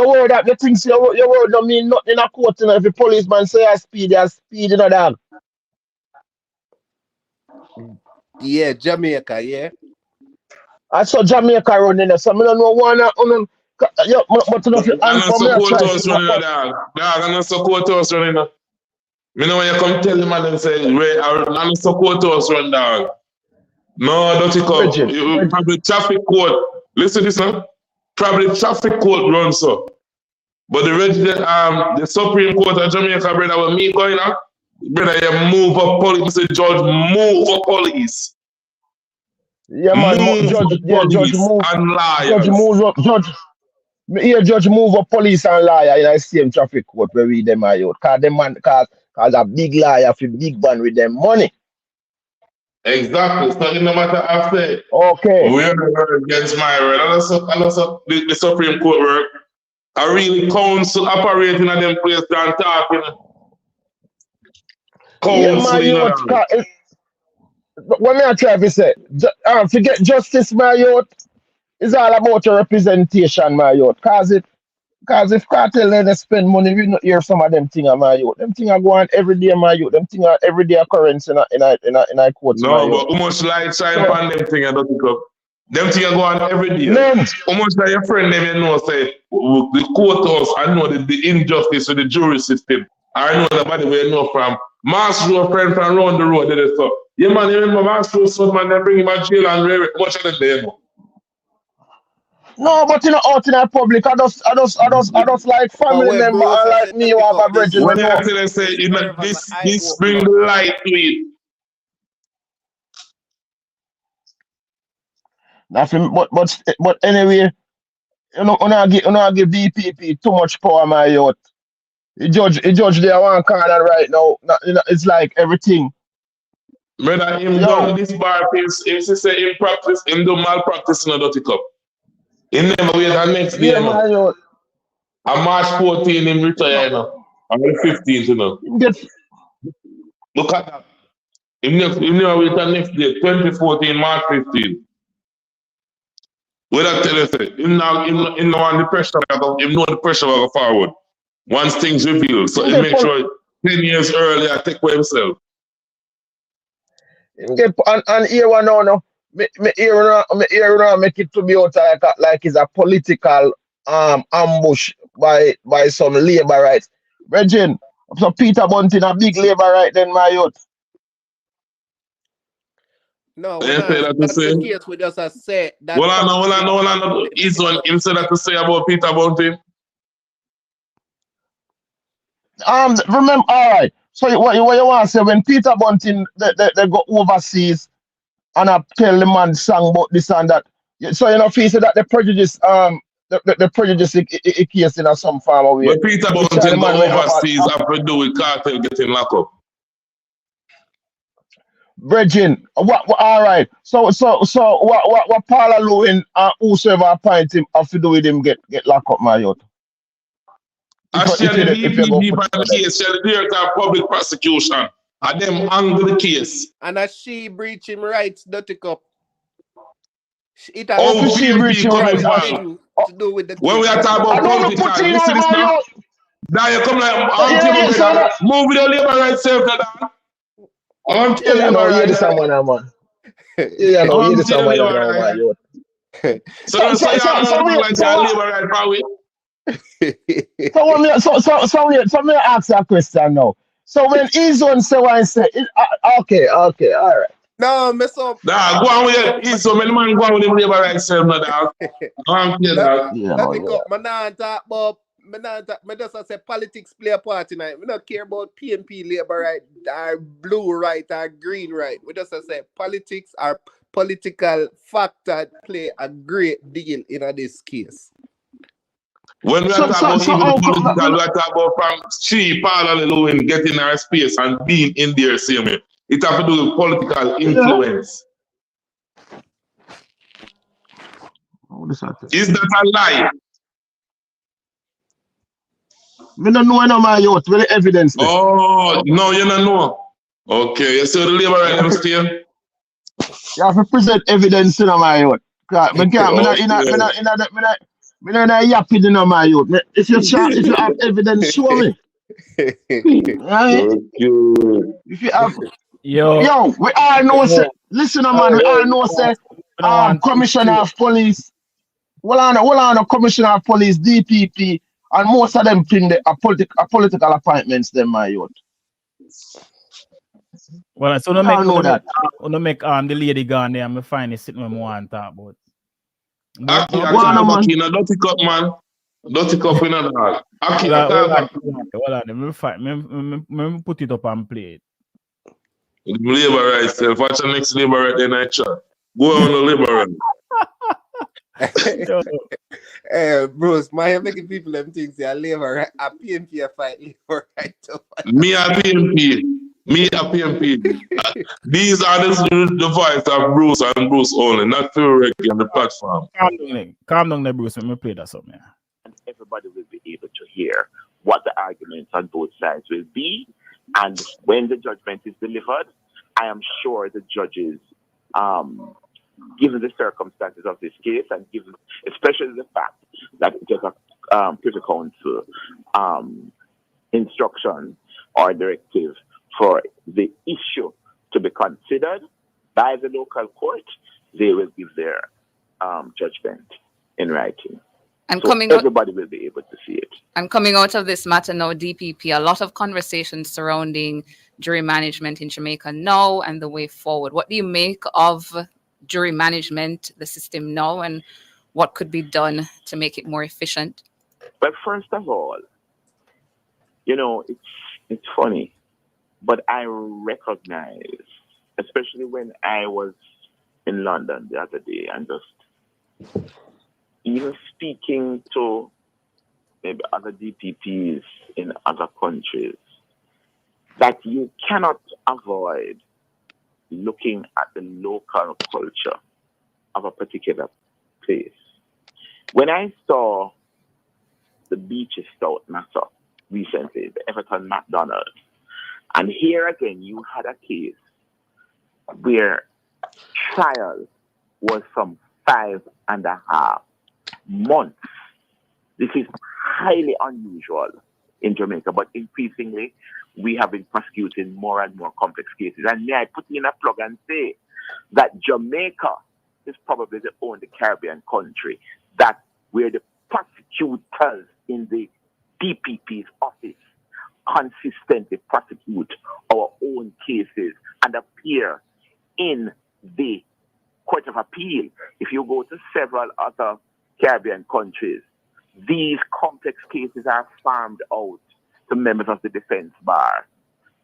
word that you think your word don't mean nothing in a court, you know. If a policeman say I speed, you know, dog. Yeah, Jamaica, yeah. I saw Jamaica running there, so I don't know one. Yeah, but enough. I And don't for me, I support try us to running, dog. Dog, I don't support us running. Me know when you come tell the man and say, I don't support us run, dog. No, don't you come. Bridget. Probably traffic court. Listen to this now. Probably traffic court runs so. But the Supreme Court of Jamaica, brother, with me going on, brother, you move up police. Mr. Judge, move up police. Yeah, man. Judge move. And liars. Judge move up. Judge move up police and liar in the same traffic court where we them are out. Cause them man, cause a big liar for big ban with them money. Exactly. So no matter after. Okay. We're against my word. And also the Supreme Court work. I really council operating at them place than talking. Council, yeah, man, what me I try to say, forget justice, my youth. It's all about your representation, my youth. Cause if cartel let us spend money, we not hear some of them things, my youth. Them things are going every day, my youth. Them things are everyday occurrence in a court. No, but how much light shine upon them things I don't pick up. Them things are going every day. None. How much that your friend them you know say the courthouse, I know the injustice with the jury system. I know the body where you know from Master friend from around the road. They so yeah man, you remember Master son man, they bring him to jail and very much of them there. No, but you know, out in the public, I just like family member and like me who have a brethren. When they say you know, this bring light to it. Nothing, but anyway, you know, when I give DPP too much power, my youth. The judge there one corner right now. You know, it's like everything. Brother, him done this bar piece, if he say in practice, him do malpractice in a dirty cup. He never wait the next day. Yeah, my youth. On March 14, him retire now. On the 15th, you know. Look at that. Him never wait the next day, 2014, March 15. What I tell you, him know the pressure, him know the pressure will go forward. Once things reveal, so he make sure 10 years earlier take for himself. And here one now, me here make it to be out like it's a political ambush by some labor rights. Regine, so Peter Bunting a big labor right then, my youth. No, that's the case we just say that. Well, I know. He's one instead of to say about Peter Bunting. Remember, all right. So what you want to say when Peter Bunting they go overseas and I tell the man song about this and that. So you know, if he said that the prejudice the prejudice case in some form of way. But Peter Bunting go overseas have to do with Cartel getting locked up. Bridging, what all right. So what Paula Lewin and whosoever appoint him have to do with him get locked up, my youth? Actually, the DPP for the case, the director of public prosecution, and them angle the case. And as she breach him rights, dirty cup. It has she breach him rights to do with the when we are talking about political, you see this now? Now you come like, move with the labor rights self, I'm telling you, hear this someone, man. Yeah, no, hear this someone, my youth. So labor right, So me ask you a question now. So when Izon say what I say, okay, all right. No, mess up. Nah, go on with it. Izon, many man go on with him labor right self, no dog. Me just say politics play a part tonight. We don't care about PNP labor right, or blue right, or green right. We just say politics or political factor play a great deal in this case. When we are talking about political, we are talking about from she, Paula Lewin getting her space and being in there, see me. It has to do with political influence. Is that a lie? We don't know my youth, with the evidence. Oh, no, you don't know. Okay, you see the labor right still? You have to present evidence in my youth. Me not yapping in my youth. If you have evidence, show me. Right? If you have, yo, we all know say. Listen, man, we all know say. Commissioner of police. well, Commissioner of Police, DPP, and most of them think they are political appointments, them, my youth. Well, so We all know that. make the lady gone there and me find it sitting when we want to talk about. Aki, I Well, tell you, man. Aki, no dirty cup, man. Dirty cup in the heart. Aki, I Hold tell on, me put it up and play it. you. Labor rights, self. Watch the next labor right then I chat. Go on the labor right. Bruce, my making people them things they are labor right. A PNP a fight labor right. Me a PMP. Me a PMP. These are the voice of Bruce and Bruce only, not Phil Reggie on the platform. Calm down there, Bruce. Let me play that something. And everybody will be able to hear what the arguments on both sides will be. And when the judgment is delivered, I am sure the judges, given the circumstances of this case and given especially the fact that it is a Privy Council instruction or directive for the issue to be considered by the local court, they will give their judgment in writing. And so everybody will be able to see it. And coming out of this matter now, DPP, a lot of conversations surrounding jury management in Jamaica now and the way forward. What do you make of jury management, the system now, and what could be done to make it more efficient? But first of all, you know, it's funny, but I recognize, especially when I was in London the other day and just even speaking to maybe other DPPs in other countries, that you cannot avoid looking at the local culture of a particular place. When I saw the Beaches Stout matter recently, the Everton McDonald's, and here again you had a case where trial was some 5.5 months. This is highly unusual in Jamaica, but increasingly we have been prosecuting more and more complex cases. And may I put in a plug and say that Jamaica is probably the only Caribbean country that where the prosecutors in the DPP's office consistently prosecute our own cases and appear in the Court of Appeal. If you go to several other Caribbean countries, these complex cases are farmed out to members of the defense bar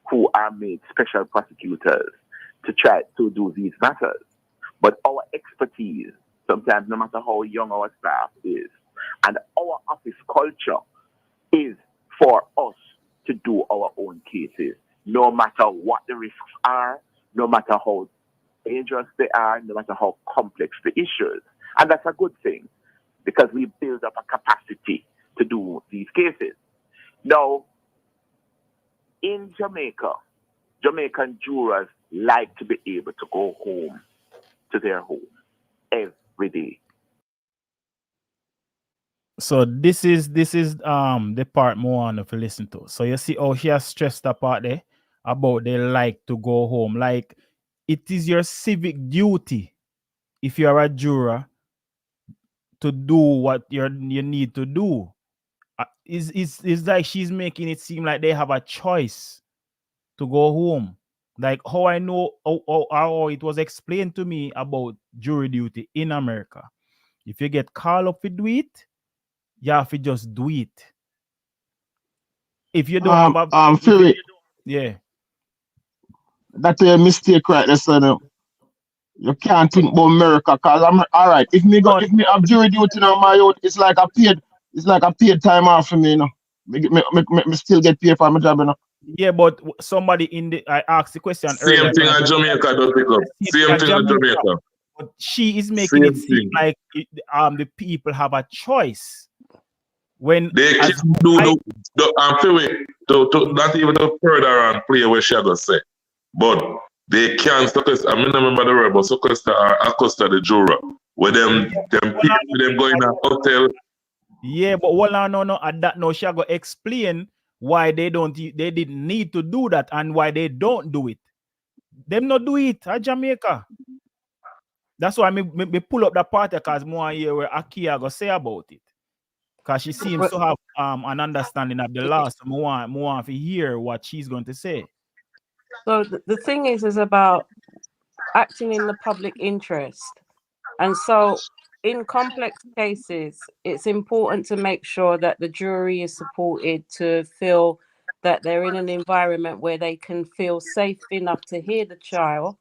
who are made special prosecutors to try to do these matters. But our expertise, sometimes no matter how young our staff is, and our office culture is for us to do our own cases, no matter what the risks are, no matter how dangerous they are, no matter how complex the issues. And that's a good thing, because we build up a capacity to do these cases. Now, in Jamaica, Jamaican jurors like to be able to go home to their home every day. So this is the part more on to listen to. So you see how she has stressed the part there about they like to go home. Like, it is your civic duty, if you are a juror, to do what you need to do. It's like she's making it seem like they have a choice to go home. Like how I know how it was explained to me about jury duty in America. If you get called up to do it, you have to just do it. If you don't have yeah. That's a mistake right there, son. You can't think about America, because I'm all right. If me have jury duty on my own, it's like a paid time off for me, you know. Me still get paid for my job, you know. Yeah, but somebody I asked the question earlier. Same thing at Jamaica, don't pick up. Same thing at Jamaica. But she is making it seem like the people have a choice. When they can do not even the further on play where she gonna say. But they can sequester. I mean, I remember the word, but sequester or accoster the juror. Where them going to a hotel. Yeah, but no, at that no, she go explain why they didn't need to do that and why they don't do it. Them not do it at Jamaica. That's why me pull up that part because more here where Akia go say about it. Because she seems to have an understanding of the law. So more to hear what she's going to say. So the thing is about acting in the public interest. And so in complex cases, it's important to make sure that the jury is supported to feel that they're in an environment where they can feel safe enough to hear the trial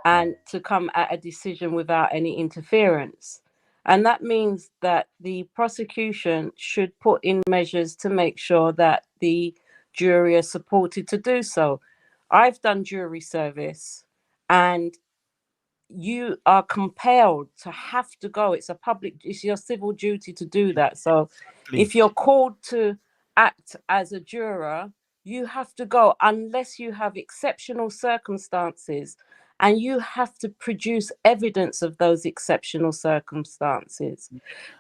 and to come at a decision without any interference. And that means that the prosecution should put in measures to make sure that the jury are supported to do so. I've done jury service, and you are compelled to have to go. It's your civil duty to do that. So if you're called to act as a juror, you have to go unless you have exceptional circumstances, and you have to produce evidence of those exceptional circumstances.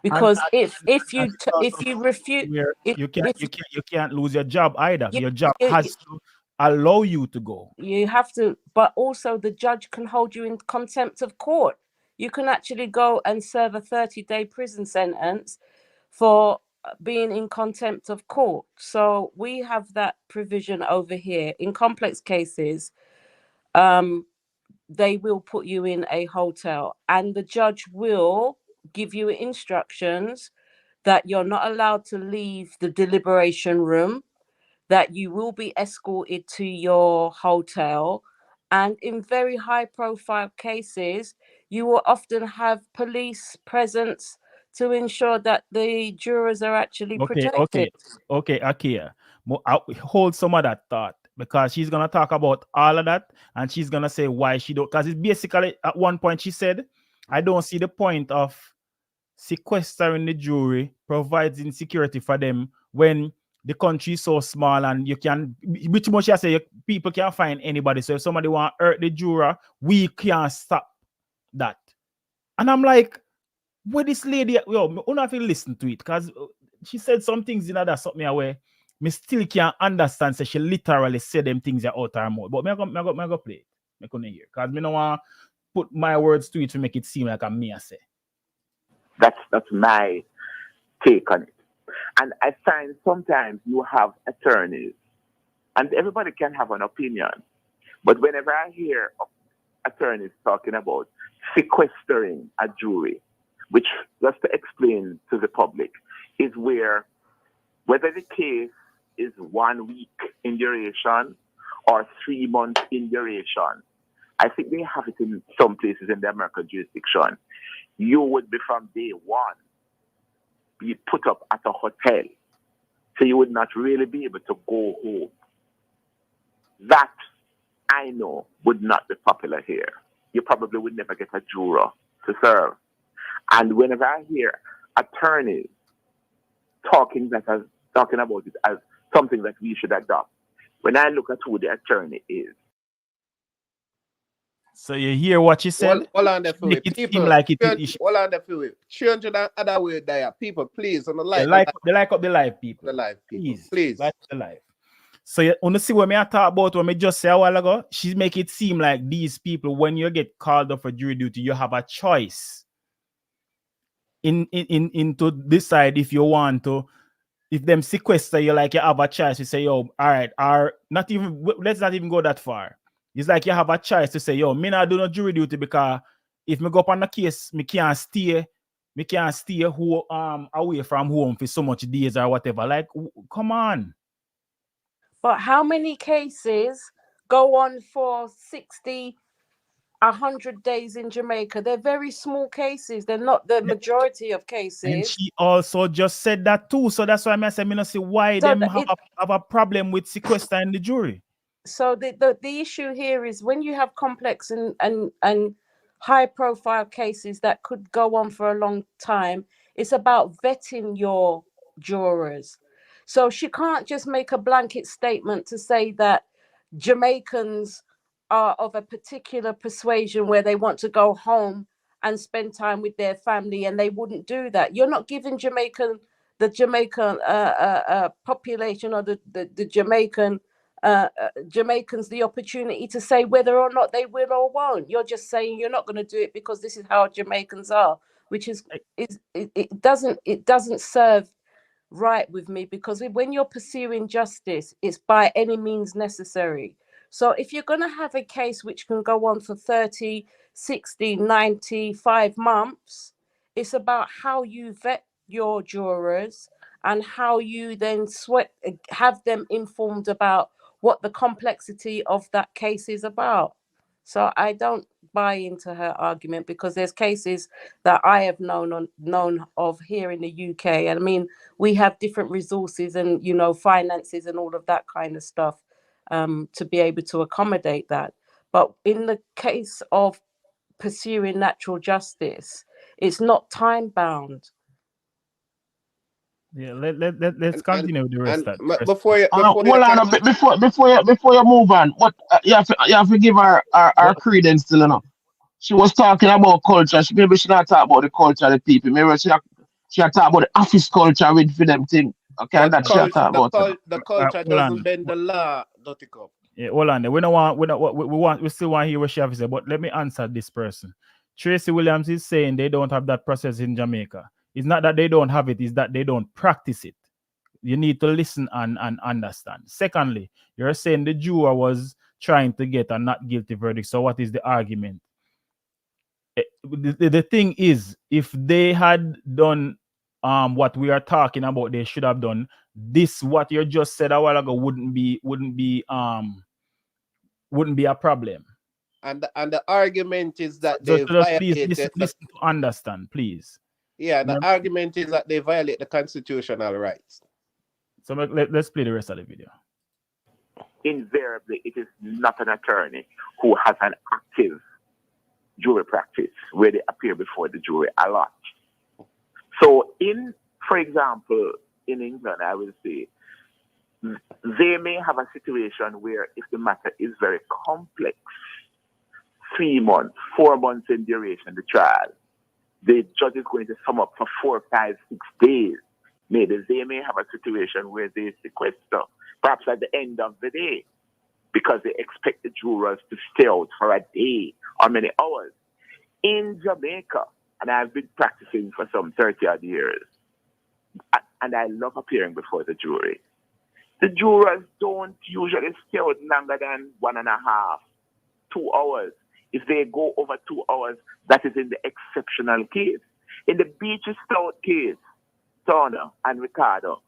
Because if you refute, you can't lose your job either. Your job has to allow you to go. You have to, but also the judge can hold you in contempt of court. You can actually go and serve a 30-day prison sentence for being in contempt of court. So we have that provision over here. In complex cases, they will put you in a hotel, and the judge will give you instructions that you're not allowed to leave the deliberation room, that you will be escorted to your hotel. And in very high profile cases, you will often have police presence to ensure that the jurors are actually protected. Okay, Akia. I'll hold some of that thought, because she's going to talk about all of that, and she's going to say why she don't. Because it's basically, at one point she said, I don't see the point of sequestering the jury, providing security for them when the country is so small, and you can, which much I say, people can't find anybody. So if somebody want to hurt the juror, we can't stop that. And I'm like, what this lady, yo, I don't have to listen to it, because she said some things in that something away. Me still can't understand. So she literally said them things out her mouth. But I go play it. I couldn't hear. Because I don't want to put my words to it to make it seem like I'm me I say. That's my take on it. And I find sometimes you have attorneys, and everybody can have an opinion. But whenever I hear attorneys talking about sequestering a jury, which, just to explain to the public, is where whether the case is 1 week in duration or 3 months in duration, I think they have it in some places in the American jurisdiction. You would be from day one be put up at a hotel, so you would not really be able to go home. That, I know, would not be popular here. You probably would never get a juror to serve. And whenever I hear attorneys talking about it as something that we should adopt, when I look at who the attorney is. So you hear what she said? Hold on there for Make it. it People, seem like it. Hold on there for it. 300 other way there. People, please, on the live. They like up the live, people. The live, people. Please. Like the live. So you want to see what I talk about when I just say a while ago? She make it seem like these people, when you get called up for jury duty, you have a choice into decide if you want to. If them sequester you, like you have a choice to say, yo, all right, let's not even go that far. It's like you have a choice to say, yo, me not do no jury duty, because if me go up on the case, me can't stay away from home for so much days or whatever. Like, come on. But how many cases go on for 60, 100 days in Jamaica? They're very small cases. They're not the majority of cases. And she also just said that too. So that's why I say, me not see why So them have a problem with sequestering the jury. So the issue here is when you have complex and high profile cases that could go on for a long time, it's about vetting your jurors. So she can't just make a blanket statement to say that Jamaicans are of a particular persuasion where they want to go home and spend time with their family, and they wouldn't do that. You're not giving the Jamaican population or the Jamaican Jamaicans the opportunity to say whether or not they will or won't. You're just saying you're not going to do it because this is how Jamaicans are, which is it doesn't serve right with me, because when you're pursuing justice, it's by any means necessary. So if you're going to have a case which can go on for 30, 60, 95 months, it's about how you vet your jurors and how you then have them informed about what the complexity of that case is about. So I don't buy into her argument, because there's cases that I have known of here in the UK. And I mean, we have different resources and, finances and all of that kind of stuff to be able to accommodate that. But in the case of pursuing natural justice, it's not time bound. Yeah, let's continue with the rest of that. Before you hold on a bit before you move on. What you have to give her credence still, She was talking about culture. Maybe she not talk about the culture of the people. Maybe she talk about the office culture with for them thing. Okay, and that she talk about. The culture doesn't bend the law, Dotty Cup. Yeah, hold on. We still want to hear what she has to say, but let me answer this person. Tracy Williams is saying they don't have that process in Jamaica. It's not that they don't have it, it's that they don't practice it. You need to listen and understand. Secondly, you're saying the juror was trying to get a not guilty verdict. So what is the argument? The thing is, if they had done what we are talking about, they should have done this. What you just said a while ago wouldn't be a problem. And the argument is that they violate. Please listen to understand, please. Yeah, the argument is that they violate the constitutional rights. So let's play the rest of the video. Invariably, it is not an attorney who has an active jury practice where they appear before the jury a lot. So for example, in England, I will say, they may have a situation where if the matter is very complex, 3 months, 4 months in duration, the trial, the judge is going to sum up for 4, 5, 6 days. Maybe they may have a situation where they sequester, perhaps at the end of the day, because they expect the jurors to stay out for a day or many hours. In Jamaica, and I've been practicing for some 30-odd years, and I love appearing before the jury, the jurors don't usually stay out longer than 1.5, 2 hours. If they go over 2 hours, that is in the exceptional case. In the Beaches Stout case, Turner and Ricardo,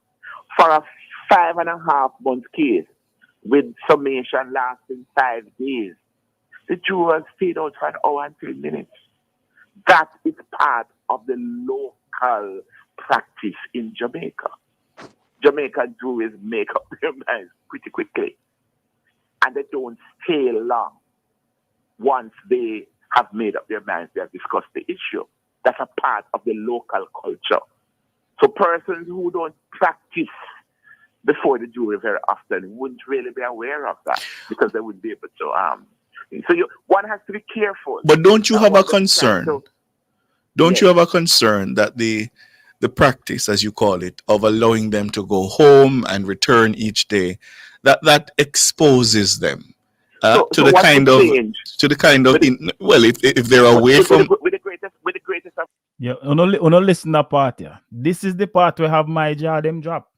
for a 5.5 month case with summation lasting 5 days, the jurors stayed out for 1 hour and 3 minutes. That is part of the local practice in Jamaica. Jamaican juries make up their minds pretty quickly, and they don't stay long. Once they have made up their minds, they have discussed the issue. That's a part of the local culture. So persons who don't practice before the jury very often wouldn't really be aware of that, because they wouldn't be able to. So one has to be careful. But don't you have a concern? Don't you have a concern that the practice, as you call it, of allowing them to go home and return each day, that exposes them to the kind of if they're away from with the greatest of yeah, no listen that part here. This is the part where have my jaw them drop.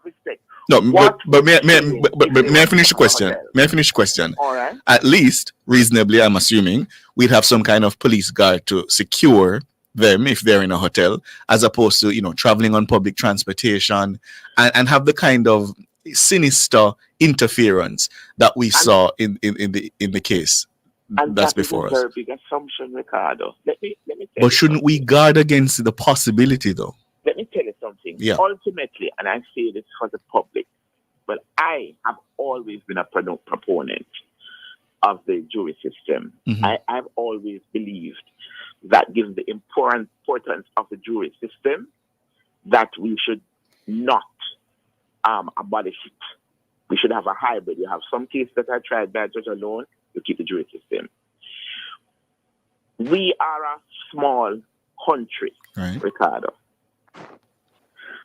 respect. No, but may I finish the question? May I finish the question? All right. At least, reasonably, I'm assuming, we'd have some kind of police guard to secure them if they're in a hotel, as opposed to, traveling on public transportation and have the kind of sinister interference that we saw in the case that's before us. That's a very big assumption, Ricardo. Let me but shouldn't we guard against the possibility, though? Let me tell you something. Yeah. Ultimately, and I say this for the public, but I have always been a proponent of the jury system. Mm-hmm. I've always believed that, given the importance of the jury system, that we should not abolish it. We should have a hybrid. You have some cases that are tried by a judge alone, you keep the jury system. We are a small country, right, Ricardo.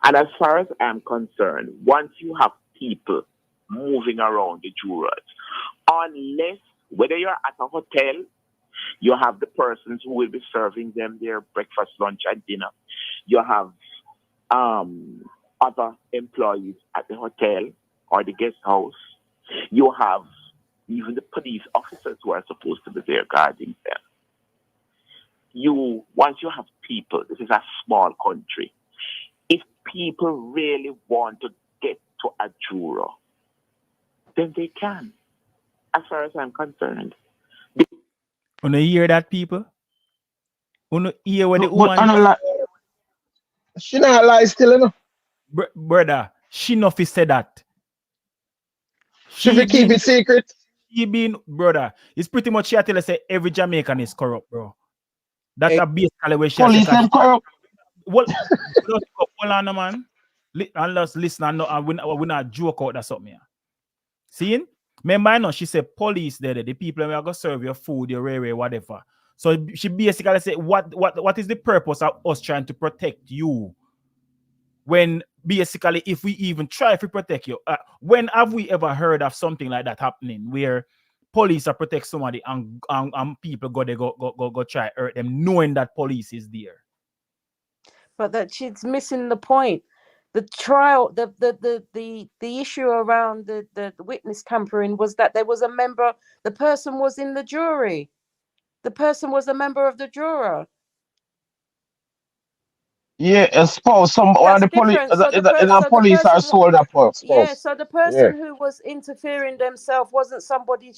And as far as I'm concerned, once you have people moving around the jurors. Unless, whether you're at a hotel, you have the persons who will be serving them their breakfast, lunch, and dinner. You have other employees at the hotel or the guest house. You have even the police officers who are supposed to be there guarding them. Once you have people, this is a small country. If people really want to get to a juror, then they can, as far as I'm concerned. Wanna hear that, people? Wanna hear what the But woman... she not lie still, you know. Brother, she not fi say that. She keep it secret. Brother, it's pretty much she tell us say every Jamaican is corrupt, bro. That's a basically where she police them corrupt. Hold on, man. And let's listen and we not joke out that something here. Seeing? Remember, I know she said police there, the people who are gonna serve your food, your railway, whatever. So she basically said, what is the purpose of us trying to protect you? When basically, if we even try to protect you, when have we ever heard of something like that happening where police are protect somebody and people go try to hurt them knowing that police is there? But that she's missing the point. The trial, the issue around the witness tampering was that there was a member, the person was in the jury. The person was a member of the juror. Yeah, a spouse. One of the police, police are sold up for spouse. Yeah, so the person who was interfering themselves wasn't somebody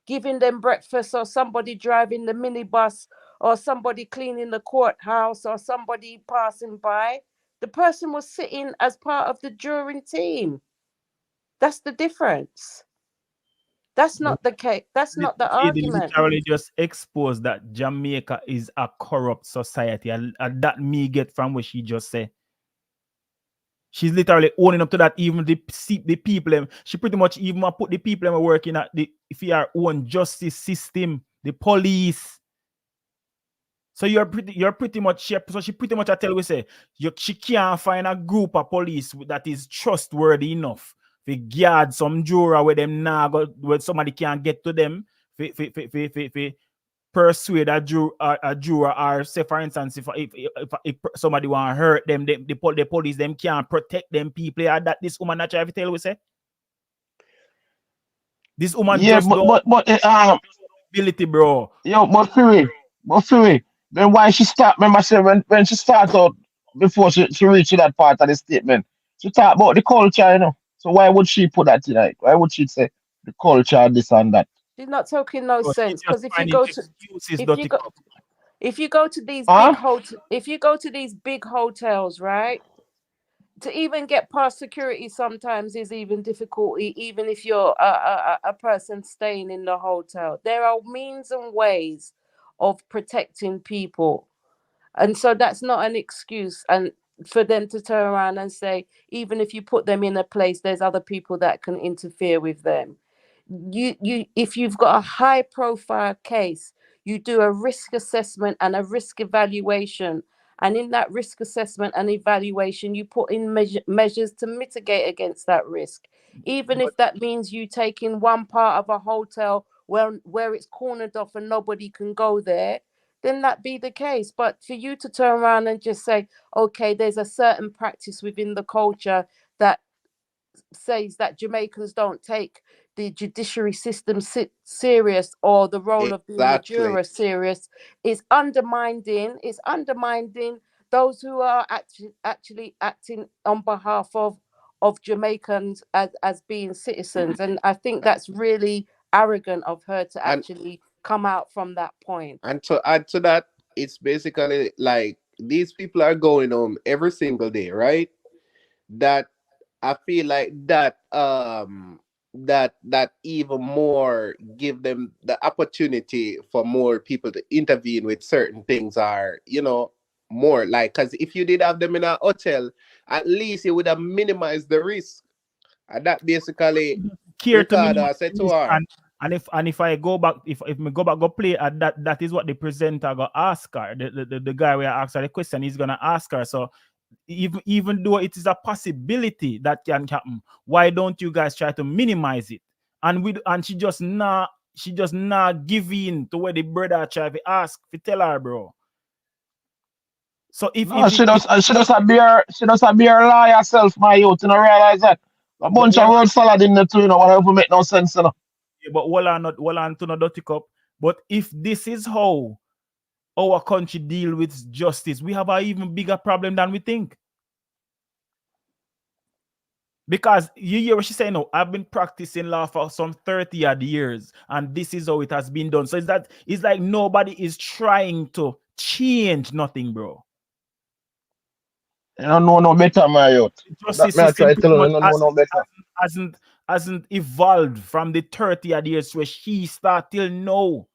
giving them breakfast or somebody driving the minibus or somebody cleaning the courthouse or somebody passing by. The person was sitting as part of the jury team. That's the difference. That's not the case. That's not the argument. Literally just expose that Jamaica is a corrupt society, and that me get from what she just said. She's literally owning up to that. Even the people, she pretty much even put the people working at the own justice system, the police. So you're pretty much, so she pretty much I tell we say she can't find a group of police that is trustworthy enough to guard some juror where them now where somebody can't get to them for persuade a juror, or say for instance if somebody want to hurt them, the police them can't protect them people. That this woman that try to tell we say this woman just ability, bro. Yo, but Fury, then why she start? Remember, I said when she start out before she reached to that part of the statement, she talk about the culture, you know. So why would she put that tonight? Why would she say the culture, this and that? She's not talking no sense, because if you go to these big hotels, right? To even get past security sometimes is even difficult, even if you're a person staying in the hotel. There are means and ways of protecting people. And so that's not an excuse. And for them to turn around and say, even if you put them in a place, there's other people that can interfere with them. If you've got a high profile case, you do a risk assessment and a risk evaluation. And in that risk assessment and evaluation, you put in measures to mitigate against that risk. Even if that means you take in one part of a hotel where it's cornered off and nobody can go there, then that be the case. But for you to turn around and just say, okay, there's a certain practice within the culture that says that Jamaicans don't take the judiciary system serious, or the role of being a juror serious, is undermining those who are actually acting on behalf of Jamaicans as being citizens. And I think that's really arrogant of her to actually come out from that point. And to add to that, it's basically like these people are going home every single day, right? That I feel like that that even more give them the opportunity for more people to intervene with certain things, are, you know, more like, because if you did have them in a hotel, at least you would have minimized the risk. And that basically Ricardo said to her. And if I go back, if me go back go play at that is what the presenter go ask her. The guy where I ask her the question, he's gonna ask her. So even though it is a possibility that can happen, why don't you guys try to minimize it? And she just not give in to where the brother try to ask to tell her, bro. So if she does be her lie herself, my youth, you know, realize that. A bunch of word salad in the too, you know, whatever make no sense, you know. Yeah, but well on to no dirty cup. But if this is how our country deal with justice, we have an even bigger problem than we think. Because you hear what she's saying, no, I've been practicing law for some 30 odd years, and this is how it has been done. So it's like nobody is trying to change nothing, bro. You don't know no better, my youth. Justice system hasn't evolved from the 30 odd years where she started till now.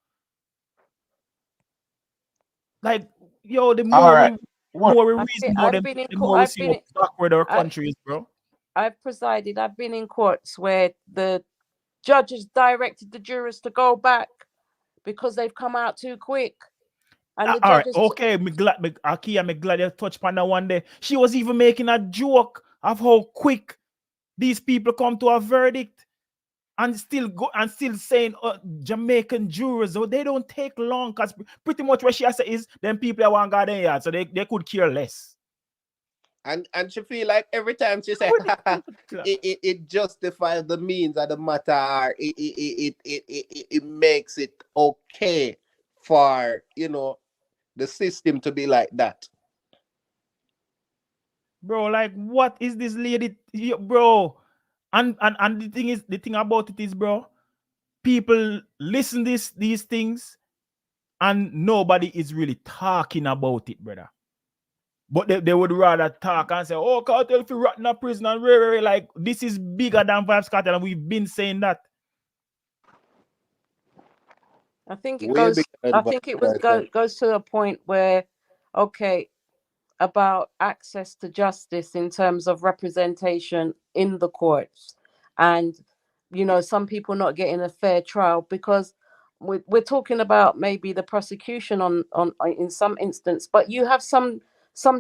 Like, yo, the more we reason about them, the more we see how backward our country is, bro. I've been in courts where the judges directed the jurors to go back because they've come out too quick. And the judges... Okay, I'm glad you touched on that one day. She was even making a joke of how quick these people come to a verdict and still saying Jamaican jurors, they don't take long, because pretty much what she has said is them people that want garden yard, so they could care less. And she feel like every time she said it justifies the means of the matter, it makes it okay for, you know, the system to be like that. Bro, like, what is this lady, bro? And the thing about it is, bro, people listen these things and nobody is really talking about it, brother. But they would rather talk and say, oh, Cartel, if you rot in a prison and like, this is bigger than Vybz Kartel, and we've been saying that. I think it goes to a point where, okay, about access to justice in terms of representation in the courts, and, you know, some people not getting a fair trial, because we're talking about maybe the prosecution on in some instance, but you have some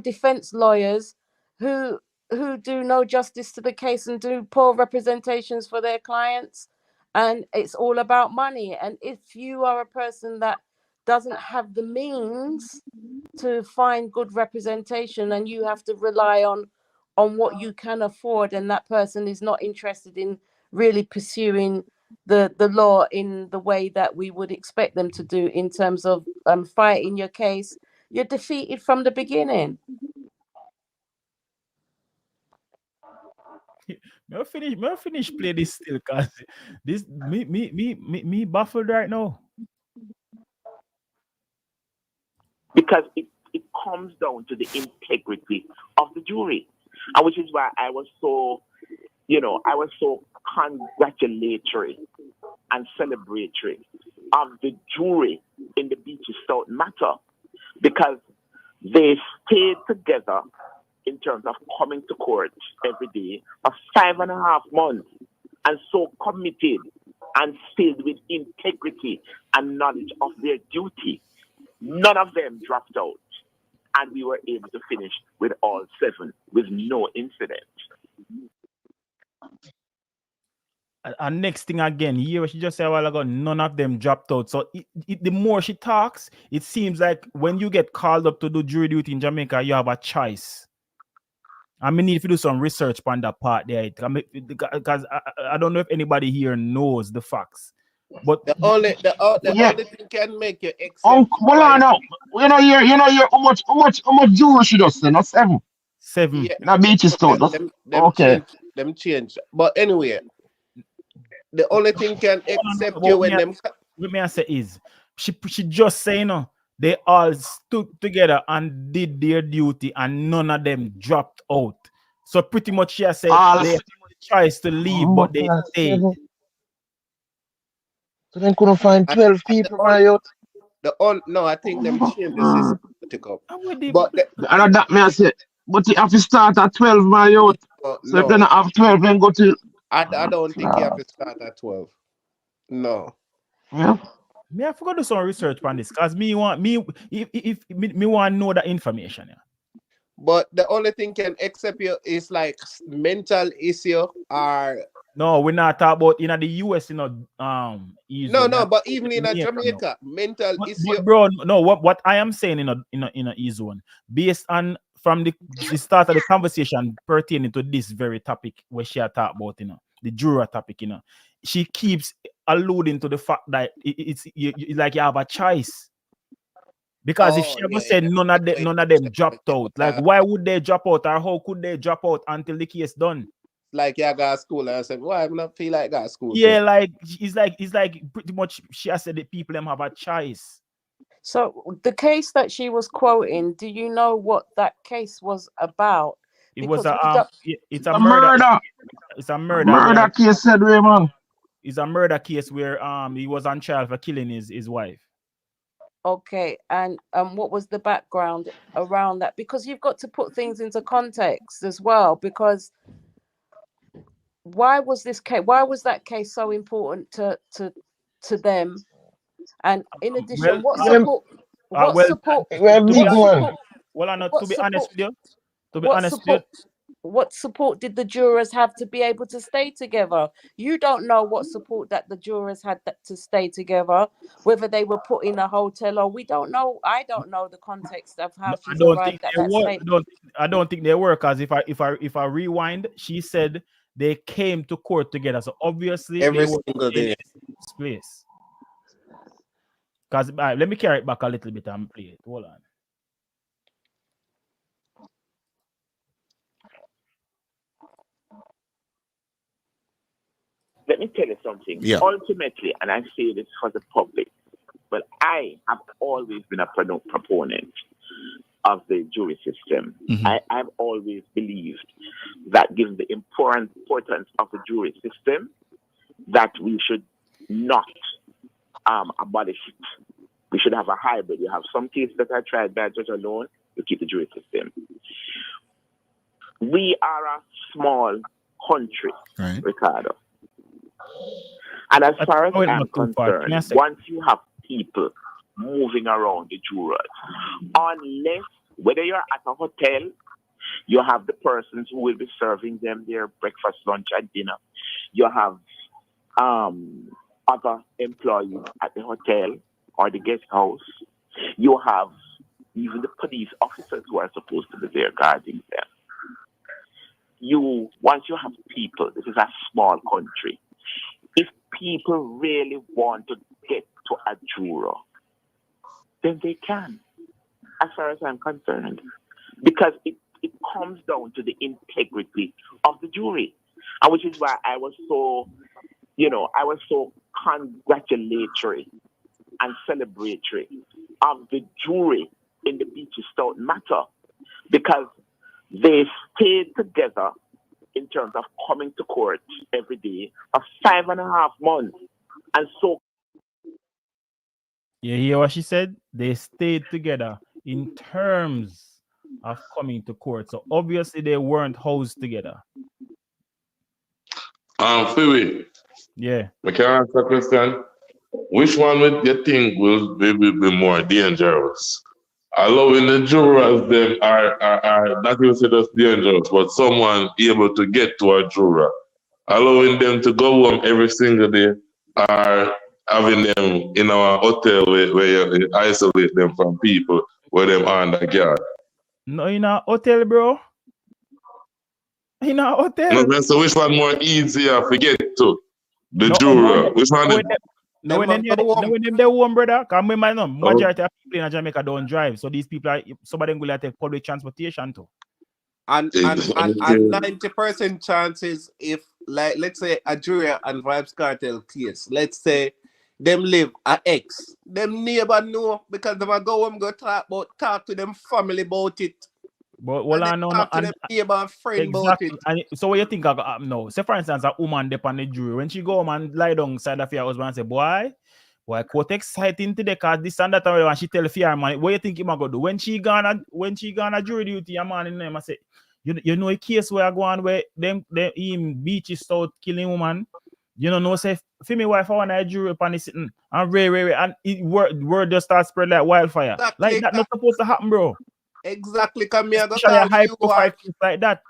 defense lawyers who do no justice to the case and do poor representations for their clients, and it's all about money. And if you are a person that doesn't have the means to find good representation, and you have to rely on what you can afford, and that person is not interested in really pursuing the law in the way that we would expect them to do in terms of fighting your case, you're defeated from the beginning. May I finish play this still, because this me baffled right now. Because it comes down to the integrity of the jury, and which is why I was so congratulatory and celebratory of the jury in the Beaches Stout matter, because they stayed together in terms of coming to court every day for 5.5 months, and so committed and filled with integrity and knowledge of their duty. None of them dropped out, and we were able to finish with all 7 with no incident. And next thing again, here she just said a while ago, none of them dropped out. So the more she talks, it seems like when you get called up to do jury duty in Jamaica, you have a choice. I mean, need to do some research on that part there, because I don't know if anybody here knows the facts. But the only thing can make you accept. Well, I know. You know, how much jury she does then? Not 7. 7. Yeah. That Beaches Stout. Okay. Them change. But anyway, the only thing can accept you when them. What may I say is, she just say, they all stood together and did their duty, and none of them dropped out. So pretty much she said they had a choice to leave, but they stayed. So they couldn't find 12 people, my youth. No, I think them change the system. But that may I say, but you have to start at 12, my youth. So if they don't have 12, then go to. I don't think you have to start at 12. No. Yeah. Me, I forgot to do some research on this, because me want to know that information. Yeah. But the only thing can accept you is like mental issue or No, we're not talking about in the US, no, but even in a Jamaica, mental issue. But bro, no, what I am saying in a E-zone, based on from the start of the conversation pertaining to this very topic where she talked about, the juror topic, she keeps alluding to the fact that it's like you have a choice. Because if she ever said none of them dropped out, like why would they drop out, or how could they drop out until the case done? Like you got school, and I said, why I'm not feel like got school? Yeah, like it's like pretty much she has said that people them have a choice. So the case that she was quoting, do you know what that case was about? It was it's a murder. It's a murder. Murder case, said Raymond. It's a murder case where he was on trial for killing his wife. Okay, and what was the background around that? Because you've got to put things into context as well. Because why was that case so important to them? And in addition, what support? What support did the jurors have to be able to stay together? You don't know what support that the jurors had to stay together, whether they were put in a hotel or we don't know. I don't know the context of how she's arrived at that state. I don't think they were, because if I rewind, she said they came to court together. So obviously every they were single day. in this place. Because let me carry it back a little bit and play it. Hold on. Let me tell you something. Yeah. Ultimately, and I say this for the public, but I have always been a proponent of the jury system. Mm-hmm. I've always believed that given the importance of the jury system, that we should not abolish it. We should have a hybrid. You have some cases that are tried by a judge alone, you keep the jury system. We are a small country, right, Ricardo. And as far as I'm concerned, once you have people moving around the jurors, unless, whether you're at a hotel, you have the persons who will be serving them their breakfast, lunch, and dinner. You have other employees at the hotel or the guest house. You have even the police officers who are supposed to be there guarding them. Once you have people, this is a small country. If people really want to get to a juror, then they can, as far as I'm concerned. Because it comes down to the integrity of the jury. And which is why I was so congratulatory and celebratory of the jury in the Beaches Stout matter. Because they stayed together in terms of coming to court every day for 5.5 months. And so... You hear what she said? They stayed together in terms of coming to court. So obviously they weren't housed together. Phoebe. Yeah. I can answer a question. Which one would you think will be more dangerous? Allowing the jurors them are not even say that's dangerous, but someone able to get to a juror. Allowing them to go home every single day, or having them in our hotel where you isolate them from people where them on the guard. No, in a hotel, bro. In a hotel. No, so which one more easier to get to? The juror. Which one? No, when they're home, brother. Because majority of people in Jamaica don't drive. So these people some of them will take public transportation too. And 90% chances if, like, let's say a jury and Vybz Kartel case, let's say them live at X, them neighbor know because they will go home, talk to them family about it. But well, I know, and neighbor and friend exactly. about it. And so what you think of now? Say for instance, a woman dep on the jury, when she go home and lie down side of her husband and say, boy, quite exciting today because this and that, and she tell the man, what you think he might go do? When she gonna jury duty, a man in them, I say, you know a case where I go on where them Beaches Stout killing woman. You know, say for me wife I want a jury upon the sitting and and word just start spread like wildfire. Exactly. Like that not supposed to happen, bro. Exactly, because me I go Especially a call high you profile case like that.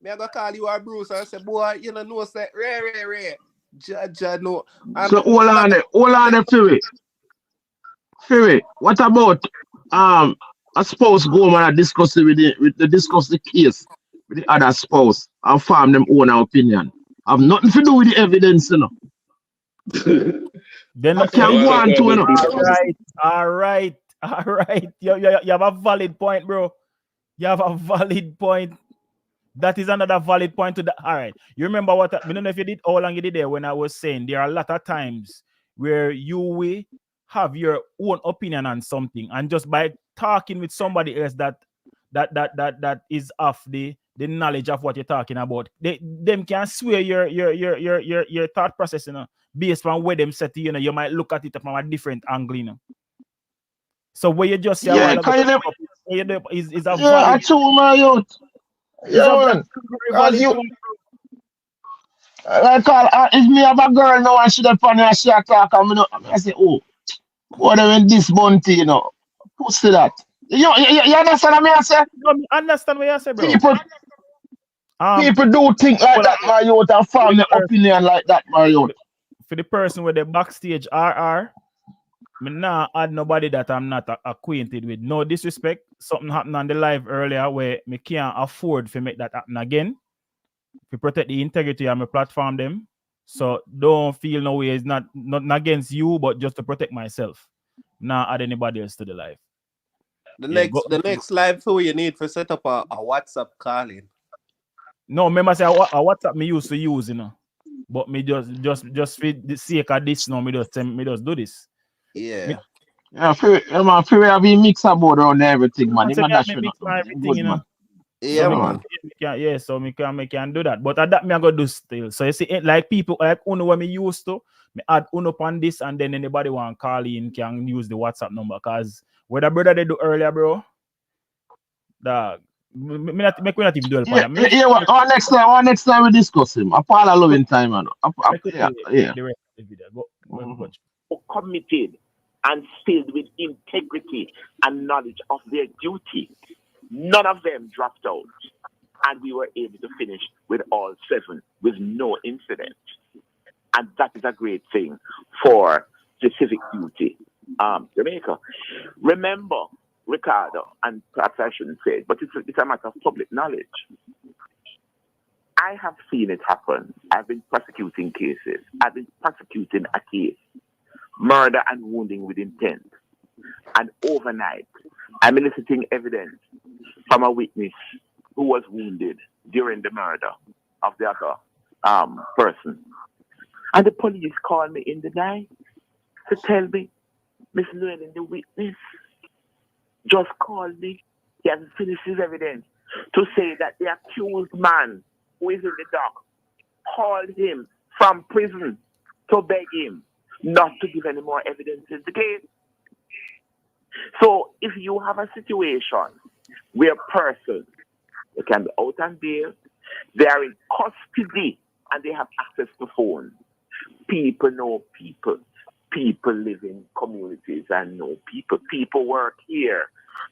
me I go call you or Bruce and say, boy, you know say Ray. Judge, no. And So hold on there, Fury. What about a spouse go home and discuss it discuss the case with the other spouse and form them own opinion? Have nothing to do with the evidence, you know. Then That can go on too, you know. all right. You have a valid point, bro. You have a valid point. That is another valid point to that. All right. You remember what I don't know if you did how long you did there when I was saying there are a lot of times where you will have your own opinion on something, and just by talking with somebody else that is of the knowledge of what you're talking about, them can sway your thought process, you know, based on where them set, you know, you might look at it from a different angle, you know. So where you just say a while ago is a valid. I told my youth. Yeah, man. Like if me have a girl now and she depend and she talk and I say, oh, what when this bunty, you know. Pussy that. You understand what I say? I understand what you say, bro. People do think like that, my youth, and form their opinion like that, my youth. For the person with the backstage RR, me nah add nobody that I'm not acquainted with. No disrespect. Something happened on the live earlier where me can't afford to make that happen again. To protect the integrity of my platform them. So don't feel no way. It's not against you, but just to protect myself. Nah add anybody else to the live. The next live who you need for set up a WhatsApp calling. No, remember say a WhatsApp me used to use, you know. But me just for the sake of this now, me just do this. Yeah. Man, Fury have been mix about around everything, man. Mix everything, you know. Yeah, man. So me can do that. But that me I go do still. So you see, like people like Uno when me used to, me add Uno upon this, and then anybody want call in can use the WhatsApp number. Cause what the brother they do earlier, bro, dog. We not even do it. Next time we discuss him. A part of loving time, man. Committed and filled with integrity and knowledge of their duty. None of them dropped out, and we were able to finish with all 7 with no incident. And that is a great thing for the civic duty, Jamaica. Remember, Ricardo, and perhaps I shouldn't say it, but it's a matter of public knowledge. I have seen it happen. I've been prosecuting cases. I've been prosecuting a case, murder and wounding with intent. And overnight, I'm eliciting evidence from a witness who was wounded during the murder of the other person. And the police called me in the night to tell me, Miss Llewellyn, the witness just called me. He hasn't finished his evidence to say that the accused man who is in the dock called him from prison to beg him not to give any more evidence in the case. So if you have a situation where a person, they can be out on bail, they are in custody and they have access to phones, people know people. People live in communities and know people. People work here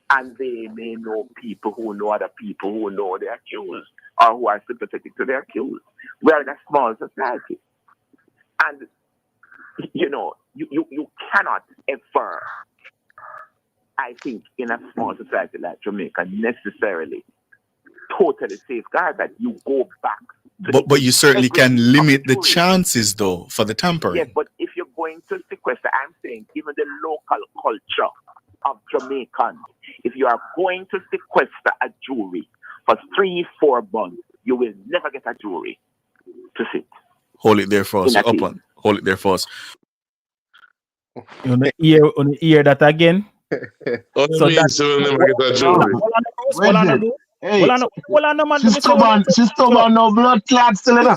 and they may know people who know other people who know the accused or who are sympathetic to the accused. We are in a small society. And, you know, you cannot ever, I think, in a small society like Jamaica, necessarily totally safeguard that. You go back. But you certainly can limit the chances, though, for the tampering. Yes, but if you're going to sequester, I'm saying even the local culture of Jamaicans, if you are going to sequester a jury for 3-4 months, you will never get a jury to sit. Hold it there for us. Hold it there for us. On the ear that again. So that's will never get a jury. She's stubborn, no blood clot still in her.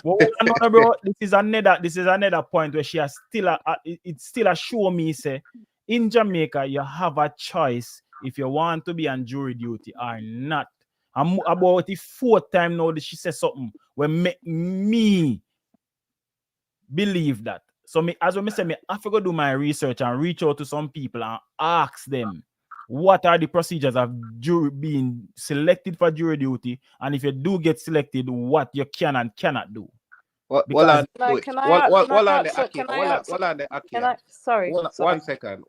Bro, this is another point where she has it's still a show me say in Jamaica you have a choice if you want to be on jury duty or not. I'm about the 4th time now that she says something where make me believe that. So me, as I say, me have to go do my research and reach out to some people and ask them what are the procedures of jury being selected for jury duty, and if you do get selected, what you can and cannot do. Because Can I sorry. One second.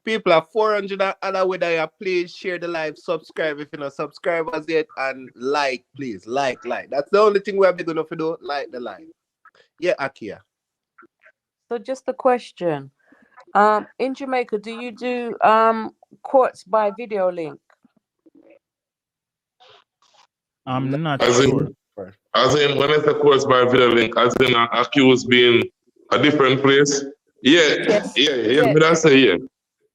People are 400 and whether you please share the live, subscribe if you're not subscribers yet, and like, please. Like. That's the only thing we're big enough to do. Like the live. Yeah, Akia. So just a question. In Jamaica, do you do courts by video link? I'm not as sure. As in, when it's a course by video link, as in an accused being a different place. Yeah. But I say yeah.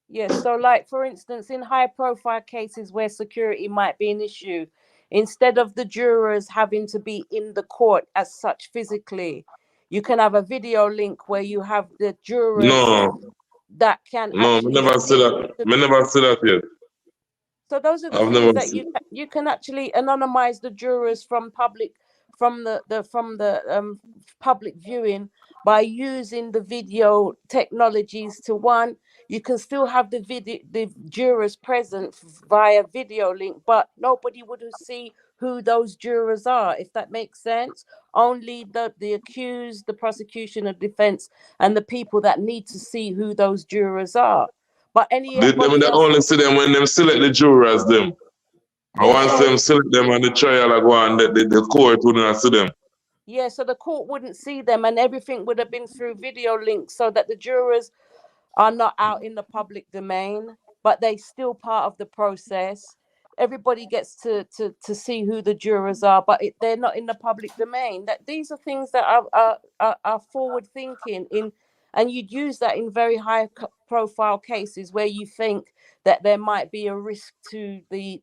Yes. So, like for instance, in high-profile cases where security might be an issue, instead of the jurors having to be in the court as such physically, you can have a video link where you have the jurors that can. No, we never see that. We never see that yet. So those are the things that you can actually anonymize the jurors from the public viewing by using the video technologies. To one, you can still have the jurors present via video link, but nobody would see who those jurors are, if that makes sense. Only the accused, the prosecution, and defense, and the people that need to see who those jurors are. But they only see them when them select the jurors them. And once them select them and the trial are going, the court wouldn't see them. Yeah, so the court wouldn't see them, and everything would have been through video links, so that the jurors are not out in the public domain, but they still part of the process. Everybody gets to see who the jurors are, but they're not in the public domain. That these are things that are forward thinking in. And you'd use that in very high profile cases where you think that there might be a risk to the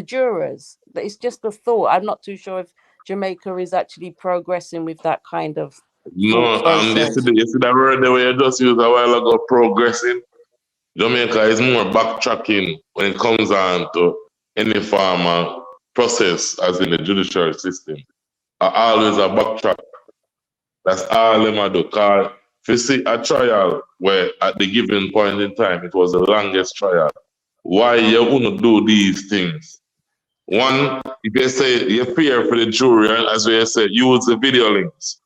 jurors. It's just a thought. I'm not too sure if Jamaica is actually progressing with that kind of. No, you see that word the way I just used a while ago, progressing. Jamaica is more backtracking when it comes on to any form of process, as in the judicial system. I always a backtrack. That's all them I do. Cause if you see a trial where at the given point in time it was the longest trial, why you wouldn't do these things? One, if you say you fear for the jury, and as we said, use the video links.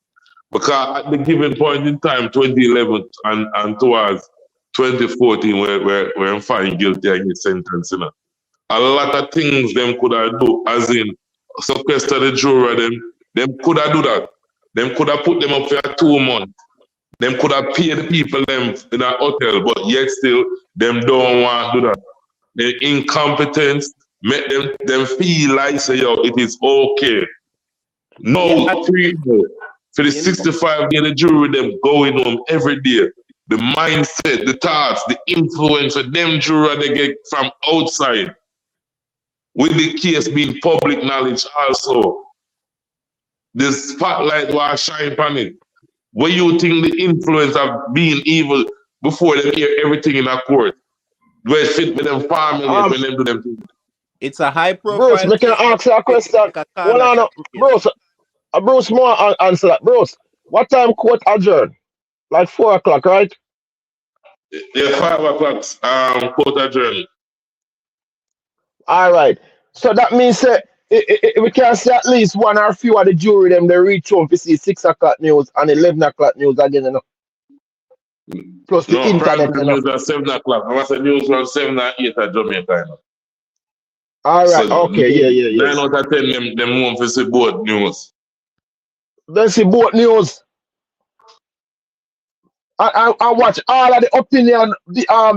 Because at the given point in time, 2011 and towards 2014, where I'm found guilty and get sentenced, a lot of things them could have do, as in sequester the juror, them could have do that. Them could have put them up for 2 months. Them could have paid the people them in a hotel, but yet still, them don't want to do that. Their incompetence make them feel like, say, yo, it is okay. No, for the 65 day, the jury, them going home every day. The mindset, the thoughts, the influence of them juror they get from outside. With the case being public knowledge also. The spotlight was shine on it. Where you think the influence of being evil before they hear everything in a court? Where it fit with them family when them do them things. It's a high profile. Bruce, we can ask you a question. Hold on, Bruce. Bruce, more answer that. Bruce, what time court adjourn? Like 4 o'clock, right? Yeah, 5 o'clock. Court adjourn. All right. So that means that we can see at least one or few of the jury them they reach home to see 6 o'clock news and 11 o'clock news again, you know. Plus the internet, you know. News at 7 o'clock. I was news from 7 or 8 at Jamaica. All right. So okay. Yeah. 9 out of 10 them home to see both news. They see both news. I watch all of the opinion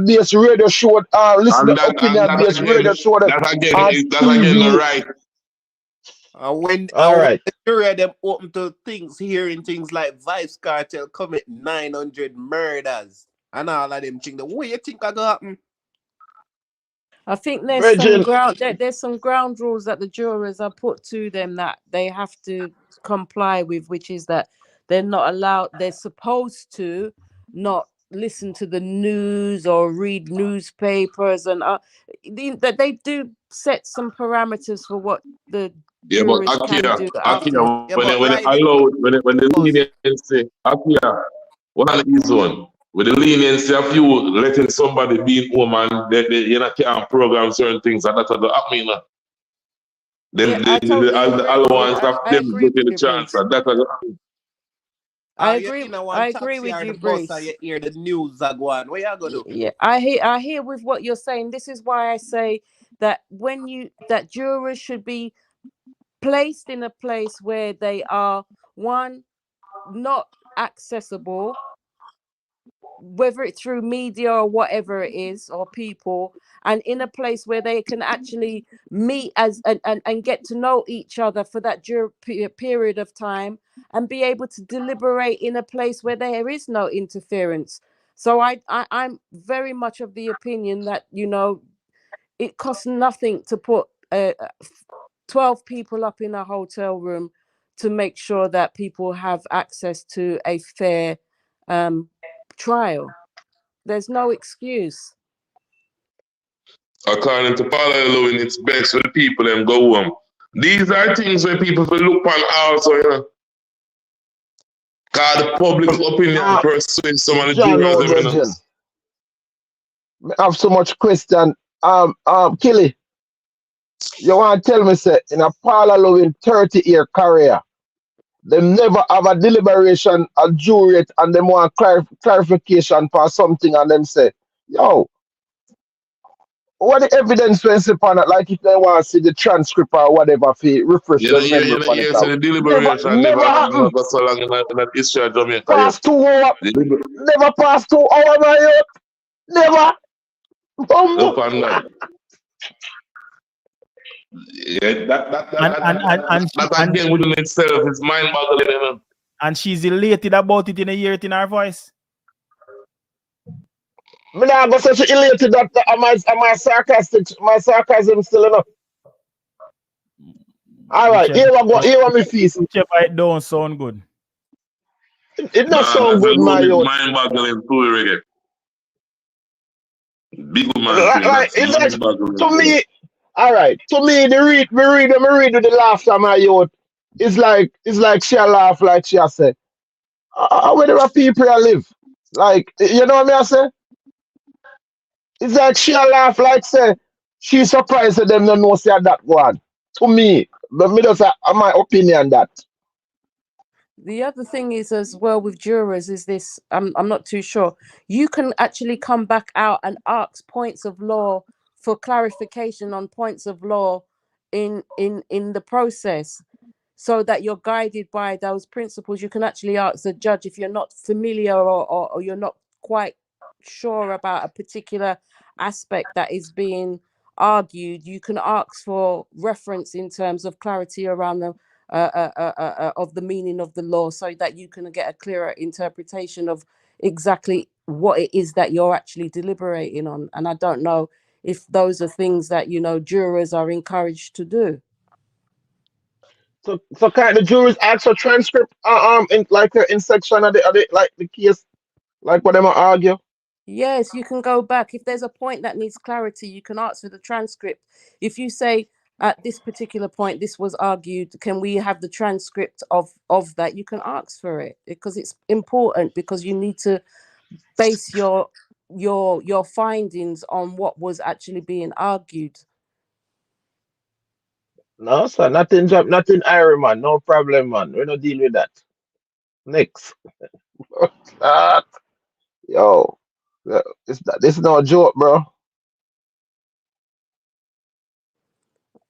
based radio show. Listen to opinion based radio show. That's again right. When right. the jury them open to things, hearing things like Vybz Kartel commit 900 murders and all of them things. What you think are gonna happen? I think there's some ground rules that the jurors are put to them that they have to comply with, which is that they're not allowed. They're supposed to not listen to the news or read newspapers, and that they do set some parameters for what the jurors can do. When they leniency, Akia, what is one? with the leniency of you letting somebody be in home and you know, can't program certain things and that's what happen, you know. Then I totally the agree with allowance you. of I them agree getting with the you, chance Bruce. and that's what happen. I You agree. in a one I agree taxi with or you, the bus and Bruce. you hear the news that go on. What you gonna do? Yeah, I hear with what you're saying. This is why I say that that jurors should be placed in a place where they are, one, not accessible, whether it's through media or whatever it is, or people, and in a place where they can actually meet as and get to know each other for that period of time, and be able to deliberate in a place where there is no interference. So I'm very much of the opinion that, you know, it costs nothing to put 12 people up in a hotel room to make sure that people have access to a fair trial. There's no excuse. According to Paul Lewin, it's best for the people them go home. These are things where people will look on also, you know. Because the public opinion persuades some of the John jurors, you know. Brethren, I have so much question. Killy, you want to tell me, say, in a Paul Lewin 30-year career, they never have a deliberation, a jury, and them want clarification for something, and them say, yo, what the evidence when upon it? Like if they want to see the transcript or whatever, for refresh their memory upon it. So the deliberation Never happen. never so long in the history of Jamaica. Past 2 hours. Never past 2 hours, my youth. Never. Look on that. Yeah, that again within itself is mind-boggling, you know. And she's elated about it in a year in her voice. Me not go say she elated that my sarcasm still enough. All right, here me feast. Whichever it don't sound good. It not sound good, my youth. Mind-boggling too, reggae. Big man, like to me. All right, to me, me read with the laughter, my youth. It's like she laugh like she say. Where there are people I live, like you know what I say. It's like she laugh like say she surprised that them don't know say that one. To me, but me just my opinion that. The other thing is as well with jurors is this, I'm not too sure. You can actually come back out and ask points of law for clarification on points of law in the process, so that you're guided by those principles. You can actually ask the judge if you're not familiar or you're not quite sure about a particular aspect that is being argued. You can ask for reference in terms of clarity around the of the meaning of the law, so that you can get a clearer interpretation of exactly what it is that you're actually deliberating on. And I don't know if those are things that, you know, jurors are encouraged to do. So kind of juries ask for transcript in like in section of the like the case, like what them argue. Yes, you can go back. If there's a point that needs clarity, you can ask for the transcript. If you say at this particular point this was argued, can we have the transcript of that? You can ask for it, because it's important, because you need to base your findings on what was actually being argued. No, sir, nothing Iron Man, no problem, man. We don't deal with that. Next. Yo, this is no joke, bro.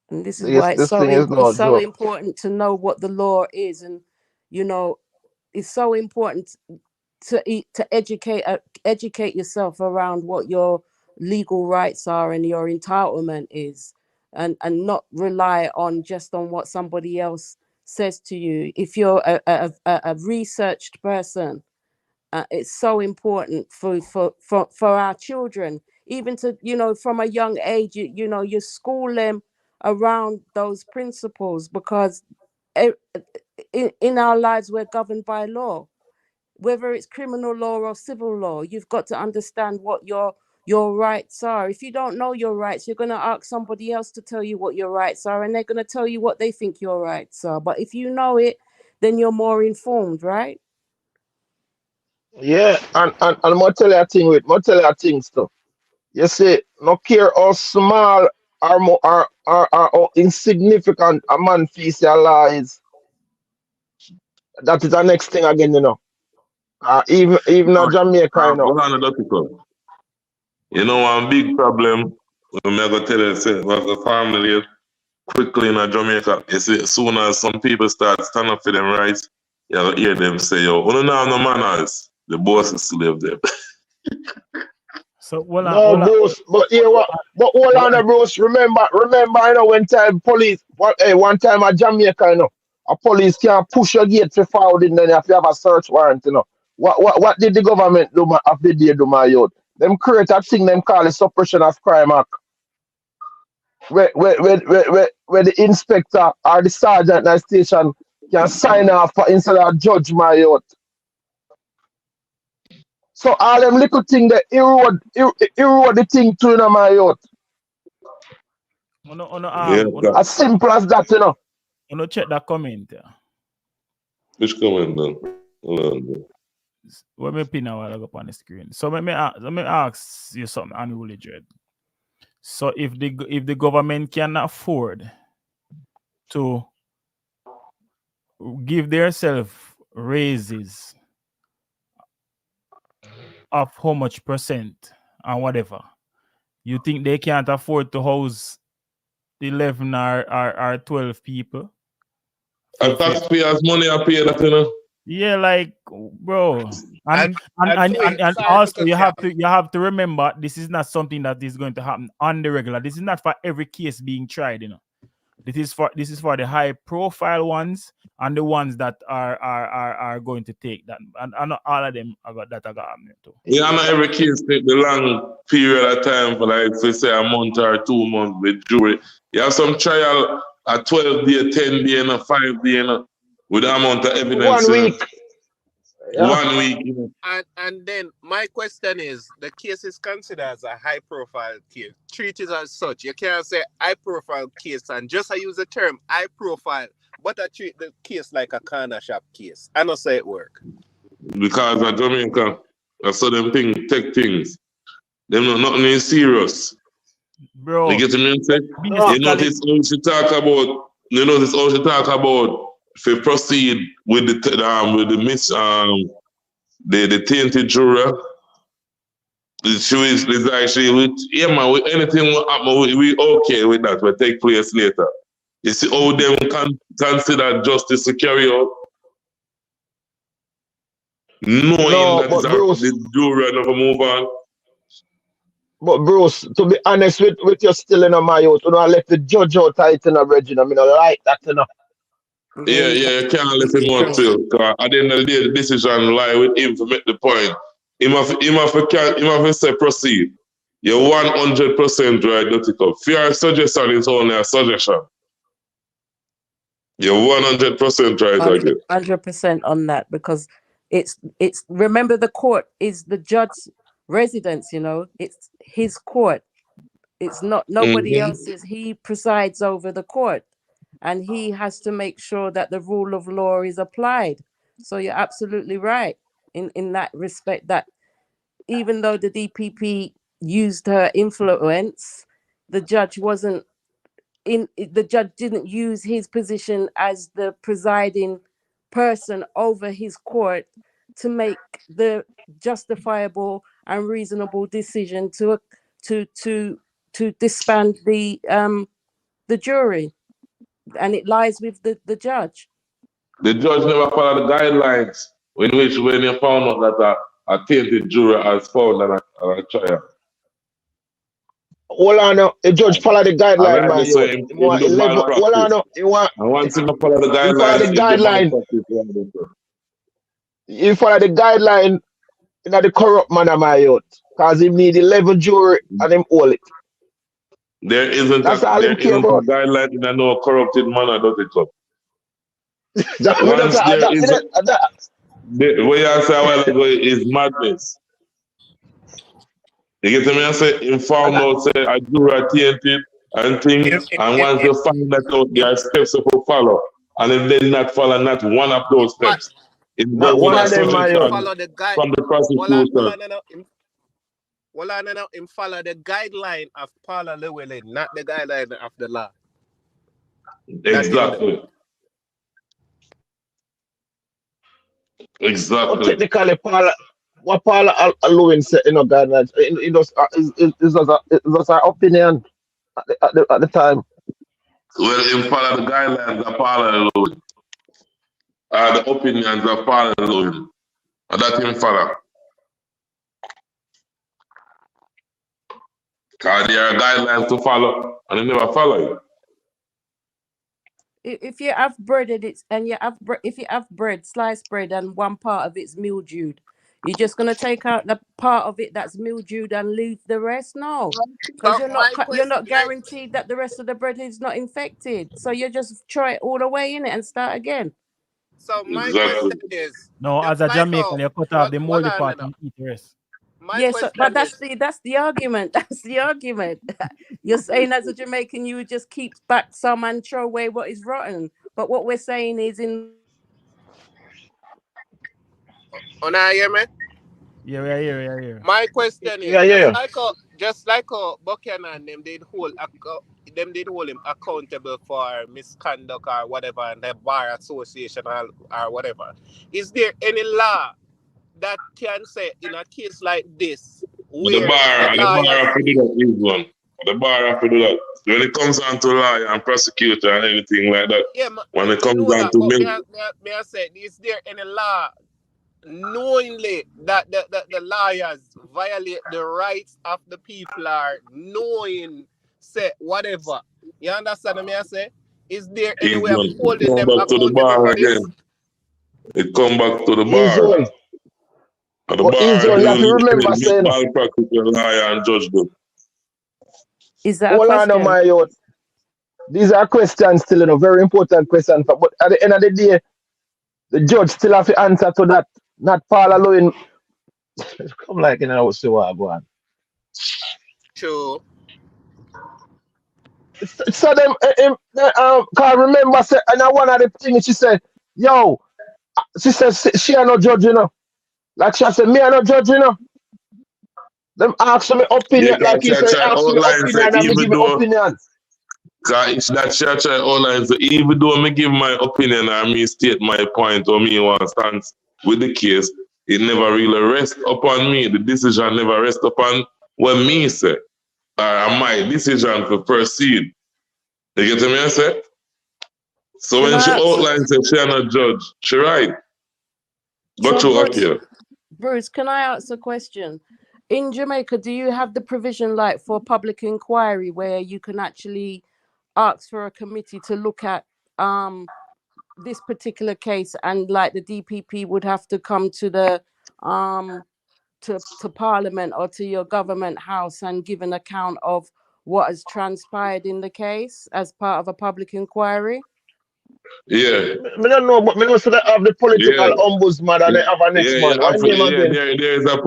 And this is why it's so important to know what the law is, and you know, it's so important to educate yourself around what your legal rights are and your entitlement is, and not rely on just on what somebody else says to you. If you're a researched person, it's so important for our children, even to, you know, from a young age, you know, you school them around those principles, because in our lives we're governed by law, whether it's criminal law or civil law. You've got to understand what your rights are. If you don't know your rights, you're going to ask somebody else to tell you what your rights are, and they're going to tell you what they think your rights are. But if you know it, then you're more informed, right? Yeah, and I'm gonna tell you a thing stuff. You see, no care how small or how insignificant a man feels your law is. That is the next thing again, you know. Even in Jamaica, you know. Hold on a Dr. You know, one big problem when I go tell you, say, was the family quickly in Jamaica. You see, as soon as some people start stand up for them rights, you'll hear them say, yo, we don't have no manners. The boss is slave them. So No, Bruce, but here what? But hold on, Bruce. Remember, you know, one time at Jamaica, you know, a police can't push your gate to forward in, then you have to have a search warrant, you know. What did the government do of the day do, my youth? Them create a thing them call the Suppression of Crime Act. Where the inspector or the sergeant at the station can sign off for instead of judge, my youth. So all them little things that erode the thing to, you know, my youth. As simple as that, you know. You know, check that comment. Which comment, then? Hold on. Let me pin a while ago on the screen. So let me ask you something, unruly dread. So if the government can afford to give themselves raises of how much percent and whatever, you think they can't afford to house 11 or 12 people? And taxpayers' money are paid that, you know? Yeah, like, bro, and also you have to remember, this is not something that is going to happen on the regular. This is not for every case being tried, you know. This is for the high profile ones and the ones that are going to take that, and not all of them are got too. Yeah, not every case take the long period of time for, like, say a month or 2 months with jury. You have some trial a 12 day, 10 day, and a 5 day, you know, with the amount of evidence. 1 week. Yeah. 1 week. You know. And then my question is, the case is considered as a high profile case. Treat it as such. You can't say high profile case and just use the term high profile, but I treat the case like a corner shop case. I don't say it work. Because at Jamaica, I saw them take things. Them nothing is serious. Bro. You get me? You notice how she talk about. You notice how she talk about if you proceed with the tainted juror. She is actually with man. With anything will happen, we okay with that. Will take place later. You see how them consider justice to carry out. Knowing that the juror never move on. But Bruce, to be honest with you still in my youth, you know, I let the judge out tight in a region. I mean, I like that, you know. Yeah, you can't let him out too. Because at the end of the day, the decision lie with him to make the point. Him have to say proceed. You're 100% right, don't it up. Your suggestion is only a suggestion. You're 100% right again. 100% on that, because it's remember, the court is the judge's residence, you know. It's his court. It's not nobody else's. He presides over the court, and he has to make sure that the rule of law is applied. So you're absolutely right in that respect, that even though the DPP used her influence, the judge didn't use his position as the presiding person over his court to make the justifiable and reasonable decision to disband the jury, and it lies with the judge. The judge never followed the guidelines when you found out that a tainted juror has found on a trial. Hold on, the judge follow the guideline, man. Once you follow the guidelines, you follow the guideline in the corrupt manner, my youth, because he need 11 jury and him hold it. There isn't a guideline in a no corrupted manner, does it, club? What you say a while ago is madness. You get me? I say, in found out, say, a juror tainted and things, and once you find that out, there are steps to follow. And if they not follow not one of those steps, Not one of them, my youth. Follow the guide. from the Hold on, prosecution. him follow the guideline of Paula Llewellyn, not the guideline of the law. Exactly. Well, Exactly. technically, what Paula Llewellyn said, guidelines, it was our opinion at the time. Well, in follow the guidelines of Paula Llewellyn. The opinions of Paula Llewellyn. And that him follow. Because there are guidelines to follow, and they never follow it. If you have breaded it and if you have bread, sliced bread, and one part of it's mildewed, you're just gonna take out the part of it that's mildewed and leave the rest? No, because you're not guaranteed that the rest of the bread is not infected. So you just throw it all away in it and start again. So my question is, no, as a Jamaican, you cut off the moldy part and eat the rest. Yes, but that's the argument. That's the argument. You're saying as a Jamaican, you would just keep back some and throw away what is rotten. But what we're saying is now hear me? Yeah. My question is, just like Buchanan, them did hold him accountable for misconduct or whatever, and the bar association or whatever. Is there any law that can say in a case like this, where The bar have to do that is one. The bar have to do that. When it comes down to lawyer and prosecutor and anything like that, when it comes down to me, I say, is there any law knowingly that the lawyers violate the rights of the people or knowing say whatever? You understand me? I say, is there any way of holding them accountable for this? It come back to the bar. And the bar you have to remember saying malpractice lawyer and judge them. Is that a question? My youth. These are questions still, very important questions. But at the end of the day, the judge still have to answer to that. Not Paula Llewellyn. Come like in our see what go on. True. So them can't remember say, and one of the things she said, yo, she says she are not judge, Like she said, me are not judge, Them ask me opinion, like you say, ask me opinion, and me give me opinion. Because that church outline, so even though I give my opinion or me state my point or me want stance with the case, it never really rests upon me. The decision never rests upon what me say. Or my decision to proceed. You get me I say? So when she outlines that she are not judge, she right. But so okay. Bruce, can I ask a question? In Jamaica, do you have the provision like for public inquiry where you can actually ask for a committee to look at this particular case, and like the DPP would have to come to the to Parliament or to your government house and give an account of what has transpired in the case as part of a public inquiry? Yeah. I don't know, but I know so they have the political ombudsman and they have a next man. There is a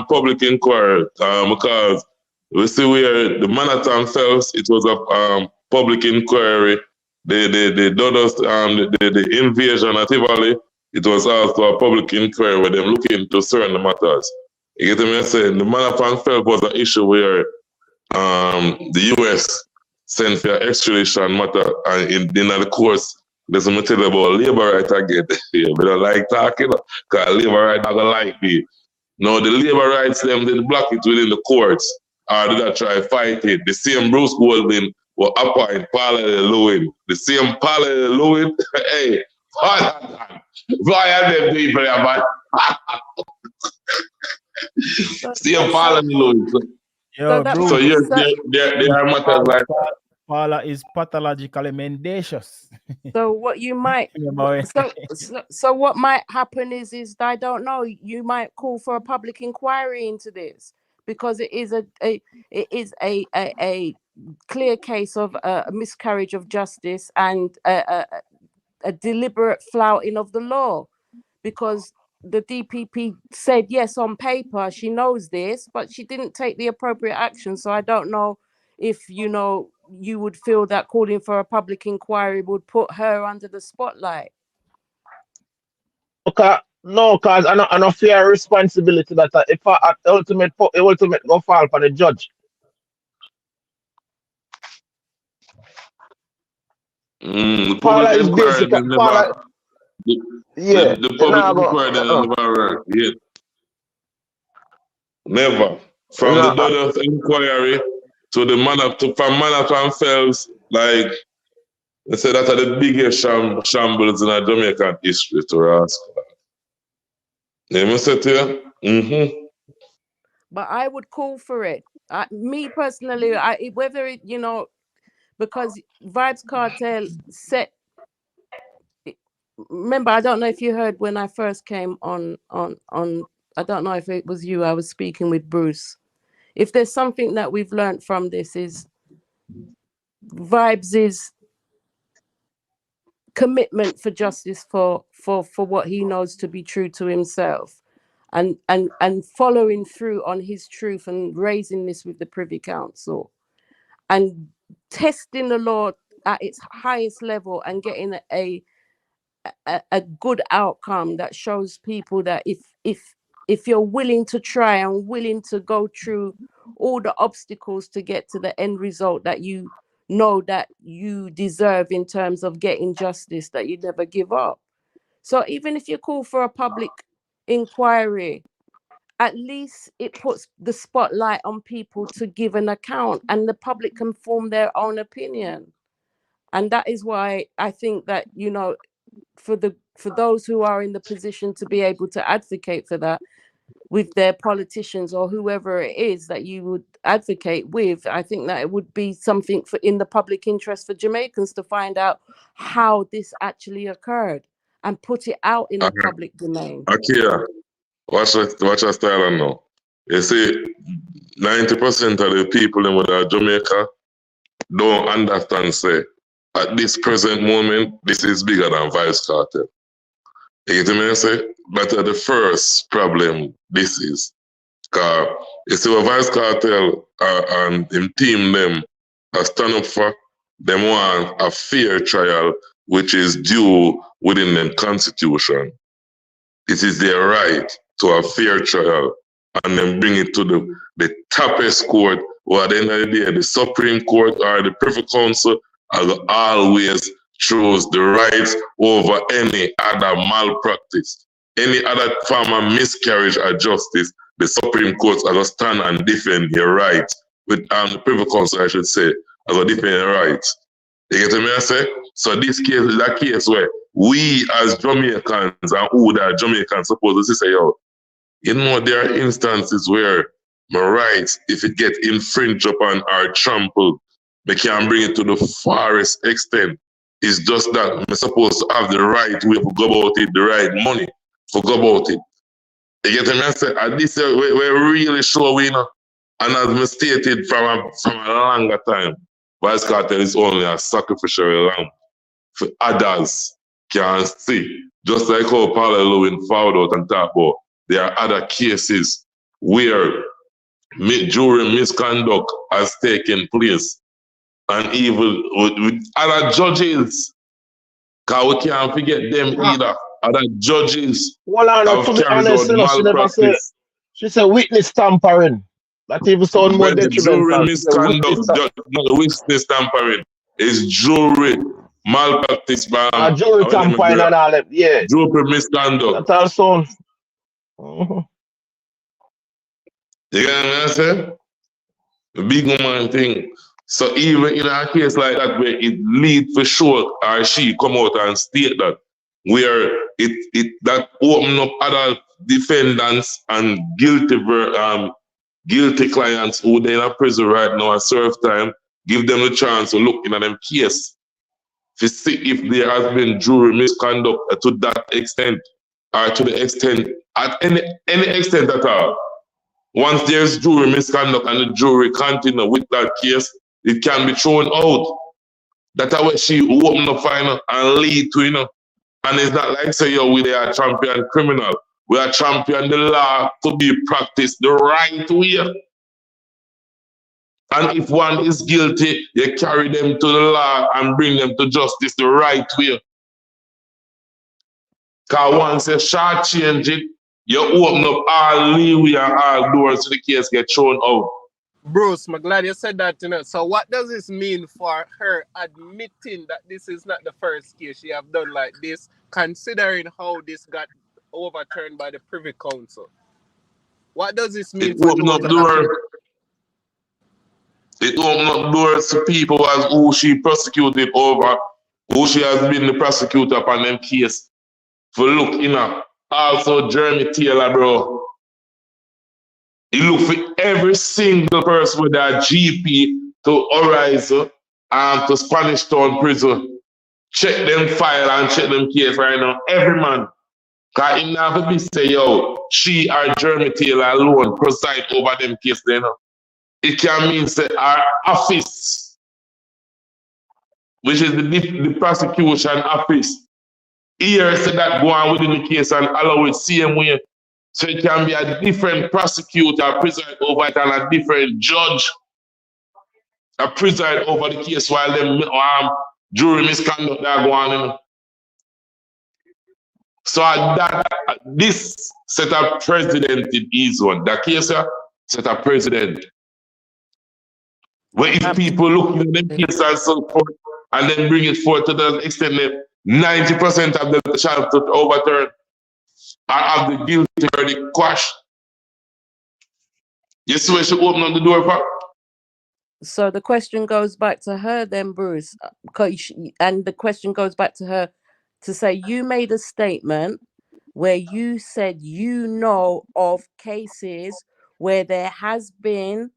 public inquiry because we see where the Manhattan Phelps, it was a public inquiry. They done us the invasion at Tivoli. It was also a public inquiry where them looking into certain matters. You get me saying? The Manhattan Phelps was an issue where the US sent for extradition matter, and in the course, there's a tell you about labor right again. Yeah, we don't like talking because labor right not gonna like me. No, the labor rights them did block it within the courts, or did I try fight it? The same Bruce Goldwyn will appoint Paula Llewellyn. The same Paula Llewellyn, hey, fire them people, man. Same Paula Llewellyn. Yo, Bruce, so yes, there are matters like that. Paula is pathologically mendacious. So what you might so what might happen is I don't know, you might call for a public inquiry into this, because it is a clear case of a miscarriage of justice and a deliberate flouting of the law, because the DPP said yes on paper she knows this, but she didn't take the appropriate action. So I don't know if you would feel that calling for a public inquiry would put her under the spotlight. No, cause I no fear responsibility that if ultimate go fall for the judge. The Paula public is inquiry basic. they Paula, never yeah, the you public know inquiry they go. never run yet. Never. You From the know, Dodder inquiry to the from Manhattan Fells, like they say that are the biggest shambles in a Jamaican history to ask. You must say to you? Mm-hmm. But I would call for it. Me personally, whether it, because Vybz Kartel set. Remember, I don't know if you heard when I first came on. I don't know if it was you. I was speaking with Bruce. If there's something that we've learned from this is Vybz' commitment for justice for what he knows to be true to himself, and following through on his truth and raising this with the Privy Council and testing the law at its highest level and getting a good outcome that shows people that if you're willing to try and willing to go through all the obstacles to get to the end result that you know that you deserve in terms of getting justice, that you never give up. So even if you call for a public inquiry, at least it puts the spotlight on people to give an account and the public can form their own opinion. And that is why I think that, for those who are in the position to be able to advocate for that with their politicians or whoever it is that you would advocate with, I think that it would be something in the public interest for Jamaicans to find out how this actually occurred and put it out in the public domain. Akia, watch your style now. You see, 90% of the people in Jamaica don't understand, say, at this present moment, this is bigger than Vybz Kartel. You get me? Say, but the first problem this is, because you see what Vybz Kartel and him team them stand up for, them want a fair trial which is due within the constitution. It is their right to a fair trial and then bring it to the toughest court, or at the end of the day, the Supreme Court or the Privy Council always choose the rights over any other malpractice. Any other form of miscarriage of justice, the Supreme Court are going to stand and defend your rights. With the Privy Council, I should say, are going to defend your rights. You get what I say? So this case is a case where we as Jamaicans and who that Jamaicans supposed to say, there are instances where my rights, if it get infringed upon or trampled, they can bring it to the farthest extent. It's just that we're supposed to have the right way to go about it, the right money to go about it. You get what I say? And this we're really sure we know. And as we stated from a longer time, Vybz Kartel is only a sacrificial lamb for others can see. Just like how Paula Lewin found out and talked about, there are other cases where jury misconduct has taken place. And even with other judges, because we can't forget them either. Other judges have to be carried honest, out she never said. malpractice. She said witness tampering. That even sound more When the jury detrimental. misconduct, witness tampering is jury malpractice. Jury tampering and all that, yeah. Jury misconduct. That's all sound. You get what I'm saying? The big woman thing. So even in a case like that where it lead for sure or she come out and state that, where it that open up other defendants and guilty clients who they in a prison right now and serve time, give them the chance to look into them case to see if there has been jury misconduct to that extent or to the extent at any extent at all. Once there's jury misconduct and the jury continue with that case, it can be thrown out. That's how she open up final and lead to, And it's not like say, we are champion criminal. We are champion the law to be practiced the right way. And if one is guilty, you carry them to the law and bring them to justice the right way. Because once you short change it, you open up all leeway and all doors to the case get thrown out. Bruce, I'm glad you said that. So what does this mean for her admitting that this is not the first case she have done like this, considering how this got overturned by the Privy Council? What does this mean It for open those up doors. It open up doors to people as who she prosecuted over, who she has been the prosecutor upon them case. For look, also Jeremy Taylor, bro. He look for every single person with a GP to Horizon and to Spanish Town Prison. Check them file and check them case right now. Every man. Because he never be say, yo, she or Jeremy Taylor alone preside over them case then. It can mean say our office, which is the prosecution office, here say that go on within the case and allow it same way. So it can be a different prosecutor preside over it and a different judge preside over the case while them jury misconduct that go on. So that this set a precedent in each one. The case set a precedent. Where if people look at them case and so forth and then bring it forth to the extent that 90% of the chance to overturn or have the guilty verdict quashed. You see where she open up the door for? So the question goes back to her then, Bruce, and the question goes back to her to say, you made a statement where you said you know of cases where there has been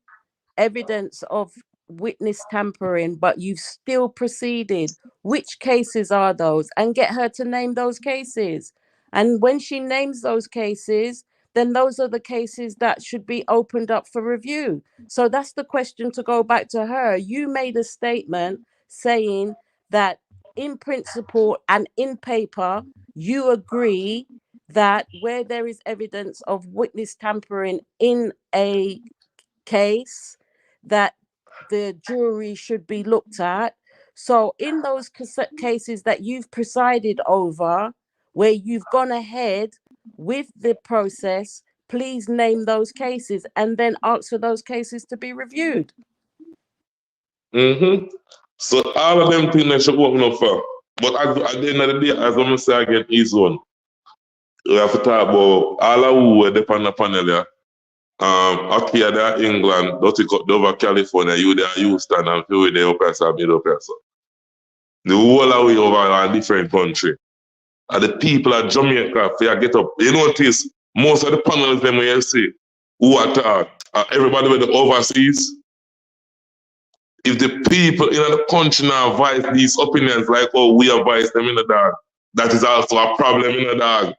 evidence of witness tampering, but you've still proceeded. Which cases are those? And get her to name those cases. And when she names those cases, then those are the cases that should be opened up for review. So that's the question to go back to her. You made a statement saying that in principle and in paper, you agree that where there is evidence of witness tampering in a case, that the jury should be looked at. So in those cases that you've presided over, where you've gone ahead with the process, please name those cases and then ask for those cases to be reviewed. So all of them things that should open up for. But at the end of the day, as I'm say again, is one. We have to talk about all of who were on the panel there. Arcadia, England, don't take up over California, you there, Houston, and few there up as a middle person. The whole of way over a different country. And the people at Jamaica, if you get up, you notice most of the panels them you see who are everybody with the overseas. If the people in the country now voice these opinions like, oh, we advise them in the dog, that is also a problem in the dog.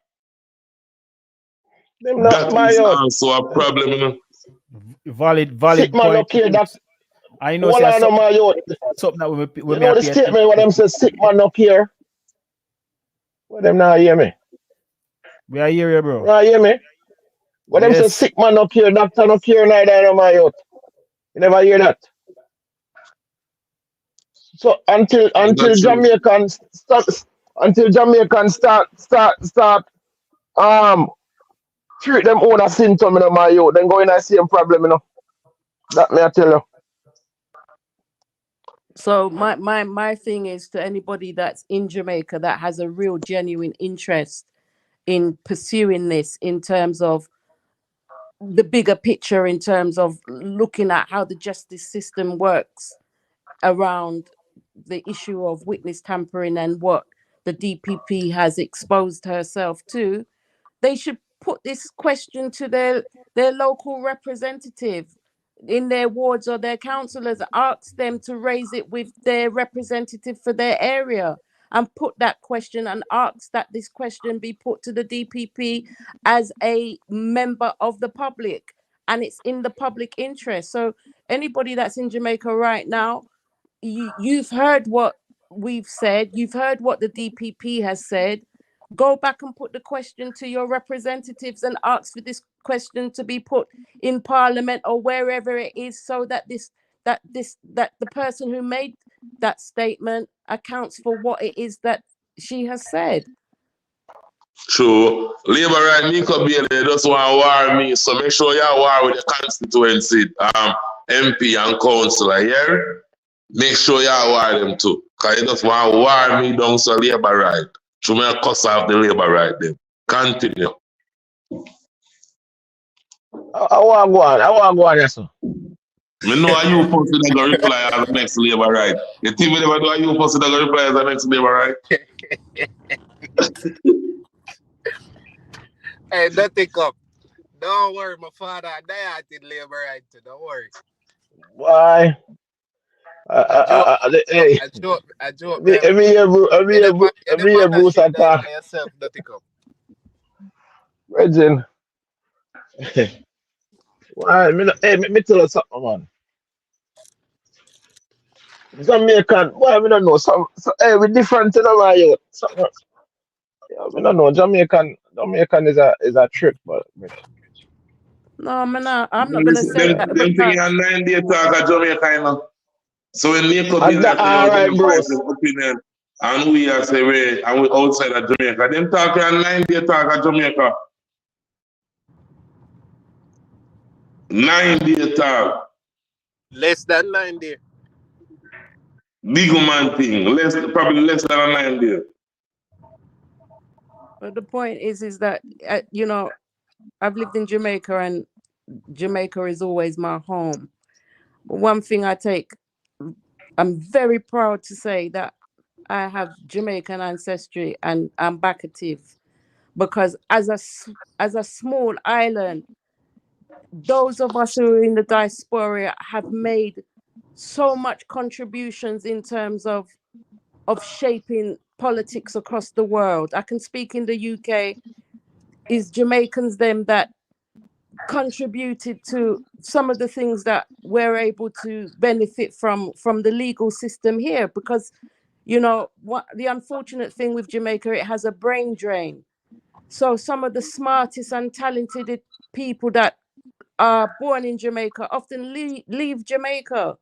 That is also a problem, you know. Valid Sick man point. up here, that's I know hold on, my youth. something that we you know the statement what them say sick man up here? What them now hear me? We are here, bro. You hear me? What them say sick man up here, doctor up here, neither my youth. You never hear that? So until Jamaicans start treat them own a symptom in my youth, then go in the same problem, you know. That may I tell you. So my thing is to anybody that's in Jamaica that has a real genuine interest in pursuing this in terms of the bigger picture, in terms of looking at how the justice system works around the issue of witness tampering and what the DPP has exposed herself to, they should put this question to their local representative in their wards or their councillors, ask them to raise it with their representative for their area and put that question and ask that this question be put to the DPP as a member of the public, and it's in the public interest. So anybody that's in Jamaica right now, you've heard what we've said, you've heard what the DPP has said. Go back and put the question to your representatives and ask for this question to be put in Parliament or wherever it is, so that the person who made that statement accounts for what it is that she has said. True. Labor right, Nico Bailey just want to war me, so make sure you war with the constituency, MP and councillor here. Make sure you war them too. Because you just want to war me down so labor right. So me cuss off the labor right then. Continue. I want to go on, yes, sir. Me know how you supposed to go reply as the next labor right. You think me never know how you supposed to go reply as the next labor right? Hey, don't take up. Don't worry, my father. I did labor right too. Don't worry. Why? Hey, I joke. every year, Bruce attack. Yourself, don't take up. Regin. Why? Me tell you something, man. Jamaican, why we don't know? Hey, we different in our youth. Yeah, we don't know. Jamaican is a trick, but. No, I'm not going to say that. Them thing you 9 days talk of Jamaica, you know. So when you come in all right, Bruce. opinion, and we are say we and we outside of Jamaica, them talk on 9 days talk of Jamaica. 9 days talk. Less than 9 days. Big man thing, probably less than a 9 days. But the point is that you know, I've lived in Jamaica, and Jamaica is always my home. But one thing I'm very proud to say that I have Jamaican ancestry and I'm Backative, because as a small island, those of us who are in the diaspora have made so much contributions in terms of shaping politics across the world. I can speak in the UK. Is Jamaicans them that contributed to some of the things that we're able to benefit from the legal system here? Because, you know, what the unfortunate thing with Jamaica, it has a brain drain. So some of the smartest and talented people that are born in Jamaica often leave Jamaica,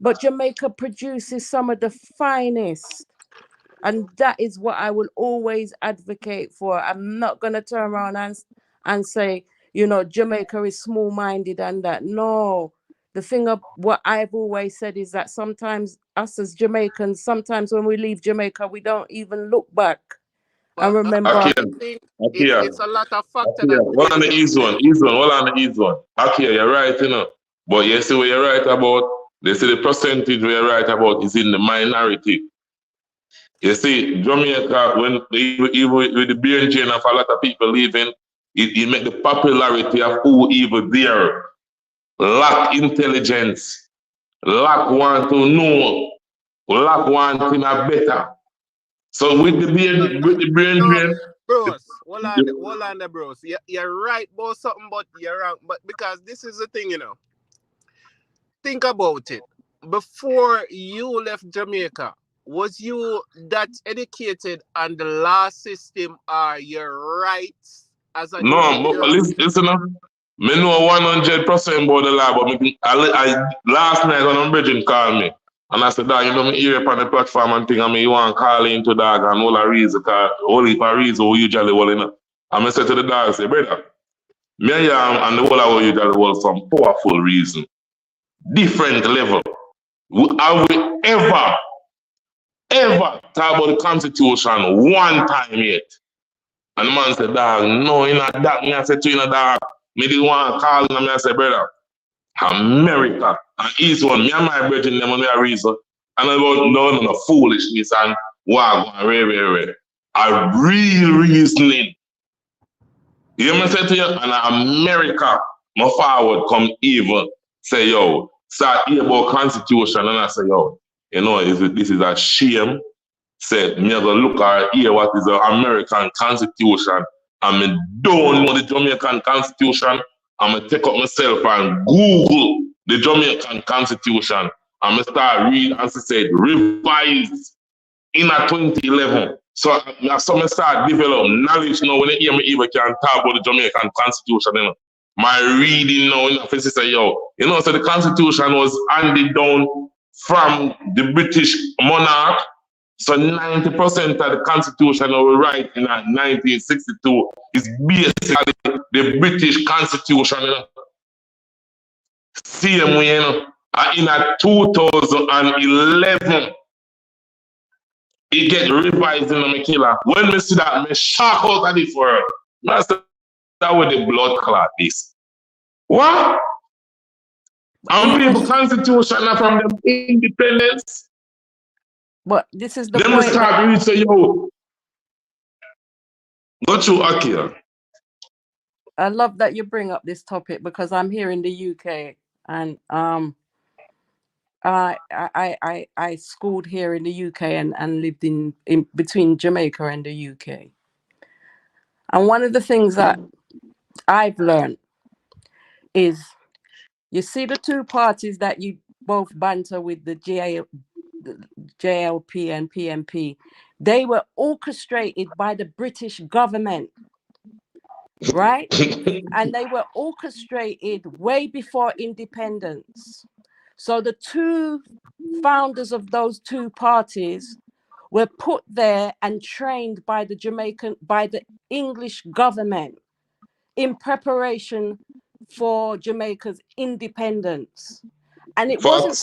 but Jamaica produces some of the finest. And that is what I will always advocate for. I'm not going to turn around and say, you know, Jamaica is small-minded and that. No, the thing of what I've always said is that sometimes us as Jamaicans, sometimes when we leave Jamaica, we don't even look back and remember. It's a lot of factors. What on the east one? What on the east one? Okay, you're right, you know. But you see what you're right about? They say the percentage we're right about is in the minority. You see, Jamaica, when even with the brain drain of a lot of people leaving, it make the popularity of who even there. Lack intelligence, lack want to know, lack want to know better. So with the brain drain. Bros, hold on there, bros. You're right about something, but you're wrong. But because this is the thing, you know. Think about it. Before you left Jamaica, was you that educated on the law system or your rights as a No, but listen up. Me know 100% about the law, but I last night when Bridget called me, and I said, dog, you know me here on the platform and thing, I mean, you want to call into dog and all a reason, only for reason who usually will, you know. And I said to the dog, I say, brother, me and the whole of you usually will some powerful reason, different level. Have we ever talk about the Constitution one time yet? And the man said, dog, no, you not that. Me I said to you, dog, me didn't want to call him. I said, brother, America and East one, me and my brethren, them on their reason. And about no foolishness and wow, very. A real reasoning. You hear me say to you? And America, my forward come even say, yo, start hear about Constitution. And I say, yo, you know, this is a shame. Said, me gonna look at here what is the American Constitution. And me don't know the Jamaican Constitution. I'm gonna take up myself and Google the Jamaican Constitution. I'm gonna start reading, as I said, revised in 2011. So I start developing knowledge now when they hear me even can talk about the Jamaican Constitution. You know. My reading now, you know, if say, yo, you know, so the Constitution was handed down from the British monarch. So 90% of the constitution that we write in 1962 is basically the British constitution. You know? Same way, you know, in 2011, it get revised in the killer. When we see that, me shock out of this world. That's that with the blood clot this. What? And people constitution are from the independence. But this is the Then we point. start read say, yo, go to Akia. I love that you bring up this topic because I'm here in the UK and I schooled here in the UK and lived in between Jamaica and the UK. And one of the things that I've learned is, you see the two parties that you both banter with, the JLP and PMP, they were orchestrated by the British government, right? And they were orchestrated way before independence. So the two founders of those two parties were put there and trained by the English government in preparation for Jamaica's independence. And it wasn't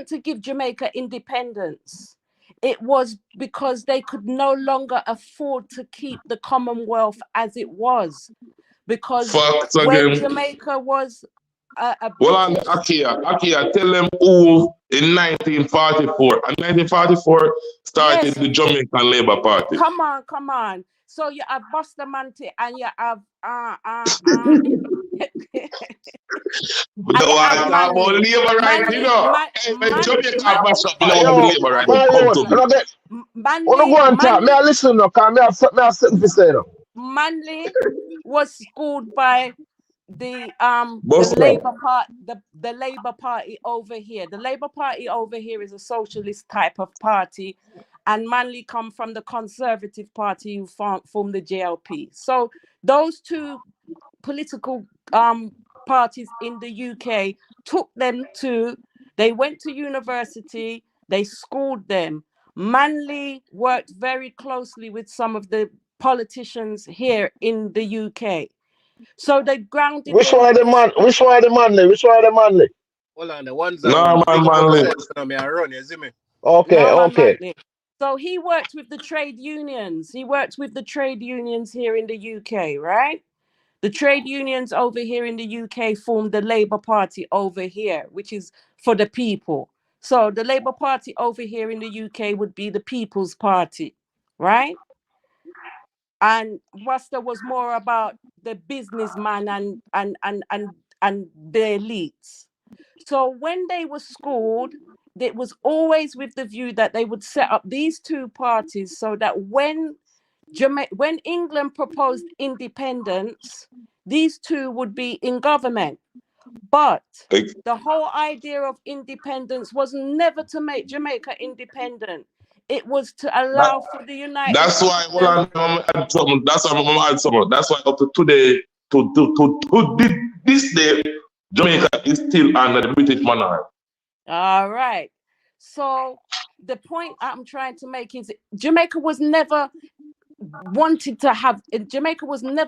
to give Jamaica independence. It was because they could no longer afford to keep the Commonwealth as it was. Because when Jamaica was well, Akia, tell them who in 1944. And 1944 started the Jamaican Labour Party. Come on. So you have Bustamante and you have Manley was schooled by the Labour Party over here. The Labour Party over here is a socialist type of party, and Manley come from the Conservative Party who formed the JLP. So those two political parties in the UK took them they went to university, they schooled them. Manley worked very closely with some of the politicians here in the UK. So they grounded Which one of the Manley? Hold on, the ones Manley. Okay. So he worked with the trade unions. He worked with the trade unions here in the UK, right? The trade unions over here in the UK formed the Labour Party over here, which is for the people. So the Labour Party over here in the UK would be the People's Party, right? And Rasta was more about the businessman and the elites. So when they were schooled, it was always with the view that they would set up these two parties so that when England proposed independence, these two would be in government. But the whole idea of independence was never to make Jamaica independent. It was to allow for the United That's why I'm add something. That's why I'm gonna add something. That's why up to today, to this day, Jamaica is still under the British monarchy. All right. So the point I'm trying to make is Jamaica was never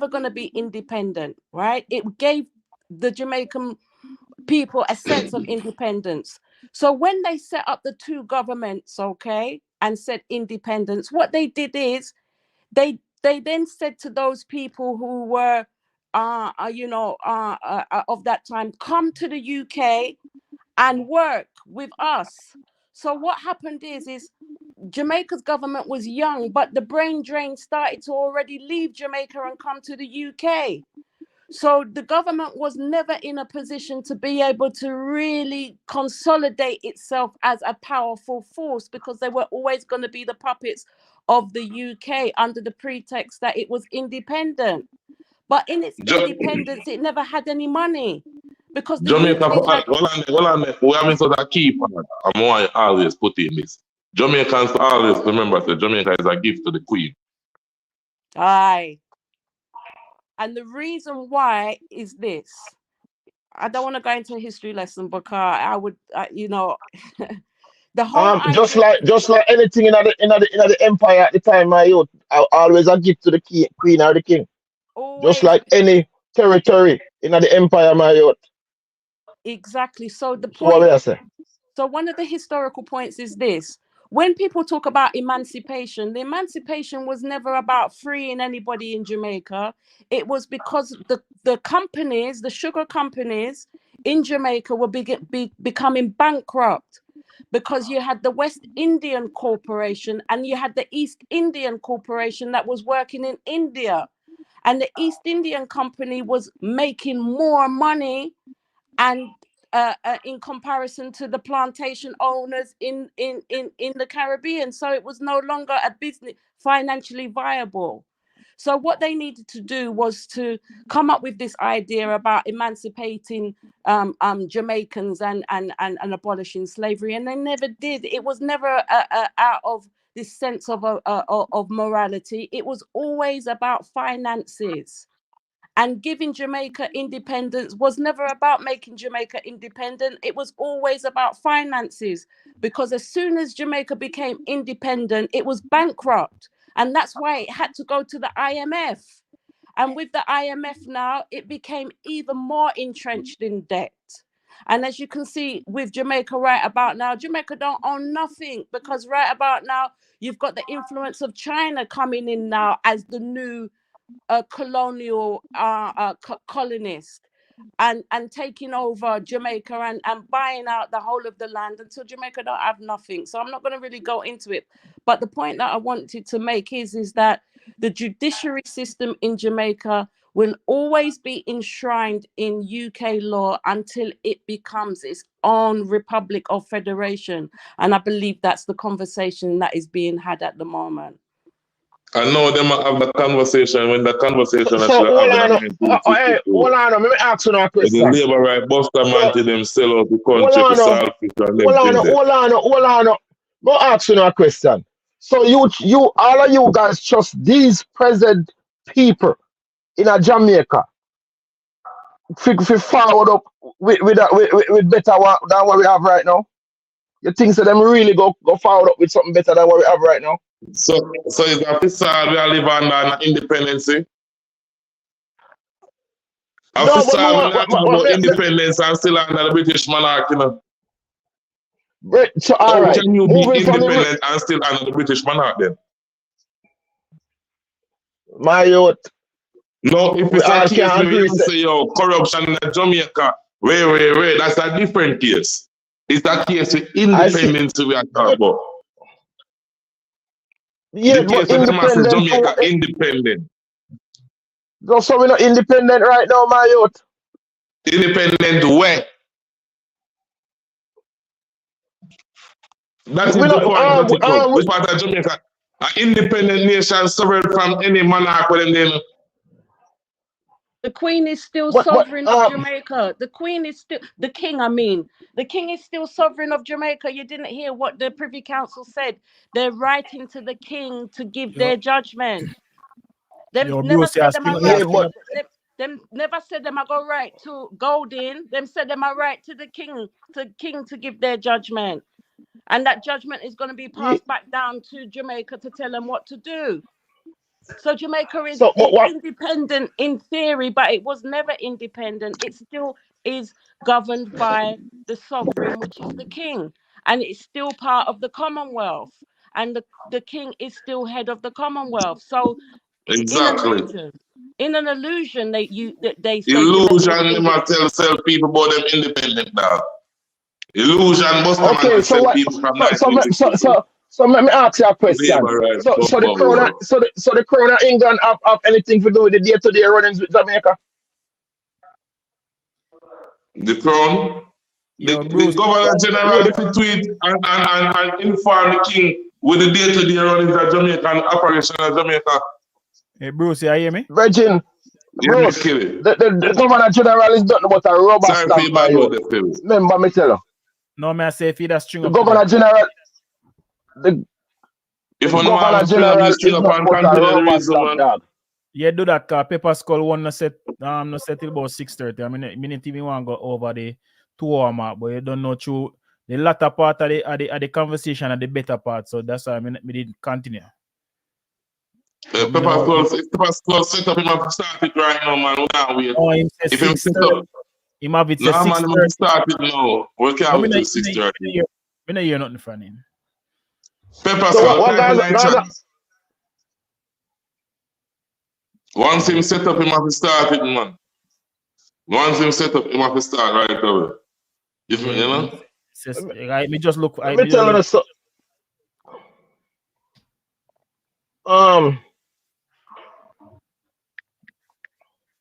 going to be independent, right? It gave the Jamaican people a sense of independence. So when they set up the two governments, okay, and said independence, what they did is they then said to those people who were of that time, come to the UK and work with us. So what happened is Jamaica's government was young, but the brain drain started to already leave Jamaica and come to the UK. So the government was never in a position to be able to really consolidate itself as a powerful force, because they were always going to be the puppets of the UK under the pretext that it was independent. But in its independence, it never had any money. Because the Jamaica, hold on, we have sort of key part. I'm why I always put in this. Jamaicans always remember that Jamaica is a gift to the Queen. Aye. And the reason why is this. I don't want to go into a history lesson because I would, The whole Just idea. like anything in the empire at the time, my youth, I always a give to the queen or the king. Just Always. like any territory in the empire, my youth. Exactly. So the So what point. will I say? So one of the historical points is this: when people talk about emancipation, the emancipation was never about freeing anybody in Jamaica. It was because the companies, the sugar companies in Jamaica were becoming bankrupt, because you had the West Indian Corporation and you had the East Indian Corporation that was working in India. And the East Indian Company was making more money and in comparison to the plantation owners in the Caribbean. So it was no longer a business financially viable. So what they needed to do was to come up with this idea about emancipating Jamaicans and abolishing slavery, and they never did. It was never out of this sense of morality. It was always about finances. And giving Jamaica independence was never about making Jamaica independent. It was always about finances, because as soon as Jamaica became independent, it was bankrupt. And that's why it had to go to the IMF. And with the IMF now, it became even more entrenched in debt. And as you can see with Jamaica right about now, Jamaica don't own nothing, because right about now, you've got the influence of China coming in now as the new colonial colonist, and taking over Jamaica and buying out the whole of the land until Jamaica don't have nothing. So I'm not going to really go into it. But the point that I wanted to make is that the judiciary system in Jamaica will always be enshrined in UK law until it becomes its own republic or federation. And I believe that's the conversation that is being had at the moment. I know them have the conversation when the conversation So hold on, let me ask you a question. The labor right buster man to them sell out the country for selfish and them hold on. Let me ask you a question. So you all of you guys trust these present people in a Jamaica if we forward up with better than what we have right now? You think so them really go forward up with something better than what we have right now? So it's a facade we live under independence. A facade about independence and still under the British monarchy. So, all right. Can you be independent and still under the British monarch then? My youth. No, if it's a case where you say corruption in Jamaica, wait, that's a different case. It's a case with independence we are talking about. Yeah, the case of the Jamaica independent. So we're not independent right now, my youth. Independent where? That is the point. Which part of Jamaica? An independent nation sovereign from any monarch within them. The Queen is still sovereign of Jamaica. The Queen is still the King. The King is still sovereign of Jamaica. You didn't hear what the Privy Council said. They're writing to the King to give their judgment. Them never said them are right. Them never said them are go right to Golding. Them said them are right to the King to give their judgment, and that judgment is going to be passed back down to Jamaica to tell them what to do. So Jamaica is independent in theory, but it was never independent. It still is governed by the sovereign, which is the King, and it's still part of the Commonwealth, and the King is still head of the Commonwealth. So exactly. In an illusion, they say illusion. Must tell people about them independent now. Illusion must tell people from So let me ask you a question. So the crown of England have anything to do with the day-to-day runnings with Jamaica? The crown? The governor general to tweet and inform the king with the day-to-day runnings of Jamaica and operation of Jamaica. Hey Bruce, you hear me? Virgin, Bruce, the governor general is nothing but a rubber stamp, my youth. Remember me tell you. No, me I say if he that string the up. Governor General, the Governor General is not but a rubber stamp, dog. Yeah, do that car. Pepper Skull one no set till about 6:30. I mean, even want to go over the 2 hour mark, but you don't know through the latter part of the conversation and the better part. So that's why I didn't continue. Pepper's close set up him have to start it right now, man. We can't wait. Oh, him says if him set up, him have it no, says man, him have to start it now. We can't wait till 6:30. I don't hear nothing from him. Pepper's So what guys? Once him set up, him have to start it, man. Once him set up, him have to start right away. You know? Me just look. Let me tell you so.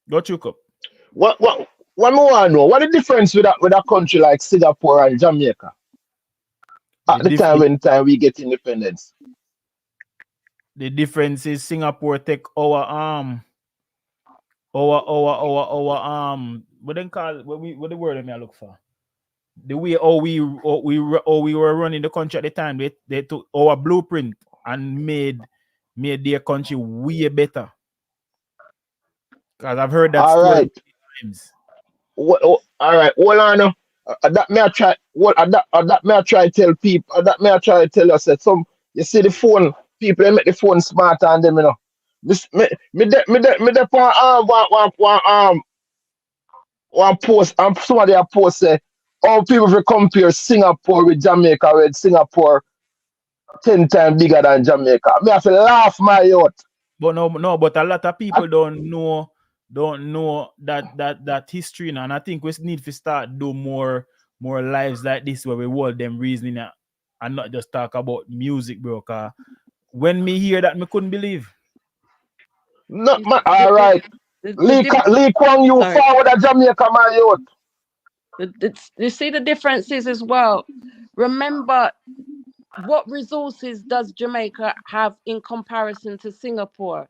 Go check up. What more I know? What the difference with a country like Singapore and Jamaica? At the time we get independence. The difference is Singapore take our what they call what the word I look for? The way we were running the country at the time, they took our blueprint and made their country way better. Because I've heard that all story right. times. All right, hold on. That may I try. That may I try tell people. That may I try tell us that some. You see the phone. People they make the phone smarter than them, you know. Me one post. Somebody a post say, all people will compare Singapore with Jamaica, with Singapore 10 times bigger than Jamaica. Me have to laugh my youth. But no, but a lot of people don't know that history now. And I think we need to start do more lives like this where we hold them reasoning and not just talk about music, bro. Cause when me hear that, me couldn't believe. No, all right. Lee Kwang, you forward a Jamaica, my youth. You see the differences as well. Remember, what resources does Jamaica have in comparison to Singapore?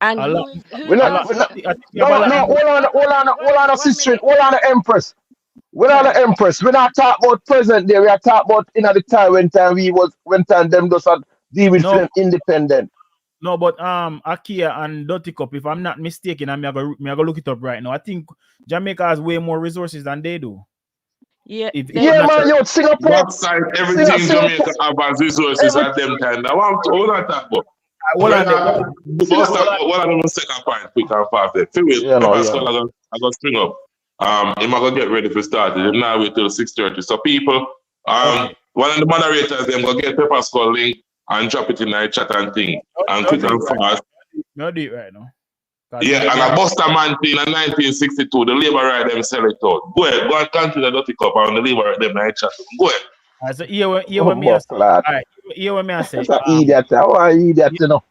And hold on, sister, hold on, the Empress. We're not the Empress. We're not talking about present day. We are talking about in the time when them just deal with film independent. No, but Akia and Dirty Cup, if I'm not mistaken, I'm gonna look it up right now. I think Jamaica has way more resources than they do. Yeah, man, yo, Singapore. What side everything Jamaica have as resources at them time. I want all that talk about. What are the second point quick and fast? I got string up. I'm gonna get ready for start. I'm now wait till 6:30. So people, one of the moderators them gonna get Pepper Skull link and drop it in the chat and thing and quick and fast. No do it right now. Yeah, and a Buster man thing in 1962, the labor right them sell it out. Go ahead, go and continue the Dirty Cup and the labor right them in the chat. Go ahead. So here what me I say. Alright, here what me I say. Idiot, how are you idiot, you know?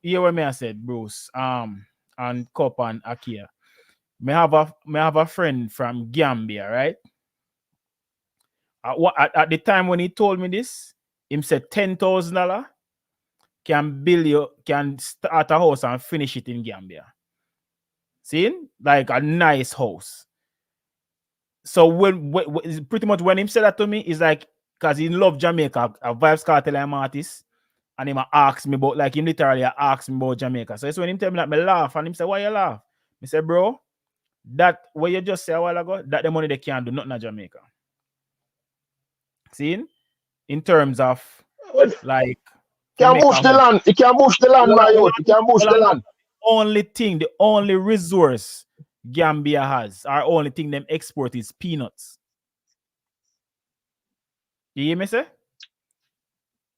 Here what me I said, Bruce, and Cup and Akia. Me have a friend from Gambia, right? At the time when he told me this, him said $10,000 can start a house and finish it in Gambia. See, like a nice house. So when pretty much when him said that to me, it's like because he loved Jamaica, a Vybz Kartel I'm artist, and him asked me about like him literally asked me about Jamaica. So it's when him tell me that me laugh and him say, why you laugh? Me say, bro, that what you just said a while ago, that the money they can't do nothing in Jamaica. See, in terms of like can't move the land. You can't move the land, my youth. You can't move the land. The only resource Gambia has, our only thing them export is peanuts. You hear me say?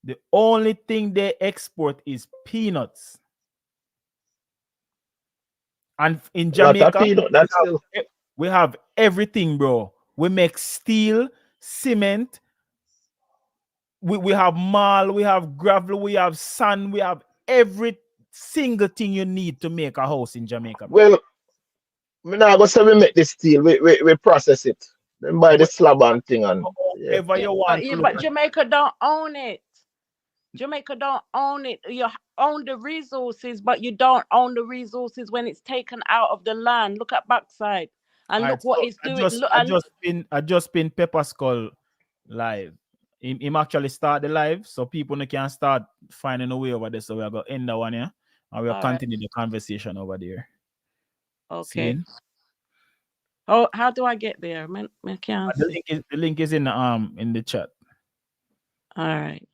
The only thing they export is peanuts. And in Jamaica, we have everything, bro. We make steel, cement. We have marl, we have gravel, we have sand, we have every single thing you need to make a house in Jamaica. Bro. Well, we now go say we make the steel, we process it. Then buy the slab and thing and whatever you want. But Jamaica don't own it. Jamaica don't own it. You own the resources, but you don't own the resources when it's taken out of the land. Look at backside and look what it's doing. I just been Pepper Skull live. Him actually start the live, so people can start finding a way over there. So we're going to end that one here, and we'll continue the conversation over there. Okay. See? Oh, how do I get there? I can't see. The link is in the chat. All right.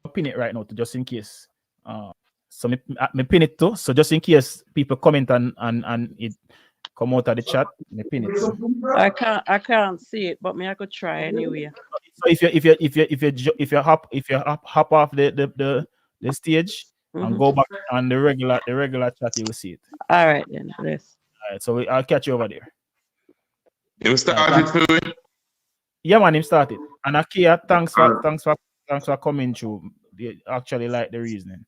I'll pin it right now to just in case. So me pin it too. So just in case people comment and it come out of the chat, me pin it. So. I can't see it, but I could try anyway. So if you hop off the stage and go back on the regular chat, you will see it. All right then, bless. All right, so I'll catch you over there. You started for me? Yeah, man, him started. And Akia, thanks for coming through. They actually like the reasoning.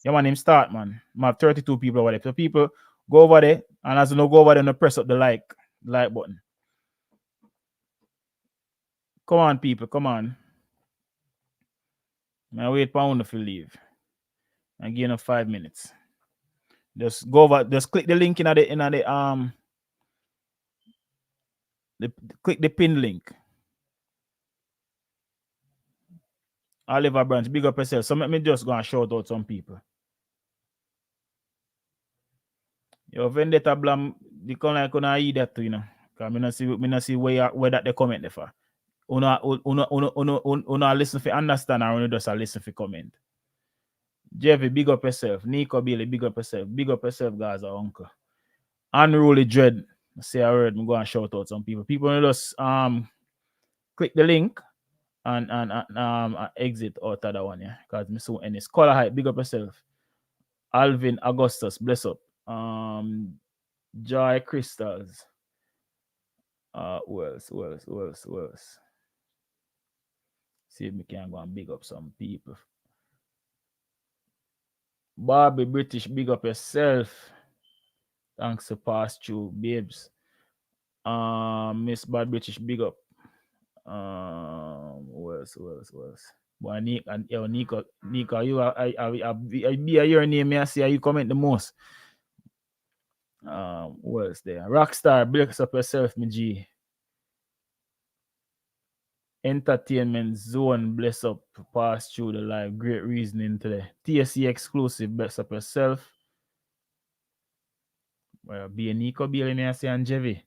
Yeah, man, him start, man. I have 32 people over there. So people go over there, and as you know, go over there and press up the like button. Come on, people, come on. I wait for one to leave. And give you 5 minutes. Just go over, just click the link click the pin link. Oliver Branch, big up yourself. So let me just go and shout out some people. Yo, Vendetta Blam, the Colonial couldn't eat that too, you know. Because I not see where that they comment there for. Una listen for understand or una just listen for comment. Jeffy, big up yourself. Nico Bailey, big up yourself. Big up yourself, guys, our uncle. Unruly Dread. Say I heard me go and shout out some people. People just click the link and exit out of that one, yeah. Because me so any Scholar Hype, big up yourself. Alvin Augustus, bless up. Joy Crystals. Who else? See if we can go and big up some people. Barbie British, big up yourself. Thanks for pass through, babes. Miss Bad British, big up. Who else? Boy, Nico, you I be your name, I see how you comment the most. Who else there? Rockstar, bless up yourself, me G. Entertainment Zone, bless up, pass through the live. Great reasoning today. TSC exclusive, bless up yourself. Well, be a Nico Bailey, me I say, and Jevy.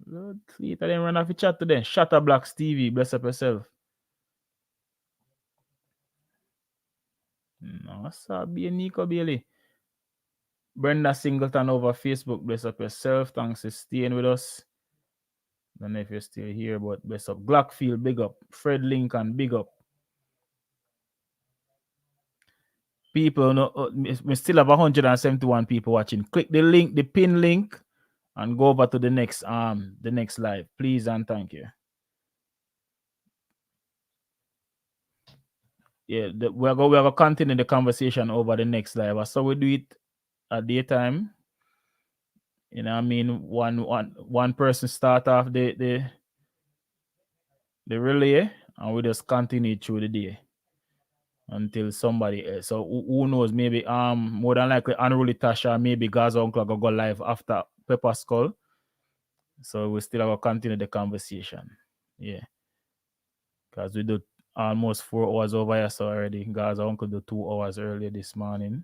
Lord, fleet, I didn't run off the chat today. Shutterblocks TV, bless up yourself. No, I saw be a Nico Bailey. Brenda Singleton over Facebook, bless up yourself. Thanks for staying with us. Don't know if you're still here, but bless up. Glockfield, big up. Fred Lincoln, big up. People, no, we still have 171 people watching. Click the link, the pin link, and go over to the next live, please and thank you. Yeah, we're going to continue the conversation over the next live. So we do it at daytime. You know what I mean? One person start off the relay, and we just continue through the day until somebody else. So who knows? Maybe more than likely Unruly Tasha, maybe Gaza Uncle go live after Pepper Skull. So we still have to continue the conversation. Yeah. Because we do almost 4 hours over here so already. Gaza Uncle do 2 hours earlier this morning.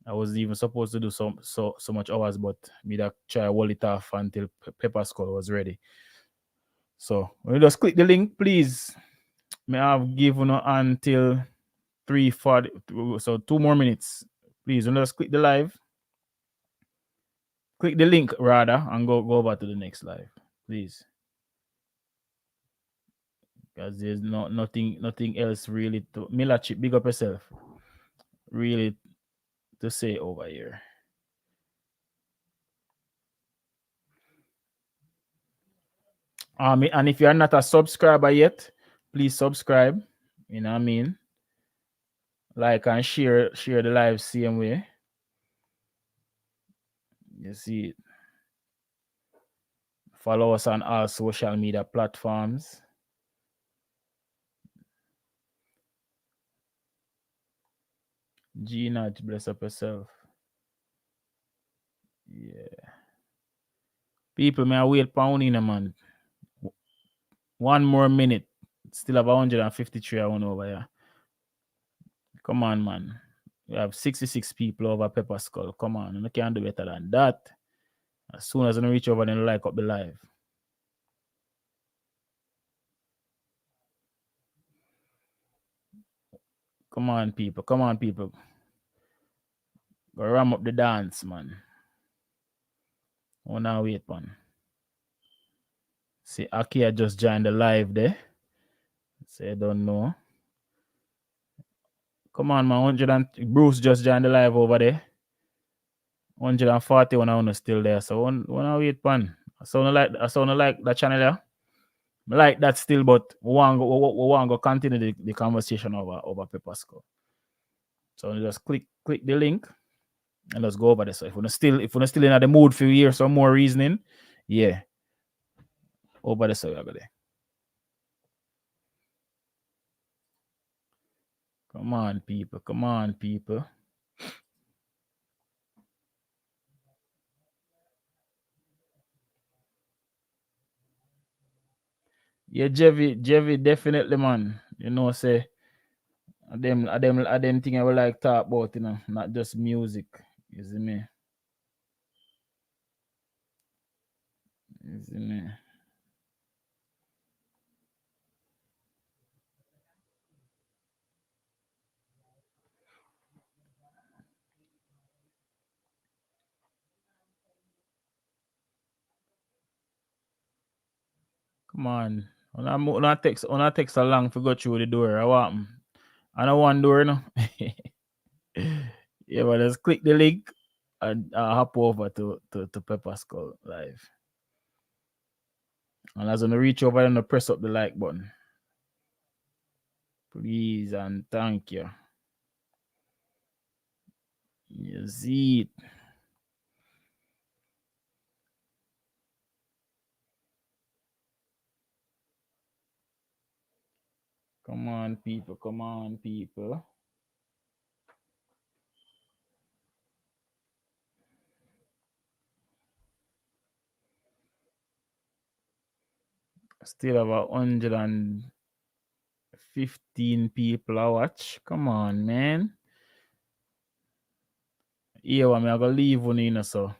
I wasn't even supposed to do so much hours, but me that try to hold it off until Pepper Skull was ready. So when you just click the link, please. May I have given until 3:40, so 2 more minutes. Please, when you just click the live. Click the link rather and go over to the next live, please. Because there's nothing else really to Miller Chip, big up yourself. Really to say over here. And if you are not a subscriber yet, please subscribe. You know what I mean? Like and share the live same way. You see it. Follow us on all social media platforms. Gina, bless up yourself. Yeah. People, may I wait pound in a man. 1 more minute. Still have 153 I want over here. Come on, man. We have 66 people over Pepper Skull. Come on, and I can't do better than that. As soon as I reach over, then like up the live. Come on, people. Come on, people. Go ram up the dance, man. Oh, now wait, man. See, Akia just joined the live there. Say, I don't know. Come on, man. 100 and Bruce just joined the live over there. 141 I still there. So when I wait, man. I sound like that channel there. I like that still, but we want to go continue the conversation over Pepper Skull. So just click the link and let's go over there. So if we're still in the mood for hear some more reasoning, yeah. Over there, so we go there. Come on, people. Come on, people. Yeah, Jevy, definitely, man. You know, say them thing I would like talk about, you know, not just music. You see me? You see me? Come on. When I text so long to go through the door, I want I know one door, no. Yeah, but just click the link and hop over to Pepper Skull live. And as I reach over and press up the like button. Please and thank you. You see it. Come on, people. Come on, people. Still about 115 people I watch. Come on, man. Yeah, I'm gonna leave one in, so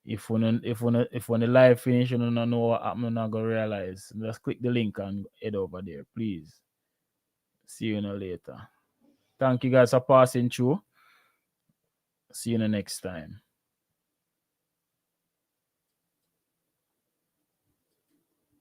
if when the live finish, you don't know what happened, I'm not gonna realize. Just click the link and head over there, please. See you later. Thank you guys for passing through. See you next time.